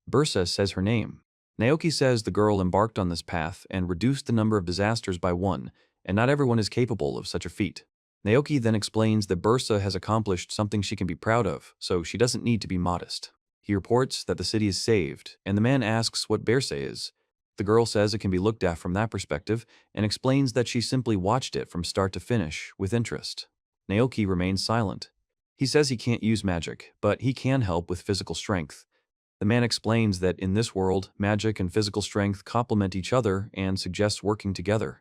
Bersa says her name. Naoki says the girl embarked on this path and reduced the number of disasters by 1, and not everyone is capable of such a feat. Naoki then explains that Bersa has accomplished something she can be proud of, so she doesn't need to be modest. He reports that the city is saved, and the man asks what Bersa is. The girl says it can be looked at from that perspective and explains that she simply watched it from start to finish with interest. Naoki remains silent. He says he can't use magic, but he can help with physical strength. The man explains that in this world, magic and physical strength complement each other and suggests working together.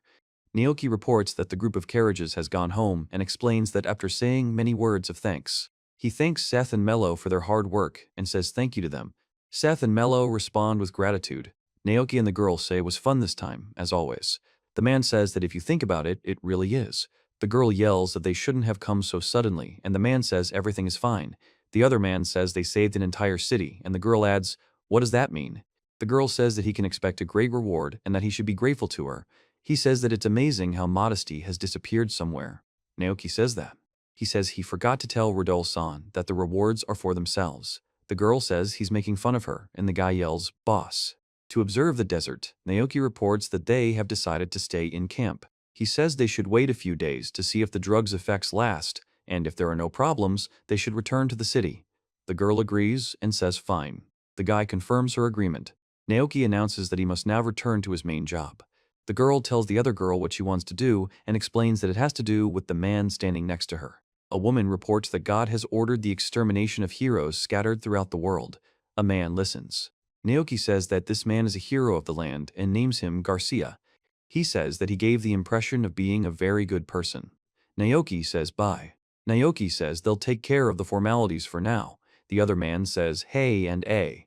Naoki reports that the group of carriages has gone home and explains that after saying many words of thanks, he thanks Seth and Mello for their hard work and says thank you to them. Seth and Mello respond with gratitude. Naoki and the girl say it was fun this time, as always. The man says that if you think about it, it really is. The girl yells that they shouldn't have come so suddenly, and the man says everything is fine. The other man says they saved an entire city, and the girl adds, "What does that mean?" The girl says that he can expect a great reward and that he should be grateful to her. He says that it's amazing how modesty has disappeared somewhere. Naoki says that. He says he forgot to tell Rodol-san that the rewards are for themselves. The girl says he's making fun of her, and the guy yells, "Boss." To observe the desert, Naoki reports that they have decided to stay in camp. He says they should wait a few days to see if the drug's effects last, and if there are no problems, they should return to the city. The girl agrees and says fine. The guy confirms her agreement. Naoki announces that he must now return to his main job. The girl tells the other girl what she wants to do and explains that it has to do with the man standing next to her. A woman reports that God has ordered the extermination of heroes scattered throughout the world. A man listens. Naoki says that this man is a hero of the land and names him Garcia. He says that he gave the impression of being a very good person. Naoki says bye. Naoki says they'll take care of the formalities for now. The other man says hey and a.